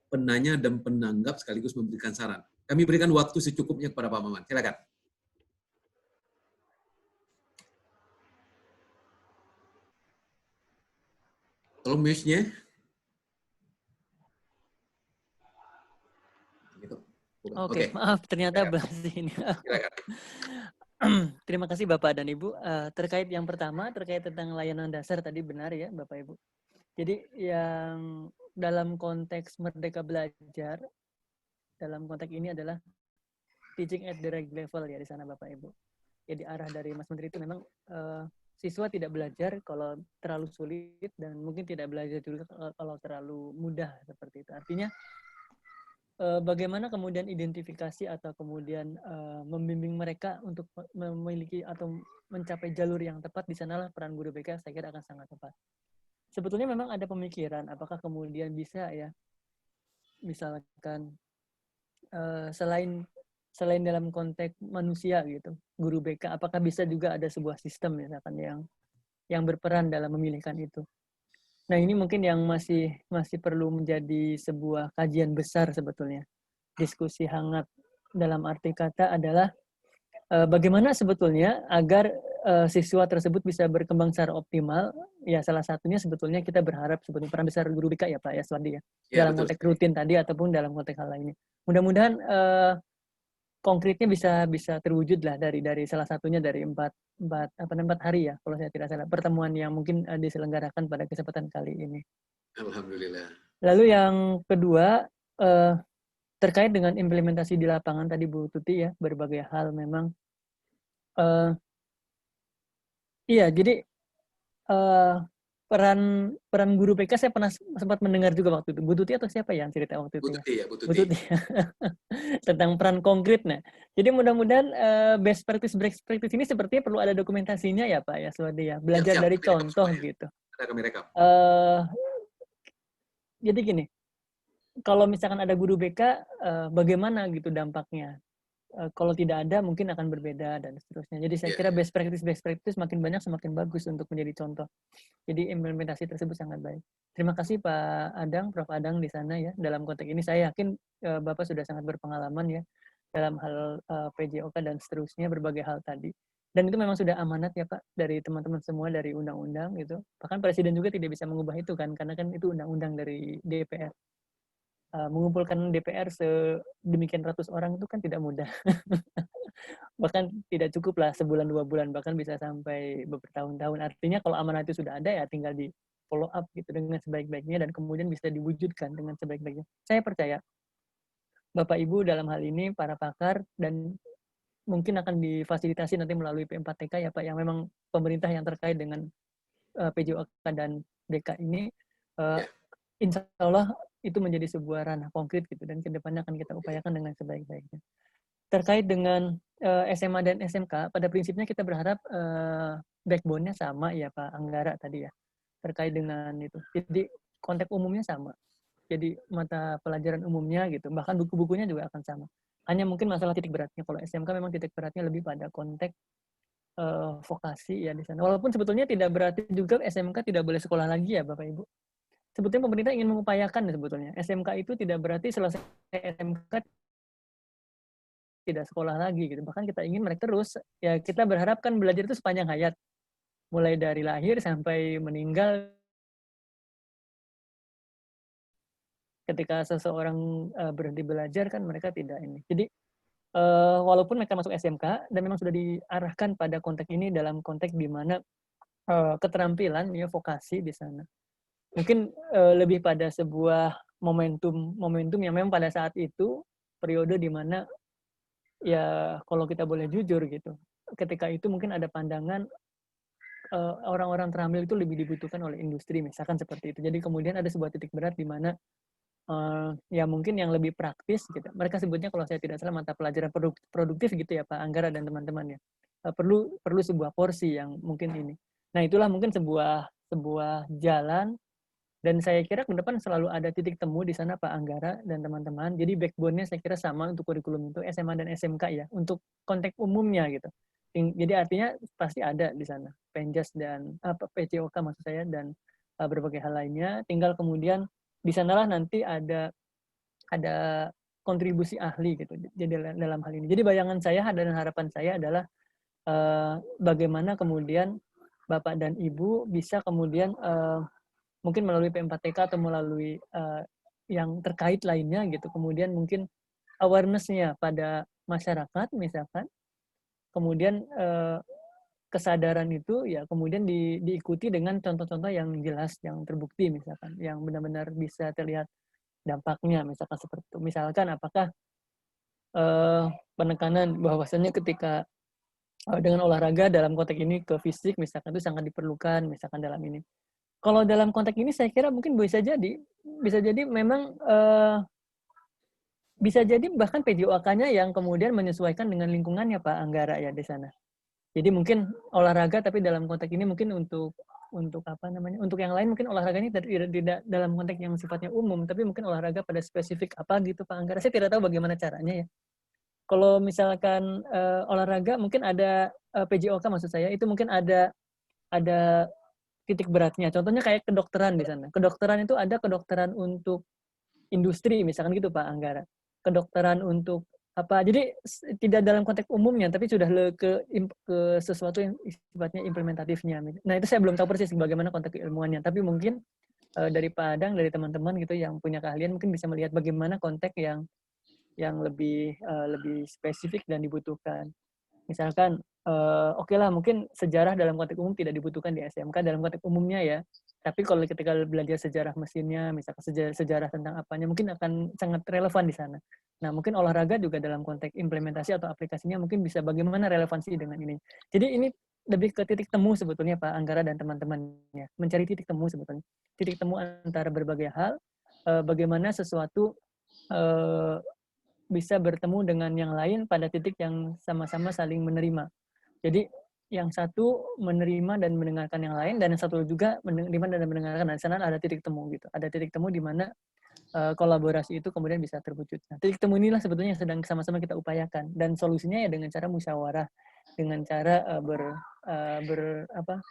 penanya dan penanggap sekaligus memberikan saran. Kami berikan waktu secukupnya kepada Pak Maman. Silakan. Tolong mute-nya. Oke, maaf ternyata bahas ini. Terima kasih Bapak dan Ibu. Terkait yang pertama, terkait tentang layanan dasar tadi benar ya Bapak Ibu. Jadi yang dalam konteks Merdeka Belajar, dalam konteks ini adalah teaching at the right level ya di sana Bapak Ibu. Jadi arah dari Mas Menteri itu memang siswa tidak belajar kalau terlalu sulit dan mungkin tidak belajar juga kalau terlalu mudah seperti itu. Artinya bagaimana kemudian identifikasi atau kemudian membimbing mereka untuk memiliki atau mencapai jalur yang tepat, di sanalah peran guru BK saya kira akan sangat tepat. Sebetulnya memang ada pemikiran apakah kemudian bisa ya, misalkan selain dalam konteks manusia gitu, guru BK apakah bisa juga ada sebuah sistem misalkan yang berperan dalam memilihkan itu. Nah, ini mungkin yang masih perlu menjadi sebuah kajian besar sebetulnya. Diskusi hangat dalam arti kata adalah bagaimana sebetulnya agar siswa tersebut bisa berkembang secara optimal. Ya, salah satunya sebetulnya kita berharap sebetulnya peran besar guru BK ya Pak Yaswandi ya. Dalam konteks rutin tadi ataupun dalam konteks hal lainnya. Mudah-mudahan konkretnya bisa terwujud lah dari salah satunya dari empat hari ya kalau saya tidak salah, pertemuan yang mungkin diselenggarakan pada kesempatan kali ini. Alhamdulillah. Lalu yang kedua terkait dengan implementasi di lapangan tadi Bu Tuti ya, berbagai hal memang iya, jadi peran guru BK saya pernah sempat mendengar juga waktu itu. Bu Tuti atau siapa yang cerita waktu itu? Bu Tuti. Tentang peran konkret. Nah, jadi mudah-mudahan best practice ini sepertinya perlu ada dokumentasinya ya Pak Yaswadi ya. Belajar dari contoh gitu. Jadi gini, kalau misalkan ada guru BK, bagaimana gitu dampaknya? Kalau tidak ada mungkin akan berbeda dan seterusnya. Jadi saya kira best practice makin banyak semakin bagus untuk menjadi contoh. Jadi implementasi tersebut sangat baik. Terima kasih Pak Adang, Prof. Adang di sana ya. Dalam konteks ini saya yakin Bapak sudah sangat berpengalaman ya dalam hal PJOK dan seterusnya, berbagai hal tadi. Dan itu memang sudah amanat ya Pak dari teman-teman semua dari undang-undang gitu. Bahkan Presiden juga tidak bisa mengubah itu kan, karena kan itu undang-undang dari DPR. Mengumpulkan DPR sedemikian ratus orang itu kan tidak mudah. Bahkan tidak cukup lah sebulan 2 bulan, bahkan bisa sampai bertahun-tahun. Artinya kalau amanah itu sudah ada ya tinggal di follow up gitu dengan sebaik-baiknya dan kemudian bisa diwujudkan dengan sebaik-baiknya. Saya percaya Bapak Ibu dalam hal ini para pakar dan mungkin akan difasilitasi nanti melalui P4TK ya Pak, yang memang pemerintah yang terkait dengan PJOK dan BK ini insya Allah itu menjadi sebuah ranah konkret gitu dan kedepannya akan kita upayakan dengan sebaik-baiknya. Terkait dengan SMA dan SMK, pada prinsipnya kita berharap backbone-nya sama ya Pak Anggara tadi ya, terkait dengan itu. Jadi konteks umumnya sama. Jadi mata pelajaran umumnya gitu, bahkan buku-bukunya juga akan sama. Hanya mungkin masalah titik beratnya. Kalau SMK memang titik beratnya lebih pada konteks vokasi ya di sana. Walaupun sebetulnya tidak berarti juga SMK tidak boleh sekolah lagi ya Bapak Ibu. Sebetulnya pemerintah ingin mengupayakan sebetulnya. SMK itu tidak berarti selesai SMK tidak sekolah lagi gitu. Bahkan kita ingin mereka terus, ya kita berharap kan belajar itu sepanjang hayat. Mulai dari lahir sampai meninggal. Ketika seseorang berhenti belajar kan mereka tidak ini. Jadi walaupun mereka masuk SMK dan memang sudah diarahkan pada konteks ini dalam konteks di mana keterampilan ya vokasi di sana. Mungkin lebih pada sebuah momentum yang memang pada saat itu periode di mana ya kalau kita boleh jujur gitu, ketika itu mungkin ada pandangan orang-orang terampil itu lebih dibutuhkan oleh industri misalkan seperti itu. Jadi kemudian ada sebuah titik berat di mana ya mungkin yang lebih praktis gitu. Mereka sebutnya kalau saya tidak salah mata pelajaran produktif gitu ya Pak Anggara dan teman-teman ya. Perlu sebuah porsi yang mungkin ini. Nah, itulah mungkin sebuah jalan. Dan saya kira ke depan selalu ada titik temu di sana Pak Anggara dan teman-teman. Jadi backbone-nya saya kira sama untuk kurikulum itu SMA dan SMK ya, untuk konteks umumnya gitu. Jadi artinya pasti ada di sana Penjas dan PJOK maksud saya dan berbagai hal lainnya. Tinggal kemudian di sanalah nanti ada kontribusi ahli gitu. Jadi dalam hal ini. Jadi bayangan saya dan harapan saya adalah bagaimana kemudian Bapak dan Ibu bisa kemudian mungkin melalui P4TK atau melalui yang terkait lainnya gitu, kemudian mungkin awareness-nya pada masyarakat misalkan, kemudian kesadaran itu ya kemudian diikuti dengan contoh-contoh yang jelas, yang terbukti misalkan, yang benar-benar bisa terlihat dampaknya, misalkan seperti itu. Misalkan apakah penekanan bahwasannya ketika dengan olahraga dalam konteks ini ke fisik misalkan itu sangat diperlukan misalkan dalam ini. Kalau dalam konteks ini saya kira mungkin bisa jadi memang bisa jadi bahkan PJOK-nya yang kemudian menyesuaikan dengan lingkungannya Pak Anggara ya di sana. Jadi mungkin olahraga tapi dalam konteks ini mungkin untuk apa namanya? Untuk yang lain mungkin olahraganya tidak dalam konteks yang sifatnya umum, tapi mungkin olahraga pada spesifik apa gitu Pak Anggara. Saya tidak tahu bagaimana caranya ya. Kalau misalkan olahraga mungkin ada PJOK maksud saya itu mungkin ada titik beratnya. Contohnya kayak kedokteran di sana. Kedokteran itu ada kedokteran untuk industri misalkan gitu Pak Anggara. Kedokteran untuk apa? Jadi tidak dalam konteks umumnya tapi sudah ke sesuatu yang sifatnya implementatifnya. Nah, itu saya belum tahu persis bagaimana konteks ilmuannya, tapi mungkin dari Pak Adang, dari teman-teman gitu yang punya keahlian mungkin bisa melihat bagaimana konteks yang lebih spesifik dan dibutuhkan. Misalkan, oke lah mungkin sejarah dalam konteks umum tidak dibutuhkan di SMK dalam konteks umumnya ya. Tapi kalau ketika belajar sejarah mesinnya, misalkan sejarah tentang apanya, mungkin akan sangat relevan di sana. Nah, mungkin olahraga juga dalam konteks implementasi atau aplikasinya mungkin bisa bagaimana relevansi dengan ini. Jadi ini lebih ke titik temu sebetulnya Pak Anggara dan teman-temannya. Mencari titik temu sebetulnya. Titik temu antara berbagai hal, bagaimana sesuatu bisa bertemu dengan yang lain pada titik yang sama-sama saling menerima. Jadi yang satu menerima dan mendengarkan yang lain, dan yang satu juga menerima dan mendengarkan. Di sana ada titik temu gitu. Ada titik temu di mana kolaborasi itu kemudian bisa terwujud. Nah, titik temu inilah sebetulnya yang sedang sama-sama kita upayakan. Dan solusinya ya dengan cara musyawarah, dengan cara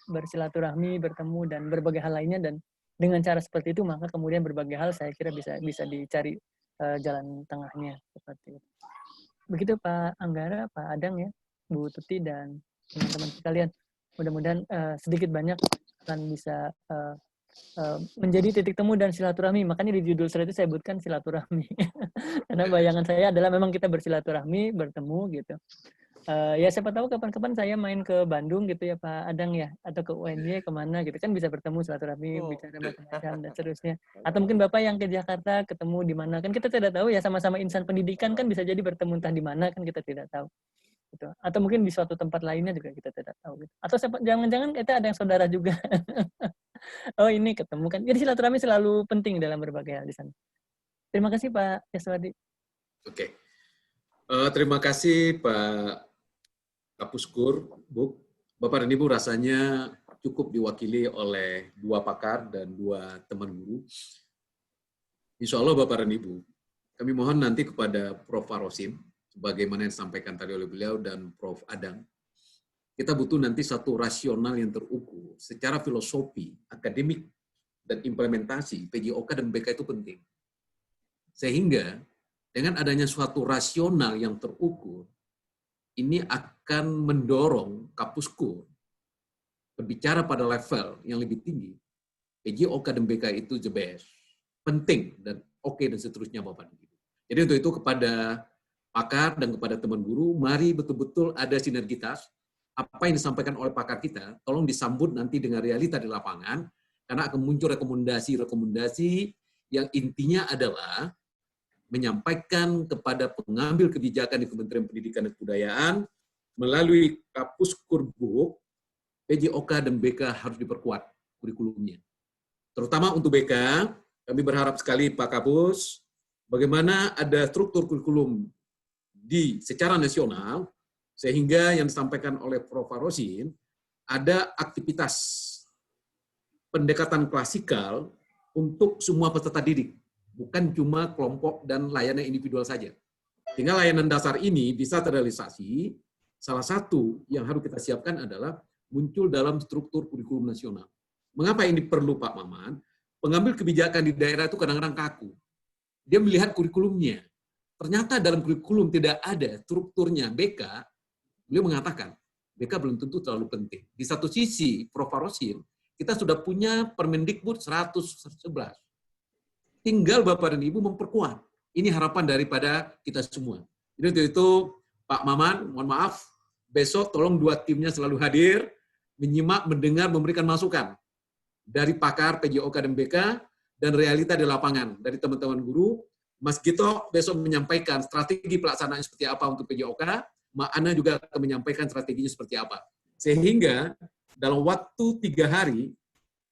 bersilaturahmi, bertemu dan berbagai hal lainnya. Dan dengan cara seperti itu maka kemudian berbagai hal saya kira bisa dicari jalan tengahnya seperti itu. Begitu Pak Anggara, Pak Adang ya, Bu Tuti dan teman-teman sekalian. Mudah-mudahan sedikit banyak akan bisa menjadi titik temu dan silaturahmi. Makanya di judul slide itu saya sebutkan silaturahmi. Karena bayangan saya adalah memang kita bersilaturahmi, bertemu gitu. Ya siapa tahu kapan-kapan saya main ke Bandung gitu ya Pak Adang ya, atau ke UNY kemana gitu kan bisa bertemu silaturahmi, bicara macam-macam dan seterusnya. Atau mungkin Bapak yang ke Jakarta ketemu di mana kan kita tidak tahu ya, sama-sama insan pendidikan kan bisa jadi bertemu entah di mana kan kita tidak tahu. Gitu. Atau mungkin di suatu tempat lainnya juga kita tidak tahu. Gitu. Atau jangan-jangan kita ada yang saudara juga. Oh ini ketemu kan. Jadi silaturahmi selalu penting dalam berbagai hal di sana. Terima kasih Pak Yaswadi. Oke. Terima kasih Pak Kapuskur, Bu. Bapak dan Ibu rasanya cukup diwakili oleh 2 pakar dan 2 teman guru. Insya Allah Bapak dan Ibu, kami mohon nanti kepada Prof. Farosin, sebagaimana yang disampaikan tadi oleh beliau dan Prof. Adang, kita butuh nanti satu rasional yang terukur. Secara filosofi, akademik, dan implementasi, PJOK dan BK itu penting. Sehingga, dengan adanya suatu rasional yang terukur, ini akan mendorong Kapuskur berbicara pada level yang lebih tinggi. PJOK dan BK itu the best, penting, dan oke, dan seterusnya Bapak. Jadi untuk itu kepada pakar dan kepada teman guru, mari betul-betul ada sinergitas. Apa yang disampaikan oleh pakar kita, tolong disambut nanti dengan realita di lapangan, karena akan muncul rekomendasi-rekomendasi yang intinya adalah menyampaikan kepada pengambil kebijakan di Kementerian Pendidikan dan Kebudayaan melalui Kapuskur BUK, PJOK dan BK harus diperkuat kurikulumnya. Terutama untuk BK, kami berharap sekali Pak Kapus, bagaimana ada struktur kurikulum secara nasional, sehingga yang disampaikan oleh Prof. Farosin, ada aktivitas pendekatan klasikal untuk semua peserta didik, bukan cuma kelompok dan layanan individual saja. Sehingga layanan dasar ini bisa terrealisasi, salah satu yang harus kita siapkan adalah muncul dalam struktur kurikulum nasional. Mengapa ini perlu Pak Maman? Pengambil kebijakan di daerah itu kadang-kadang kaku. Dia melihat kurikulumnya. Ternyata dalam kurikulum tidak ada strukturnya BK, beliau mengatakan, BK belum tentu terlalu penting. Di satu sisi, Prof. Farosin, kita sudah punya Permendikbud 111. Tinggal Bapak dan Ibu memperkuat. Ini harapan daripada kita semua. Jadi untuk itu Pak Maman, mohon maaf, besok tolong 2 timnya selalu hadir, menyimak, mendengar, memberikan masukan dari pakar PJOK dan BK, dan realita di lapangan dari teman-teman guru. Mas Gito besok menyampaikan strategi pelaksanaan seperti apa untuk PJOK, Mbak Ana juga akan menyampaikan strateginya seperti apa. Sehingga dalam waktu 3 hari,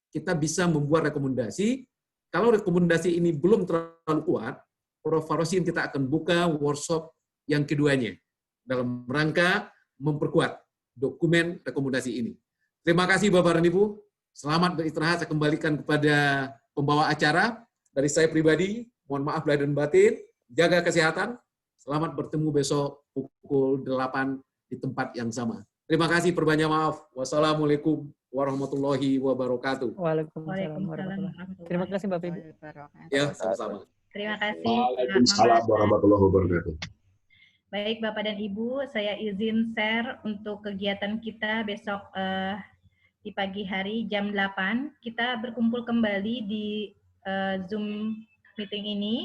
kita bisa membuat rekomendasi. Kalau rekomendasi ini belum terlalu kuat, Prof. Farosin kita akan buka workshop yang keduanya dalam rangka memperkuat dokumen rekomendasi ini. Terima kasih Bapak dan Ibu. Selamat beristirahat. Saya kembalikan kepada pembawa acara. Dari saya pribadi, mohon maaf lahir dan batin. Jaga kesehatan. Selamat bertemu besok pukul 8 di tempat yang sama. Terima kasih, perbanyak maaf. Wassalamualaikum warahmatullahi wabarakatuh. Waalaikumsalam warahmatullahi wabarakatuh. Terima kasih Bapak Ibu. Ya, sama-sama. Terima kasih. Waalaikumsalam warahmatullahi wabarakatuh. Baik Bapak dan Ibu, saya izin share untuk kegiatan kita besok di pagi hari jam 8. Kita berkumpul kembali di Zoom meeting ini.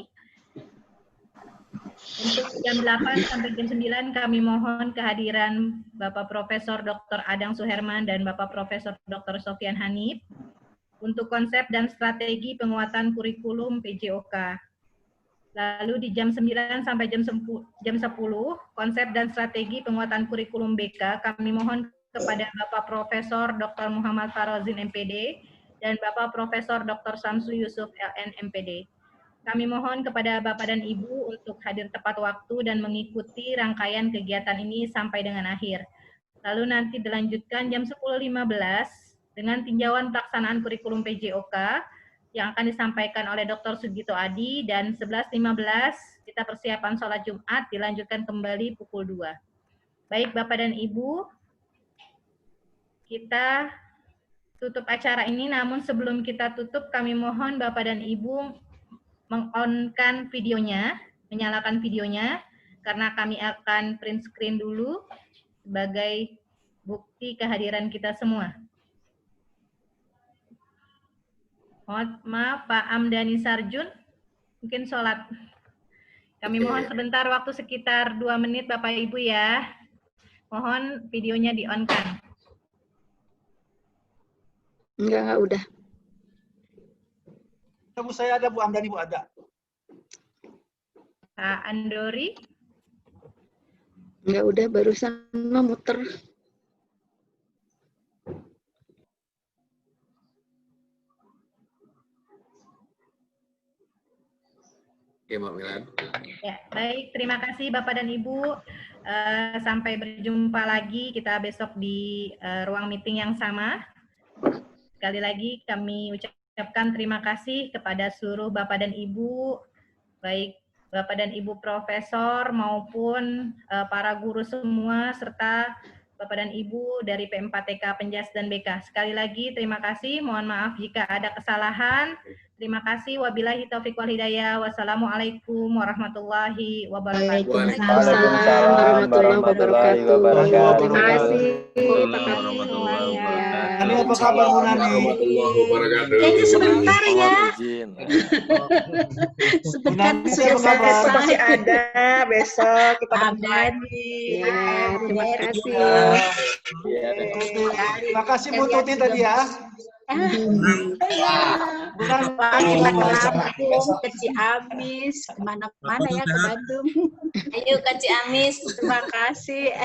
Untuk jam 8 sampai jam 9 kami mohon kehadiran Bapak Profesor Dr. Adang Suherman dan Bapak Profesor Dr. Sofyan Hanif untuk konsep dan strategi penguatan kurikulum PJOK. Lalu di jam 9 sampai jam 10, konsep dan strategi penguatan kurikulum BK, kami mohon kepada Bapak Profesor Dr. Muhammad Farozin MPD dan Bapak Profesor Dr. Samsu Yusuf LN MPD. Kami mohon kepada Bapak dan Ibu untuk hadir tepat waktu dan mengikuti rangkaian kegiatan ini sampai dengan akhir. Lalu nanti dilanjutkan jam 10.15 dengan tinjauan pelaksanaan kurikulum PJOK yang akan disampaikan oleh Dr. Sugito Adi, dan 11.15 kita persiapan sholat Jumat, dilanjutkan kembali pukul 2. Baik Bapak dan Ibu, kita tutup acara ini, namun sebelum kita tutup kami mohon Bapak dan Ibu meng-on-kan videonya, menyalakan videonya, karena kami akan print screen dulu sebagai bukti kehadiran kita semua. Mohon maaf, Pak Amdani Sarjun, mungkin sholat. Kami mohon sebentar waktu sekitar 2 menit Bapak Ibu ya. Mohon videonya di-on-kan. Enggak, udah. Bu, saya ada Bu Amdani, Bu, ada. Pak Andori? Enggak, udah barusan muter. Oke, Mbak Milan. Ya, baik. Terima kasih Bapak dan Ibu. Sampai berjumpa lagi kita besok di ruang meeting yang sama. Sekali lagi kami ucapkan terima kasih kepada seluruh Bapak dan Ibu, baik Bapak dan Ibu Profesor maupun para guru semua, serta Bapak dan Ibu dari P4TK Penjas dan BK. Sekali lagi terima kasih, mohon maaf jika ada kesalahan. Terima kasih, wabillahi taufiq wal hidayah. Wassalamualaikum warahmatullahi wabarakatuh. Waalaikumsalam warahmatullahi wabarakatuh. Terima kasih. Nani, apa kabar Bu Nani? Jadi sebentar ya. Sebentar sudah selesai. Masih ada besok kita lagi. Ya, terima kasih. Terima kasih Bu Tuti tadi ya. Kita ke Lampung, ke Ciamis, kemana-mana ya, ke Bandung. Ayo ke Ciamis. Terima kasih.